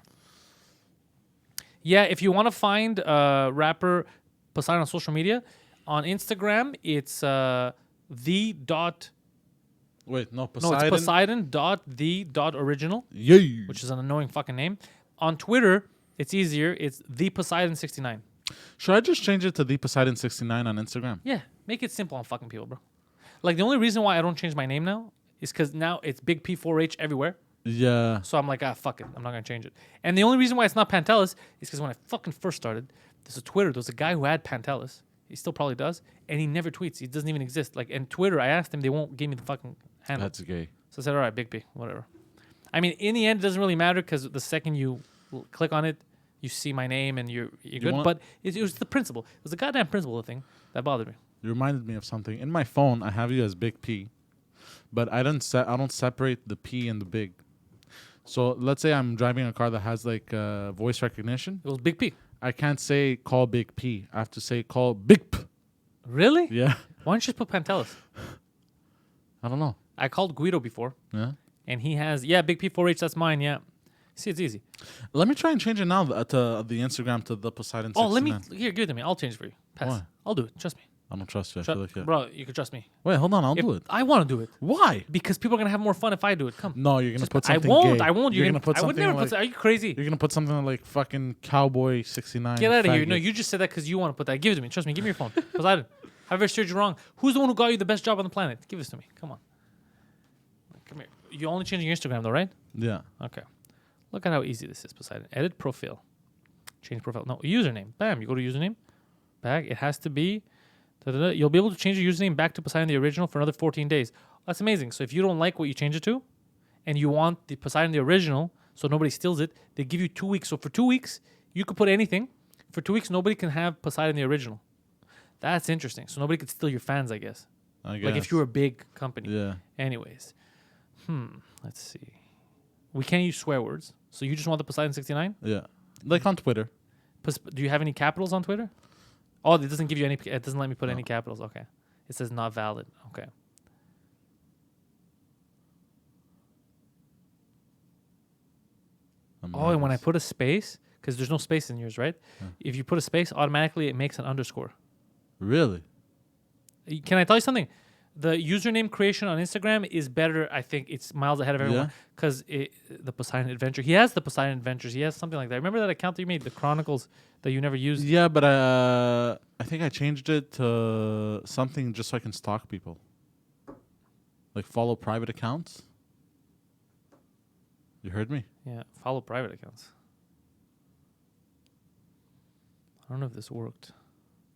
Yeah, if you want to find rapper Poseidon on social media, on Instagram it's the dot. Wait, no, Poseidon. No, it's Poseidon dot the dot original. Yeah. Which is an annoying fucking name. On Twitter, it's easier. It's the Poseidon69. Should I just change it to the Poseidon69 on Instagram? Yeah, make it simple on fucking people, bro. Like, the only reason why I don't change my name now is because now it's Big P4H everywhere. Yeah. So I'm like, fuck it. I'm not going to change it. And the only reason why it's not Pantelis is because when I fucking first started, there was a guy who had Pantelis. He still probably does. And he never tweets. He doesn't even exist. Like, and Twitter, I asked him, they won't give me the fucking handle. That's gay. So I said, all right, Big P, whatever. I mean, in the end, it doesn't really matter because the second you click on it, you see my name and you're good. But it was the principle. It was the goddamn principle of the thing that bothered me. You reminded me of something. In my phone, I have you as Big P, but I don't separate the P and the big. So let's say I'm driving a car that has like voice recognition. It was Big P. I can't say call Big P. I have to say call Big P. Really? Yeah. Why don't you just put Pantelis? I don't know. I called Guido before, Yeah. and he has Big P4H. That's mine. Yeah. See, it's easy. Let me try and change it now to the Instagram to the Poseidon. Oh, let me 69. give it to me. I'll change it for you. Pass. Why? I'll do it. Trust me. I don't trust you. I feel like Bro, you can trust me. Wait, hold on. I'll do it. I want to do it Why? because people are gonna have more fun if I do it. Come. No, you're gonna put something. I won't. Gay. I won't. You're gonna put I would something never like. put. Are you crazy? You're gonna put something like fucking Cowboy 69. Get out of here. faggot. No, you just said that because you want to put that. Give it to me. Trust me. Give me your phone. Poseidon. Have I steered you wrong? Who's the one who got you the best job on the planet? Give this to me. Come on. Come here. You're only changing your Instagram though, right? Yeah. Okay. Look at how easy this is, Poseidon. Edit profile. Change profile. No, username. Bam. You go to username. Back. It has to be. You'll be able to change your username back to Poseidon the original for another 14 days. That's amazing. So if you don't like what you change it to, and you want the Poseidon the original, so nobody steals it, they give you 2 weeks. So for 2 weeks, you could put anything. For 2 weeks, nobody can have Poseidon the original. That's interesting. So nobody could steal your fans, I guess. Like if you were a big company. Yeah. Anyways. Let's see. We can't use swear words. So you just want the Poseidon 69? Yeah. Like on Twitter. Do you have any capitals on Twitter? Oh, it doesn't give you any. It doesn't let me put any capitals. Okay. It says not valid. Okay. Oh, and when I put a space, because there's no space in yours, right? Yeah. If you put a space, automatically it makes an underscore. Really? Can I tell you something? The username creation on Instagram is better. I think it's miles ahead of everyone because the Poseidon Adventure. He has the Poseidon Adventures. He has something like that. Remember that account that you made, the Chronicles that you never used? Yeah, but I think I changed it to something just so I can stalk people. Like follow private accounts. You heard me? Yeah, follow private accounts. I don't know if this worked.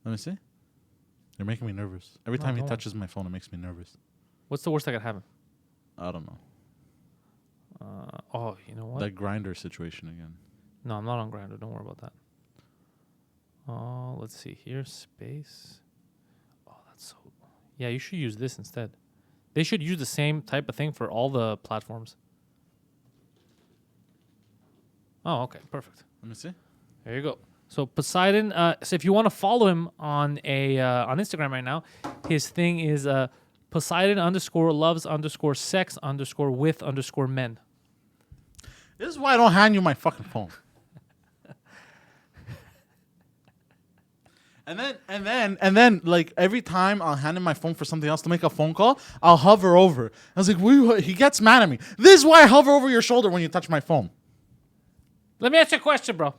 Let me see. You're making me nervous. Every time he touches my phone, it makes me nervous. What's the worst that could happen? I don't know. You know what? That grinder situation again. No, I'm not on Grindr. Don't worry about that. Oh, let's see here. Space. Oh, that's so... Yeah, you should use this instead. They should use the same type of thing for all the platforms. Oh, okay. Perfect. Let me see. There you go. So Poseidon. So if you want to follow him on on Instagram right now, his thing is Poseidon _loves_sex_with_men. This is why I don't hand you my fucking phone. And then, like every time I'll hand him my phone for something else to make a phone call, I'll hover over. I was like, he gets mad at me. This is why I hover over your shoulder when you touch my phone. Let me ask you a question, bro.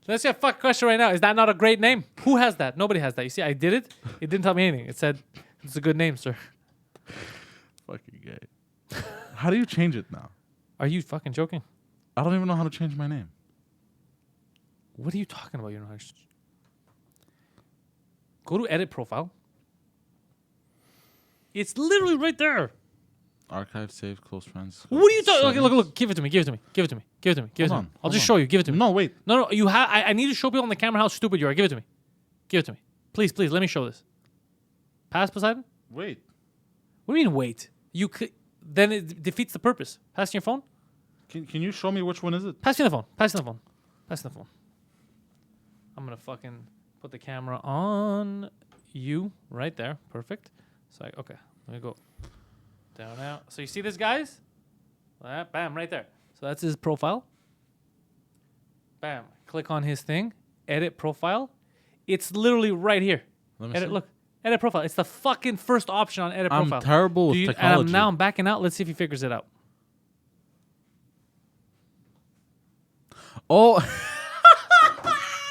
Let's ask you a fucking question right now. Is that not a great name? Who has that? Nobody has that. You see, I did it. It didn't tell me anything. It said, it's a good name, sir. Fucking gay. How do you change it now? Are you fucking joking? I don't even know how to change my name. What are you talking about? You know how to... Go to edit profile. It's literally right there. Archive, save, close friends. What are you talking? Okay, look. Give it to me. I'll just show you. Give it to me. No, wait. No. You have. I need to show people on the camera how stupid you are. Give it to me. Please. Let me show this. Pass, Poseidon. Wait. What do you mean wait? You could. Then it defeats the purpose. Pass your phone. Can you show me which one is it? Pass me the phone. I'm gonna fucking put the camera on you right there. Perfect. So okay, let me go down now. So you see this, guys? Bam, right there. So that's his profile. Bam. Click on his thing. Edit profile. It's literally right here. Let me Edit. see. Look. Edit profile. It's the fucking first option on edit profile. I'm terrible with technology. Now I'm backing out. Let's see if he figures it out. Oh.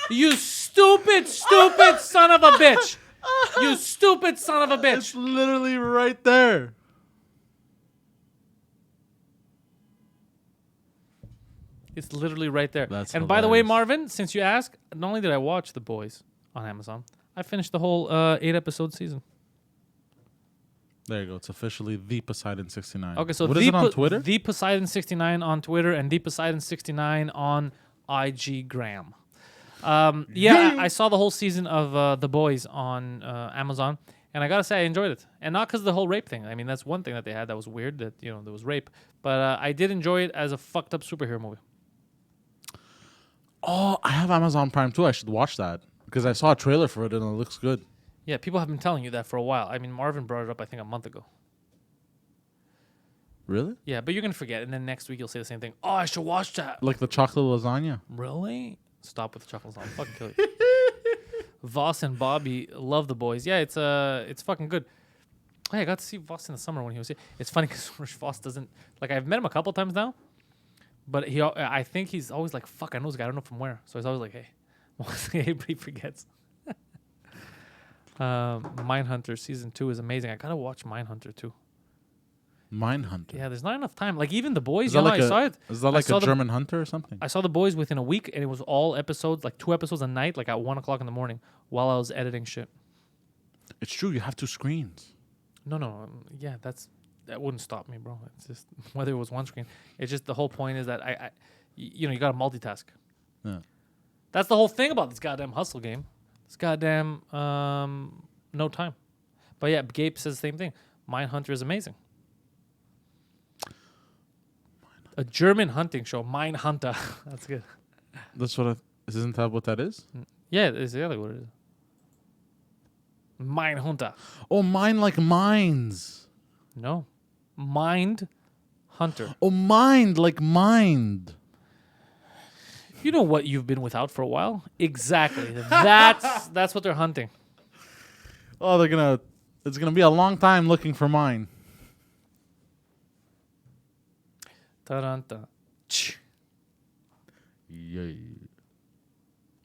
You stupid son of a bitch. You stupid son of a bitch. It's literally right there. It's literally right there. That's and by the way, hilarious. Marvin, since you asked, not only did I watch The Boys on Amazon, I finished the whole 8-episode season. There you go. It's officially the Poseidon 69. Okay, so what is it on Twitter? The Poseidon 69 on Twitter and the Poseidon 69 on IG Gram. I saw the whole season of The Boys on Amazon, And I gotta say, I enjoyed it, and not because of the whole rape thing. I mean, that's one thing that they had that was weird. That there was rape, but I did enjoy it as a fucked up superhero movie. Oh, I have Amazon Prime too. I should watch that because I saw a trailer for it and it looks good. Yeah, people have been telling you that for a while. I mean, Marvin brought it up, I think, a month ago. Really? Yeah, but you're gonna forget, and then next week you'll say the same thing. Oh, I should watch that. Like the chocolate lasagna. Really? Stop with the chocolate lasagna. Fucking kill you. Voss and Bobby love The Boys. Yeah, it's fucking good. Hey, I got to see Voss in the summer when he was here. It's funny because Voss doesn't like. I've met him a couple times now, but I think he's always like, "Fuck, I know this guy. I don't know from where." So he's always like, "Hey," everybody forgets. Mindhunter season 2 is amazing. I gotta watch Mindhunter too. Mindhunter. Yeah, there's not enough time. Like even The Boys, Is that like I saw it. Is that like a German hunter or something? I saw The Boys within a week, and it was all episodes, like 2 episodes a night, like at 1:00 in the morning, while I was editing shit. It's true. You have 2 screens. No, yeah, that wouldn't stop me, bro. It's just whether it was one screen. It's just the whole point is that you gotta multitask. Yeah. That's the whole thing about this goddamn hustle game. This goddamn no time. But yeah, Gabe says the same thing. Mindhunter is amazing. A German hunting show, Mindhunter. That's good. That's what. Isn't that what that is? Yeah, it's exactly what it is. Mindhunter. Oh, mine like mines. No, Mind Hunter. Oh, mind like mind. You know what you've been without for a while? Exactly. That's what they're hunting. Oh, it's gonna be a long time looking for mine. Ta-da-da. Yeah.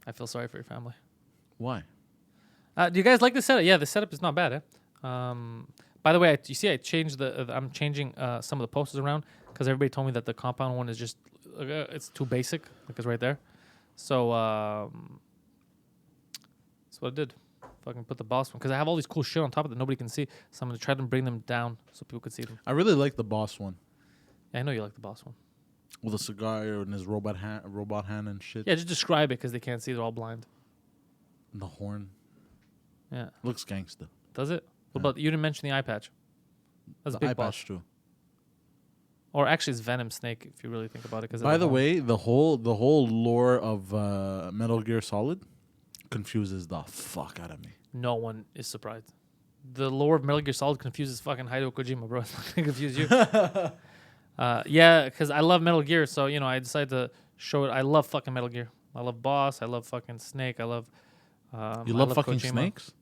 I feel sorry for your family. Why? Do you guys like the setup? Yeah, the setup is not bad. By the way, you see, I changed I'm changing some of the posters around because everybody told me that the compound one is just it's too basic. Like it's right there. So that's what I did. Fucking put the boss one because I have all these cool shit on top of that nobody can see. So I'm gonna try to bring them down so people could see them. I really like the boss one. Yeah, I know you like the boss one. With a cigar and his robot hand and shit. Yeah, just describe it because they can't see. They're all blind. And the horn. Yeah. Looks gangsta. Does it? What about you didn't mention the eye patch? That's a The big eye boss. patch too. Or actually, it's Venom Snake if you really think about it. By the way, the whole lore of Metal Gear Solid confuses the fuck out of me. No one is surprised. The lore of Metal Gear Solid confuses fucking Hideo Kojima, bro. It's not gonna confuse you. Yeah, because I love Metal Gear, so I decided to show it. I love fucking Metal Gear. I love Boss. I love fucking Snake. I love. You love fucking Kojima. snakes?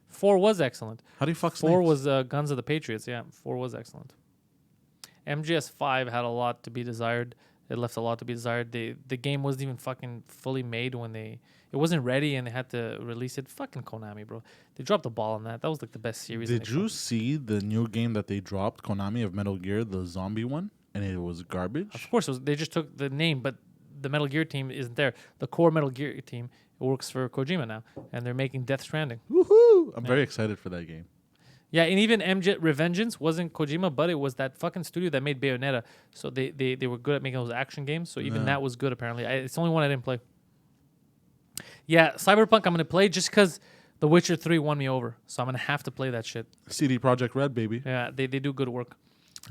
4 was excellent. How do you fuck 4 snakes? was Guns of the Patriots. Yeah, 4 was excellent. MGS 5 had a lot to be desired. It left a lot to be desired. The game wasn't even fucking fully made when it wasn't ready and they had to release it. Fucking Konami, bro. They dropped the ball on that. That was like the best series. Did you see the new game that they dropped, Konami of Metal Gear, the zombie one? And it was garbage? Of course, they just took the name, but the Metal Gear team isn't there. The core Metal Gear team works for Kojima now, and they're making Death Stranding. Woohoo! I'm very excited for that game. Yeah, and even MJ Revengeance wasn't Kojima, but it was that fucking studio that made Bayonetta. So they were good at making those action games. So even that was good, apparently. It's the only one I didn't play. Yeah, Cyberpunk I'm going to play just because The Witcher 3 won me over. So I'm going to have to play that shit. CD Projekt Red, baby. Yeah, they do good work.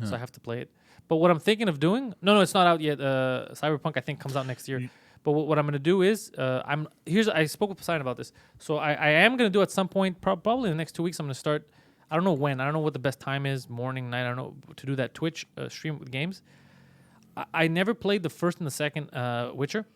So I have to play it. But what I'm thinking of doing... No, it's not out yet. Cyberpunk, I think, comes out next year. But what I'm going to do is... I spoke with Poseidon about this. So I am going to do at some point, probably in the next 2 weeks, I'm going to start... I don't know when. I don't know what the best time is, morning, night. I don't know, to do that Twitch stream with games. I never played the first and the second Witcher.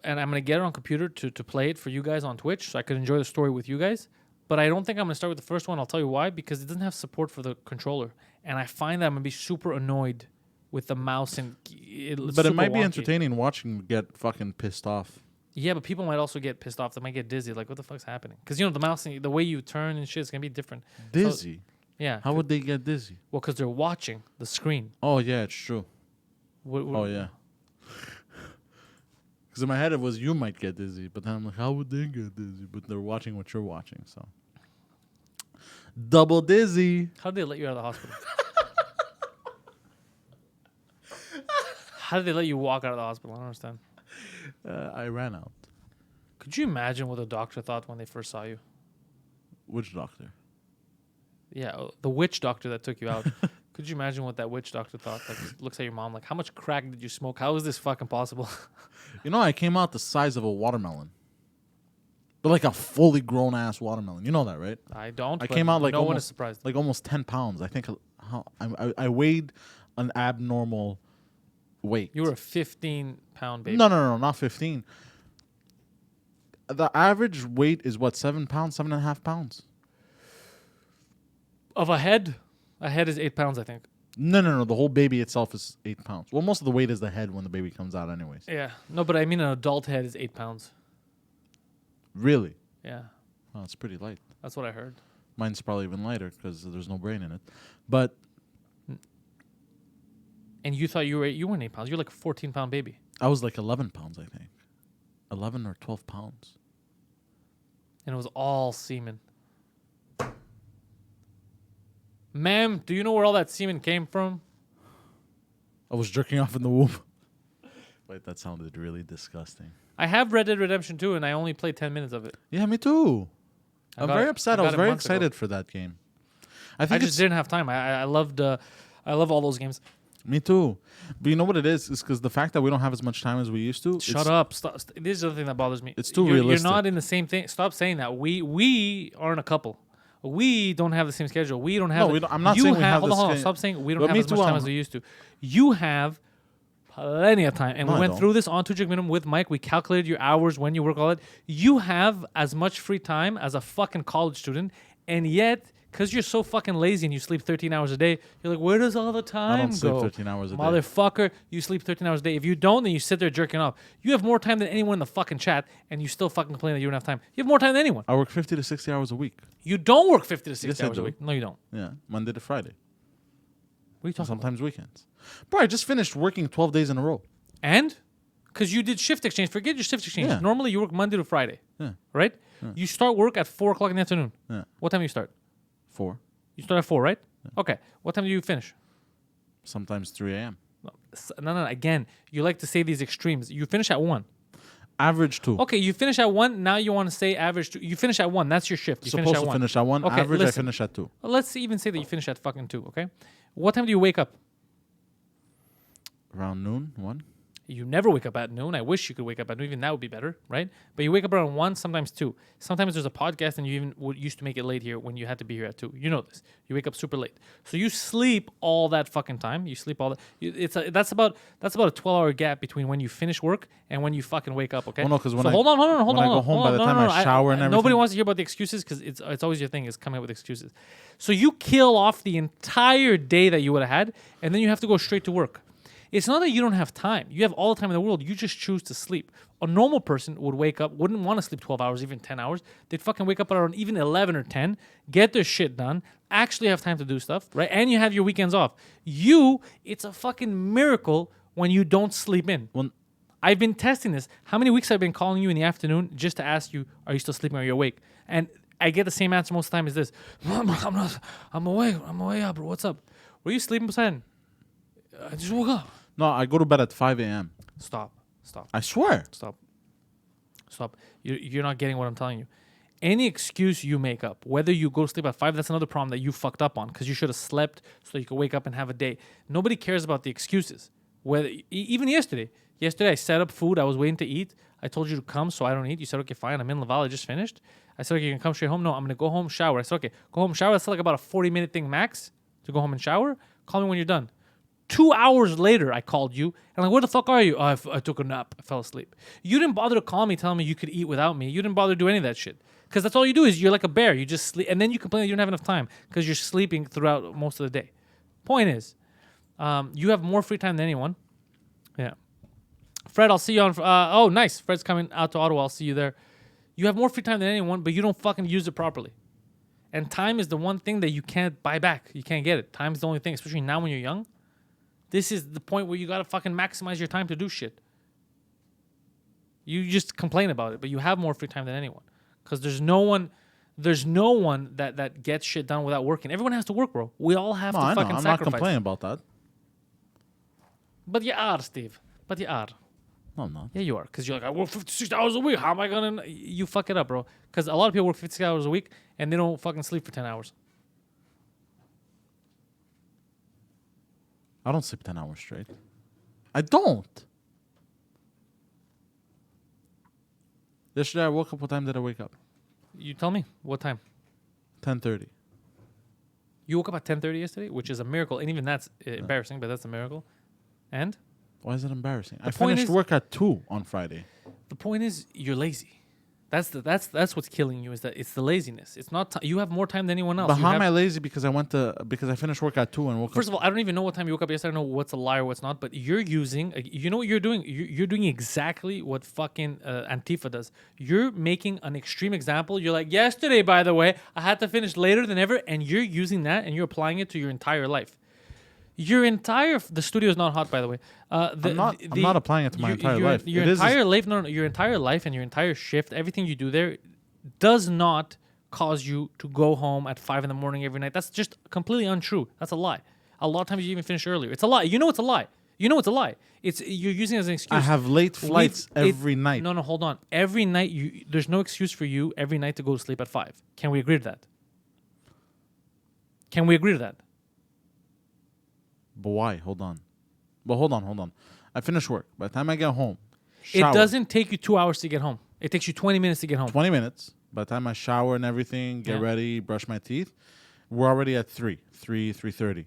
And I'm going to get it on computer to play it for you guys on Twitch so I could enjoy the story with you guys. But I don't think I'm going to start with the first one. I'll tell you why. Because it doesn't have support for the controller. And I find that I'm going to be super annoyed with the mouse. But it might be entertaining watching you get fucking pissed off. Yeah, but people might also get pissed off. They might get dizzy. Like, what the fuck's happening? Because, the mouse, the way you turn and shit is going to be different. Dizzy? So, yeah. How would they get dizzy? Well, because they're watching the screen. Oh, yeah, it's true. Oh, yeah. Because in my head it was you might get dizzy. But then I'm like, how would they get dizzy? But they're watching what you're watching, so. Double dizzy. How did they let you out of the hospital? How did they let you walk out of the hospital? I don't understand. I ran out. Could you imagine what the doctor thought when they first saw you? Which doctor? Yeah, the witch doctor that took you out. Could you imagine what that witch doctor thought? Like, looks at your mom like, how much crack did you smoke? How is this fucking possible? You know, I came out the size of a watermelon. But like a fully grown ass watermelon. You know that, right? I don't. I but came out like no one is almost surprised. like almost 10 pounds. I think I weighed an abnormal weight. You were a 15-pound baby. No, not 15. The average weight is what, 7 pounds, 7.5 pounds? Of a head? A head is 8 pounds, I think. No. The whole baby itself is 8 pounds. Well, most of the weight is the head when the baby comes out, anyways. Yeah. No, but I mean an adult head is 8 pounds. Really? Yeah. Oh, it's pretty light. That's what I heard. Mine's probably even lighter because there's no brain in it. But And you thought you weren't 8 pounds. You're like a 14-pound baby. I was like 11 pounds, I think. 11 or 12 pounds. And it was all semen. Ma'am, do you know where all that semen came from? I was jerking off in the womb. Wait, that sounded really disgusting. I have Red Dead Redemption 2, and I only played 10 minutes of it. Yeah, me too. I'm very upset. I was very excited ago. for that game. I just didn't have time. I loved I love all those games. Me too. But you know what it is? It's because the fact that we don't have as much time as we used to. Shut up. Stop. This is the other thing that bothers me. It's too You're realistic. not in the same thing. Stop saying that. We aren't a couple. We don't have the same schedule. We don't have. No, I'm not saying we have hold the on. same. Stop saying we don't But have me as much too, time as we used to. You have plenty of time. And No, we I went don't. through this on 2 Jig Minimum with Mike. We calculated your hours when you work all that. You have as much free time as a fucking college student. And yet, because you're so fucking lazy and you sleep 13 hours a day, you're like, where does all the time I don't sleep go? 13 hours a day. Motherfucker, you sleep 13 hours a day. If you don't, then you sit there jerking off. You have more time than anyone in the fucking chat, and you still fucking complain that you don't have time. You have more time than anyone. I work 50 to 60 hours a week. You don't work 50 to 60 Yes, I hours a do. week. No, you don't. Yeah, Monday to Friday. What are you talking Sometimes weekends. Bro, I just finished working 12 days in a row. about? And? Because you did shift exchange. Forget your shift exchange. Yeah. Normally, you work Monday to Friday, Yeah, right? You start work at 4 o'clock in the afternoon. yeah. What time do you start? 4. You start at 4, right? Okay. What time do you finish? Sometimes 3 a.m. No. Again, you like to say these extremes. You finish at 1. Average 2. Okay, you finish at 1. Now you want to say average 2. You finish at 1. That's your shift. You Supposed to finish at 1. Okay, Average, listen. I finish at 2. Let's even say that you finish at fucking 2, okay? What time do you wake up? Around noon, 1. You never wake up at noon. I wish you could wake up at noon. Even that would be better, right? But you wake up around 1, sometimes 2. Sometimes there's a podcast and you even used to make it late here when you had to be here at 2. You know this. You wake up super late. So you sleep all that fucking time. You sleep all that. That's about a 12-hour gap between when you finish work and when you fucking wake up, okay? Well, no, 'cause when so I- hold on. when I go home, hold by on. the time I shower and Nobody everything- wants to hear about the excuses because it's always your thing is coming up with excuses. So you kill off the entire day that you would have had and then you have to go straight to work. It's not that you don't have time. You have all the time in the world. You just choose to sleep. A normal person would wake up, wouldn't want to sleep 12 hours, even 10 hours. They'd fucking wake up around even 11 or 10, get their shit done, actually have time to do stuff, right? And you have your weekends off. It's a fucking miracle when you don't sleep in. Well, I've been testing this. How many weeks I've been calling you in the afternoon just to ask you, are you still sleeping or are you awake? And I get the same answer most of the time is this. I'm awake. Yeah, bro. What's up? Were you sleeping, Poseidon? I just woke up. no, I go to bed at 5 a.m. Stop. I swear. Stop. You're not getting what I'm telling you. Any excuse you make up, whether you go to sleep at 5, that's another problem that you fucked up on because you should have slept so you could wake up and have a day. Nobody cares about the excuses. Whether even yesterday I set up food. I was waiting to eat. I told you to come, so I don't eat. You said, okay, fine. I'm in Laval. I just finished. I said, okay, you can come straight home. No, I'm going to go home, shower. I said, okay, go home, shower. That's like about a 40-minute thing max to go home and shower. Call me when you're done. 2 hours later, I called you. And I'm like, where the fuck are you? Oh, I took a nap. I fell asleep. You didn't bother to call me telling me you could eat without me. You didn't bother to do any of that shit. Because that's all you do is you're like a bear. You just sleep. And then you complain that you don't have enough time because you're sleeping throughout most of the day. Point is, you have more free time than anyone. Yeah. Fred, I'll see you on... oh, nice. Fred's coming out to Ottawa. I'll see you there. You have more free time than anyone, but you don't fucking use it properly. And time is the one thing that you can't buy back. You can't get it. Time is the only thing, especially now when you're young. This is the point where you got to fucking maximize your time to do shit. You just complain about it, but you have more free time than anyone. Because there's no one that gets shit done without working. Everyone has to work, bro. We all have to I know. fucking I'm sacrifice. not complaining about that. But you are, Steve. But you are. No, I'm not. Yeah, you are. Because you're like, I work 56 hours a week. How am I going to... You fuck it up, bro. Because a lot of people work 56 hours a week and they don't fucking sleep for 10 hours. I don't sleep 10 hours straight. I don't. Yesterday I woke up. What time did I wake up? You tell me. What time? 10:30. You woke up at 10:30 yesterday, which is a miracle. And even that's embarrassing, but that's a miracle. And? Why is it embarrassing? I point finished is- work at 2 on Friday. The point is, you're lazy. That's what's killing you. Is that it's the laziness. It's not you have more time than anyone else. But You how have- am I lazy? Because I finished work at 2 and woke First up. of all, I don't even know what time you woke up yesterday. I don't know what's a lie or what's not. But you're using. You know what you're doing? You're doing exactly what fucking Antifa does. You're making an extreme example. You're like, yesterday, by the way, I had to finish later than ever, and you're using that and you're applying it to your entire life. The studio is not hot, by the way. I'm not applying it to my entire life. Your It is- entire life, no, your entire life and your entire shift, everything you do there, does not cause you to go home at 5 a.m. every night. That's just completely untrue. That's a lie. A lot of times you even finish earlier. It's a lie. You know it's a lie. You know it's a lie. You're using it as an excuse. I have late flights every night. No, hold on. Every night there's no excuse for you every night to go to sleep at 5. Can we agree to that? Can we agree to that? But why? Hold on. I finish work. By the time I get home, shower, It doesn't take you 2 hours to get home. It takes you 20 minutes to get home. 20 minutes. By the time I shower and everything, get Yeah. ready, brush my teeth, we're already at 3:30.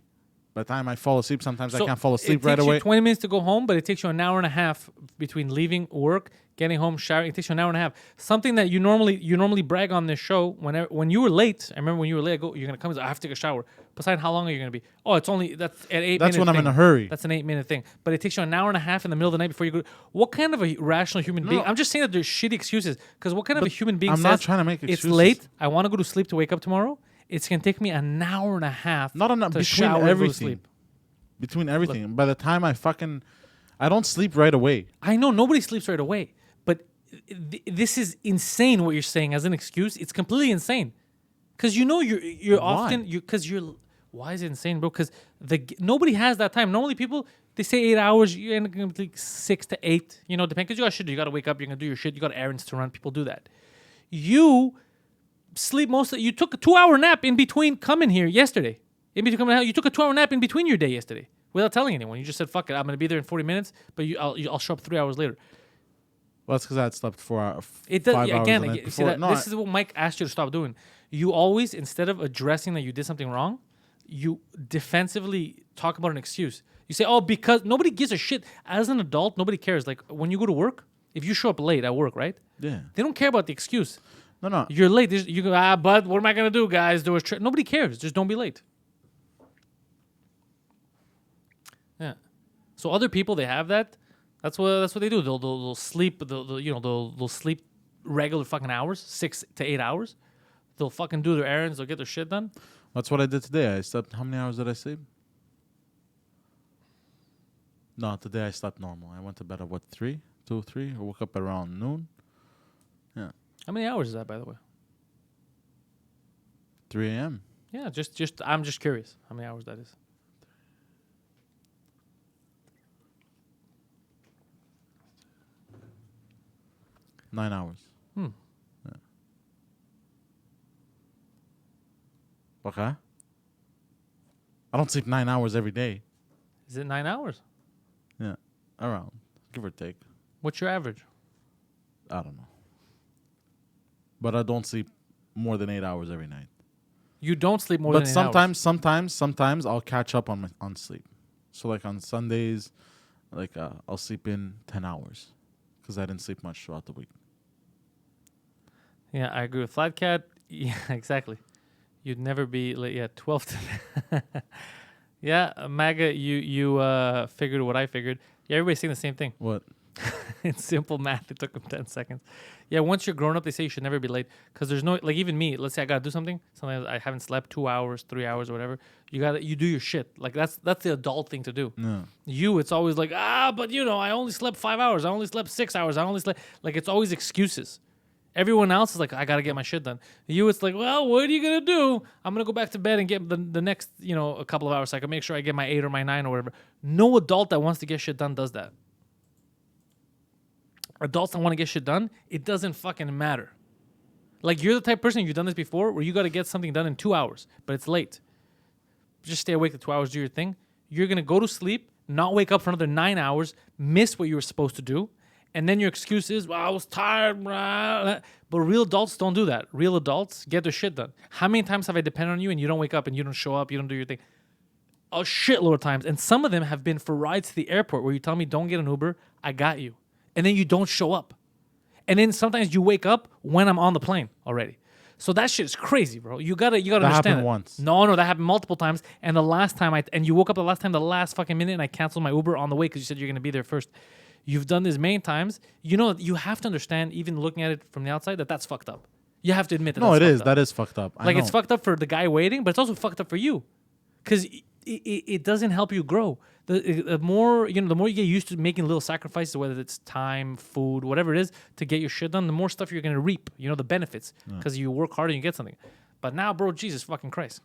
By the time I fall asleep, sometimes I can't fall asleep right It takes away. you 20 minutes to go home, but it takes you an hour and a half between leaving work, getting home, showering. It takes you an hour and a half. Something that you normally brag on this show. When you were late, I remember when you were late. I go, you're gonna come. I have to take a shower. Poseidon, how long are you gonna be? Oh, that's at 8. That's when I'm in a hurry. That's an 8-minute thing. But it takes you an hour and a half in the middle of the night before you go. What kind of a rational human being? I'm just saying that there's shitty excuses. Because what kind of a human being I'm says, not trying to make it's excuses. late. I want to go to sleep to wake up tomorrow. It's gonna take me an hour and a half. Not enough to between shower and go to everything. sleep. Between everything. By the time I don't sleep right away. I know nobody sleeps right away, but this is insane what you're saying as an excuse. It's completely insane. Because you know you're Why? often why is it insane, bro? Because nobody has that time. Normally people they say 8 hours. You end up going to like 6 to 8. You know, depending because you got shit. You got to wake up. You're gonna do your shit. You got errands to run. People do that. You sleep you took a 2-hour nap in between coming here yesterday. In between coming out, you took a 2-hour nap in between your day yesterday without telling anyone. You just said, "Fuck it, I'm gonna be there in 40 minutes," but I'll show up 3 hours later. Well, that's because I had slept 4 hours. It does 5 hours again. the night See before. that, No, this is what Mike asked you to stop doing. You always, instead of addressing that you did something wrong, you defensively talk about an excuse. You say, "Oh, because nobody gives a shit." As an adult, nobody cares. Like when you go to work, if you show up late at work, right? Yeah. They don't care about the excuse. No. You're late. You go, but what am I gonna do, guys? There was nobody cares. Just don't be late. Yeah. So other people they have that. That's what they do. They'll sleep. They'll sleep regular fucking hours, 6 to 8 hours. They'll fucking do their errands. They'll get their shit done. That's what I did today. I slept. How many hours did I sleep? No, today I slept normal. I went to bed at 3? 2, 3. I woke up around noon. Yeah. How many hours is that, by the way? 3 a.m. Yeah, just I'm just curious how many hours that is. Nine hours. Yeah. Okay. I don't sleep 9 hours every day. Is it 9 hours? Yeah. Around. Give or take. What's your average? I don't know. But I don't sleep more than 8 hours every night. You don't sleep more But than 8 hours. sometimes I'll catch up on sleep. So like on Sundays, like I'll sleep in 10 hours because I didn't sleep much throughout the week. Yeah, I agree with Flat Cat. Yeah, exactly. You'd never be late. Yeah, 12 to... Yeah, MAGA, you figured what I figured. Yeah, everybody's saying the same thing. What? It's simple math. It took them 10 seconds. Yeah, once you're grown up, they say you should never be late. Because there's no... Like, even me, let's say I got to do something. Sometimes I haven't slept 2 hours, 3 hours, or whatever. You do your shit. Like, that's the adult thing to do. No. It's always like, but I only slept 5 hours. I only slept 6 hours. I only slept... Like, it's always excuses. Everyone else is like, I got to get my shit done. It's like, well, what are you going to do? I'm going to go back to bed and get the next, a couple of hours so I can make sure I get my 8 or my 9 or whatever. No adult that wants to get shit done does that. adults that want to get shit done, it doesn't fucking matter. Like, you're the type of person, you've done this before, where you got to get something done in 2 hours, but it's late. Just stay awake the 2 hours, do your thing. You're going to go to sleep, not wake up for another 9 hours, miss what you were supposed to do, and then your excuse is, well, I was tired. Blah. But real adults don't do that. Real adults get their shit done. How many times have I depended on you and you don't wake up and you don't show up, you don't do your thing? A shitload of times. And some of them have been for rides to the airport where you tell me, don't get an Uber, I got you. And then you don't show up. And then sometimes you wake up when I'm on the plane already. So that shit is crazy, bro. You gotta understand. That happened once. No, that happened multiple times. And the last time you woke up the last fucking minute, and I canceled my Uber on the way because you said you're gonna be there first. You've done this many times. You know, you have to understand, even looking at it from the outside, that that's fucked up. You have to admit that. No, that's it is. up. That is fucked up. Like, it's fucked up for the guy waiting, but it's also fucked up for you, because it doesn't help you grow. The more you get used to making little sacrifices, whether it's time, food, whatever it is, to get your shit done, the more stuff you're gonna reap. You know, the benefits, because you work hard and you get something. But now, bro, Jesus fucking Christ,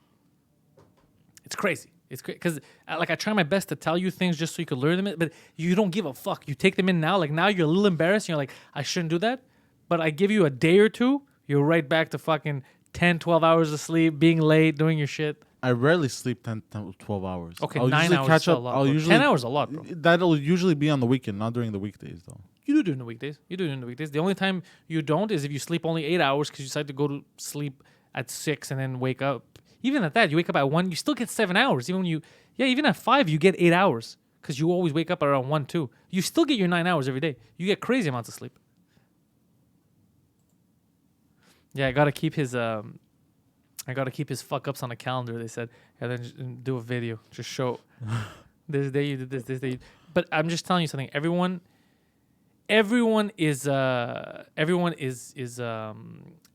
it's crazy. It's crazy because like, I try my best to tell you things just so you could learn them, but you don't give a fuck. You take them in now. Like, now you're a little embarrassed. You're like, I shouldn't do that. But I give you a day or two, you're right back to fucking 10, 12 hours of sleep, being late, doing your shit. I rarely sleep 10, 12 hours. Okay, I'll 9 usually hours catch is a up. lot. I'll Bro. usually 10 hours is a lot, bro. That'll usually be on the weekend, not during the weekdays, though. You do it during the weekdays. The only time you don't is if you sleep only 8 hours because you decide to go to sleep at 6 and then wake up. Even at that, you wake up at 1, you still get 7 hours. Even at 5, you get 8 hours because you always wake up around 1, 2. You still get your 9 hours every day. You get crazy amounts of sleep. Yeah, I gotta keep his fuck ups on a calendar. They said, and then just do a video, just show this day you did this, this day. But I'm just telling you something. Everyone is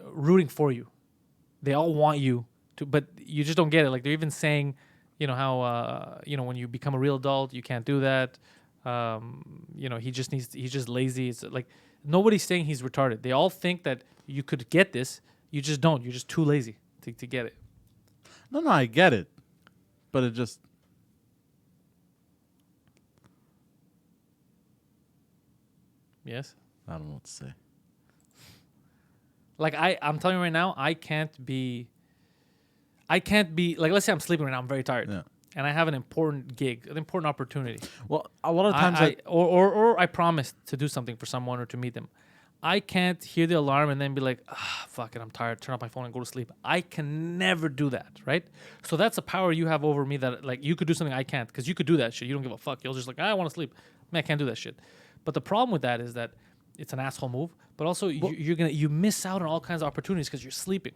rooting for you. They all want you to, but you just don't get it. Like, they're even saying, you know, how when you become a real adult, you can't do that. He's just lazy. It's like, nobody's saying he's retarded. They all think that you could get this. You just don't. You're just too lazy to get it. No, I get it. But it just... Yes? I don't know what to say. Like, I'm telling you right now, I can't be, like, let's say I'm sleeping right now, I'm very tired. Yeah. And I have an important gig, an important opportunity. Well, a lot of times or I promised to do something for someone or to meet them. I can't hear the alarm and then be like, fuck it, I'm tired, turn off my phone and go to sleep. I can never do that, right? So that's a power you have over me, that, like, you could do something I can't, because you could do that shit. You don't give a fuck. You'll just like, I want to sleep. Man, I can't do that shit. But the problem with that is that it's an asshole move, but also you miss out on all kinds of opportunities because you're sleeping.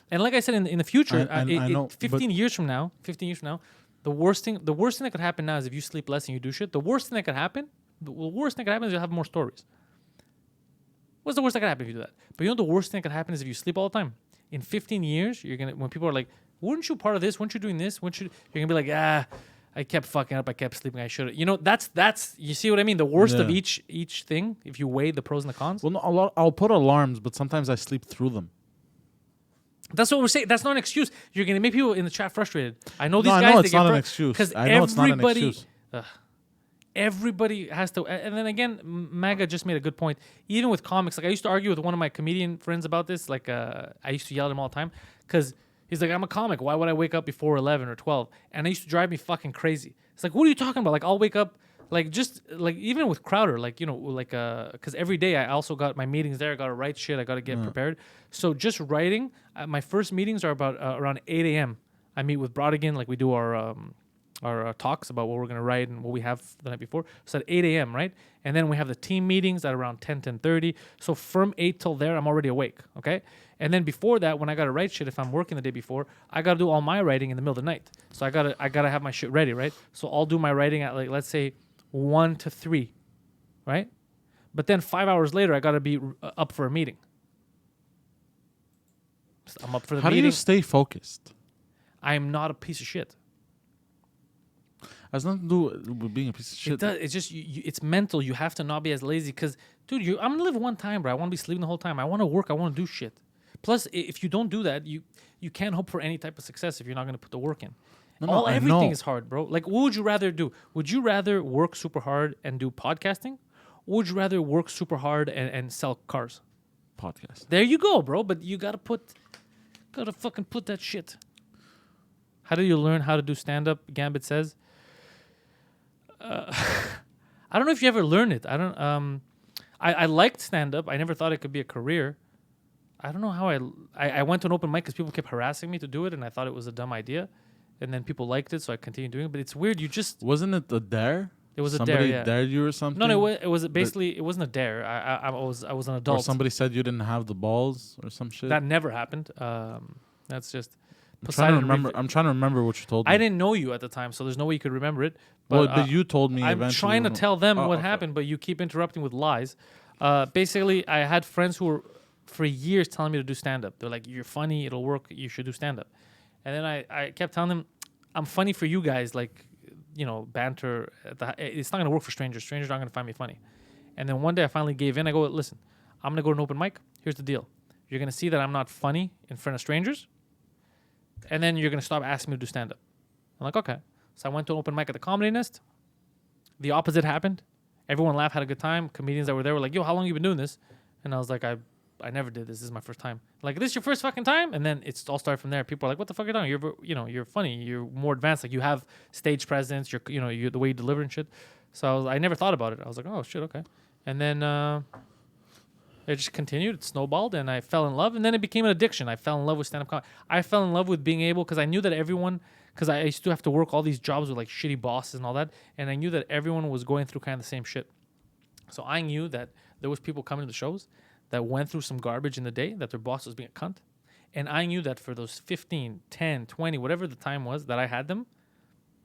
And like I said, in the future, I know, 15 years from now, the worst thing that could happen now is if you sleep less and you do shit. The worst thing that could happen is you'll have more stories. What's the worst that could happen if you do that? But you know the worst thing that could happen is if you sleep all the time. In 15 years, when people are like, weren't you part of this? Weren't you doing this? You're gonna be like, I kept fucking up. I kept sleeping. I should have. You know, that's. You see what I mean? The worst of each thing. If you weigh the pros and the cons. Well, no, I'll put alarms, but sometimes I sleep through them. That's what we're saying. That's not an excuse. You're gonna make people in the chat frustrated. I know these guys. I know it's not an excuse. Because everybody has to. And then again, Maga just made a good point. Even with comics, like, I used to argue with one of my comedian friends about this. Like, I used to yell at him all the time because he's like, I'm a comic. Why would I wake up before 11 or 12? And it used to drive me fucking crazy. It's like, what are you talking about? Like, I'll wake up, like, just like, even with Crowder, like, you know, like, because every day I also got my meetings there. I got to write shit. I got to get prepared. So just writing, my first meetings are about around 8 a.m. I meet with Brodigan, like, we do our talks about what we're going to write and what we have the night before. So at 8 a.m., right? And then we have the team meetings at around 10:30. So from 8 till there, I'm already awake, okay? And then before that, when I got to write shit, if I'm working the day before, I got to do all my writing in the middle of the night. So I gotta have my shit ready, right? So I'll do my writing at, like, let's say 1 to 3, right? But then 5 hours later, I got to be up for a meeting. So I'm up for the meeting. How do you stay focused? I am not a piece of shit. Has nothing to do with being a piece of shit. It does. It's just it's mental. You have to not be as lazy because, dude, I'm gonna live one time, bro. I want to be sleeping the whole time. I want to work. I want to do shit. Plus, if you don't do that, you can't hope for any type of success if you're not gonna put the work in. Everything is hard, bro. Like, what would you rather do? Would you rather work super hard and do podcasting, would you rather work super hard and sell cars? Podcast. There you go, bro. But you gotta fucking put that shit. How do you learn how to do stand up? Gambit says. I don't know if you ever learned it. I don't. I liked stand up. I never thought it could be a career. I don't know how I went to an open mic because people kept harassing me to do it, and I thought it was a dumb idea, and then people liked it, so I continued doing it. But it's weird. You just Wasn't it a dare? it was Somebody a dare. Yeah. dared you or something? No, it was basically it wasn't a dare. I was an Or adult. somebody said you didn't have the balls or some shit. That never happened. That's just. I'm trying to remember. I'm trying to remember what you told me. I didn't know you at the time, so there's no way you could remember it. Well, But but you told me. I'm eventually trying to when- tell them Oh, what okay. happened, but you keep interrupting with lies. Basically, I had friends who were for years telling me to do stand up. They're like, "You're funny. It'll work. You should do stand up." And then I kept telling them, "I'm funny for you guys. Like, banter. It's not gonna work for strangers. Strangers aren't gonna find me funny." And then one day I finally gave in. I go, "Listen, I'm gonna go to an open mic. Here's the deal. You're gonna see that I'm not funny in front of strangers, and then you're gonna stop asking me to do stand up." I'm like, "Okay." So I went to an open mic at the Comedy Nest. The opposite happened. Everyone laughed, had a good time. Comedians that were there were like, "Yo, how long you been doing this?" And I was like, I never did this. This is my first time. Like, this is your first fucking time? And then it's all started from there. People are like, "What the fuck are you doing? You're funny. You're more advanced. Like, you have stage presence. You're the way you deliver and shit." So I never thought about it. I was like, "Oh shit, okay." And then it just continued. It snowballed, and I fell in love. And then it became an addiction. I fell in love with stand-up comedy. I fell in love with being able, because I knew that everyone, because I used to have to work all these jobs with like shitty bosses and all that, and I knew that everyone was going through kind of the same shit. So I knew that there was people coming to the shows that went through some garbage in the day, that their boss was being a cunt. And I knew that for those 15, 10, 20, whatever the time was that I had them,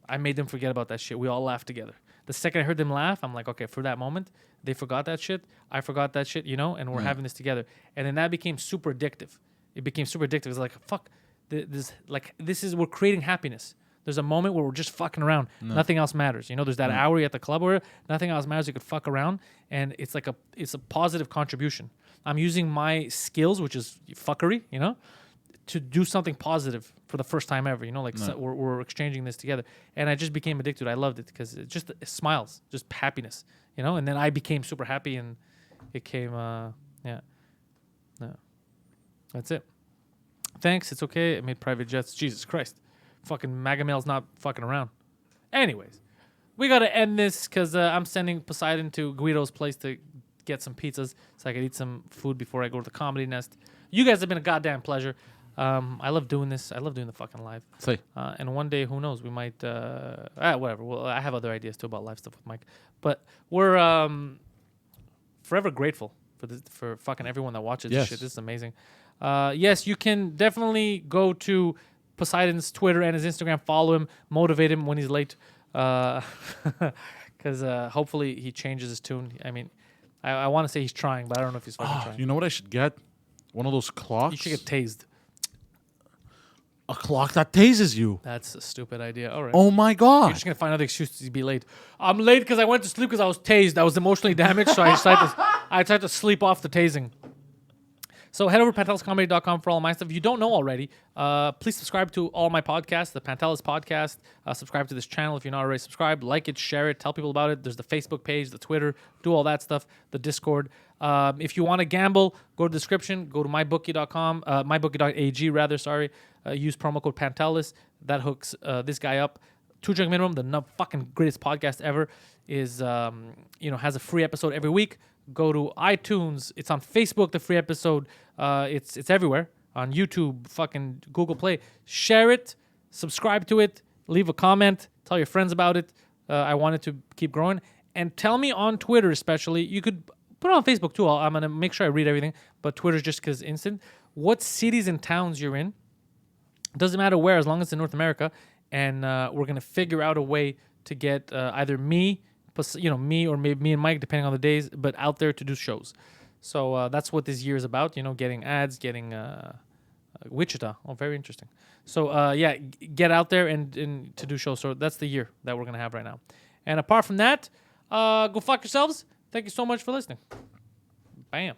I made them forget about that shit. We all laughed together. The second I heard them laugh, I'm like, okay, for that moment, they forgot that shit. I forgot that shit, and we're having this together. And then that became super addictive. It became super addictive. It's like, fuck, we're creating happiness. There's a moment where we're just fucking around. No. Nothing else matters. There's that hour at the club where nothing else matters. You could fuck around, and it's a positive contribution. I'm using my skills, which is fuckery, to do something positive for the first time ever. We're exchanging this together, and I just became addicted. I loved it because it just smiles, just happiness, And then I became super happy, and it came, That's it. Thanks. It's okay. I made private jets. Jesus Christ. Fucking Magamail's not fucking around. Anyways, we got to end this because I'm sending Poseidon to Guido's place to get some pizzas so I can eat some food before I go to the Comedy Nest. You guys have been a goddamn pleasure. I love doing this. I love doing the fucking live. Say. And one day, who knows, we might... whatever. Well, I have other ideas too about live stuff with Mike. But we're forever grateful for fucking everyone that watches this shit. This is amazing. Yes, you can definitely go to Poseidon's Twitter and his Instagram. Follow him. Motivate him when he's late. Because hopefully he changes his tune. I mean, I want to say he's trying, but I don't know if he's fucking trying. You know what I should get? One of those clocks. You should get tased. A clock that tases you. That's a stupid idea. All right. Oh my god. You're just going to find another excuse to be late. I'm late because I went to sleep because I was tased. I was emotionally damaged, so I tried to sleep off the tasing. So head over to panteliscomedy.com for all my stuff. If you don't know already, please subscribe to all my podcasts, the Pantelis podcast. Subscribe to this channel if you're not already subscribed. Like it, share it, tell people about it. There's the Facebook page, the Twitter, do all that stuff, the Discord. If you want to gamble, go to the description. Go to mybookie.com, mybookie.ag rather, sorry. Use promo code Pantelis. That hooks this guy up. 2 Drink Minimum, the fucking greatest podcast ever, is has a free episode every week. Go to iTunes. It's on Facebook, the free episode. It's everywhere. On YouTube, fucking Google Play. Share it. Subscribe to it. Leave a comment. Tell your friends about it. I want it to keep growing. And tell me on Twitter especially. You could put it on Facebook too. I'm going to make sure I read everything. But Twitter's just because instant. What cities and towns you're in. Doesn't matter where, as long as it's in North America. And we're going to figure out a way to get either me or maybe me and Mike, depending on the days, but out there to do shows. So that's what this year is about, getting ads, getting Wichita. Oh, very interesting. So, get out there and to do shows. So that's the year that we're going to have right now. And apart from that, go fuck yourselves. Thank you so much for listening. Bam.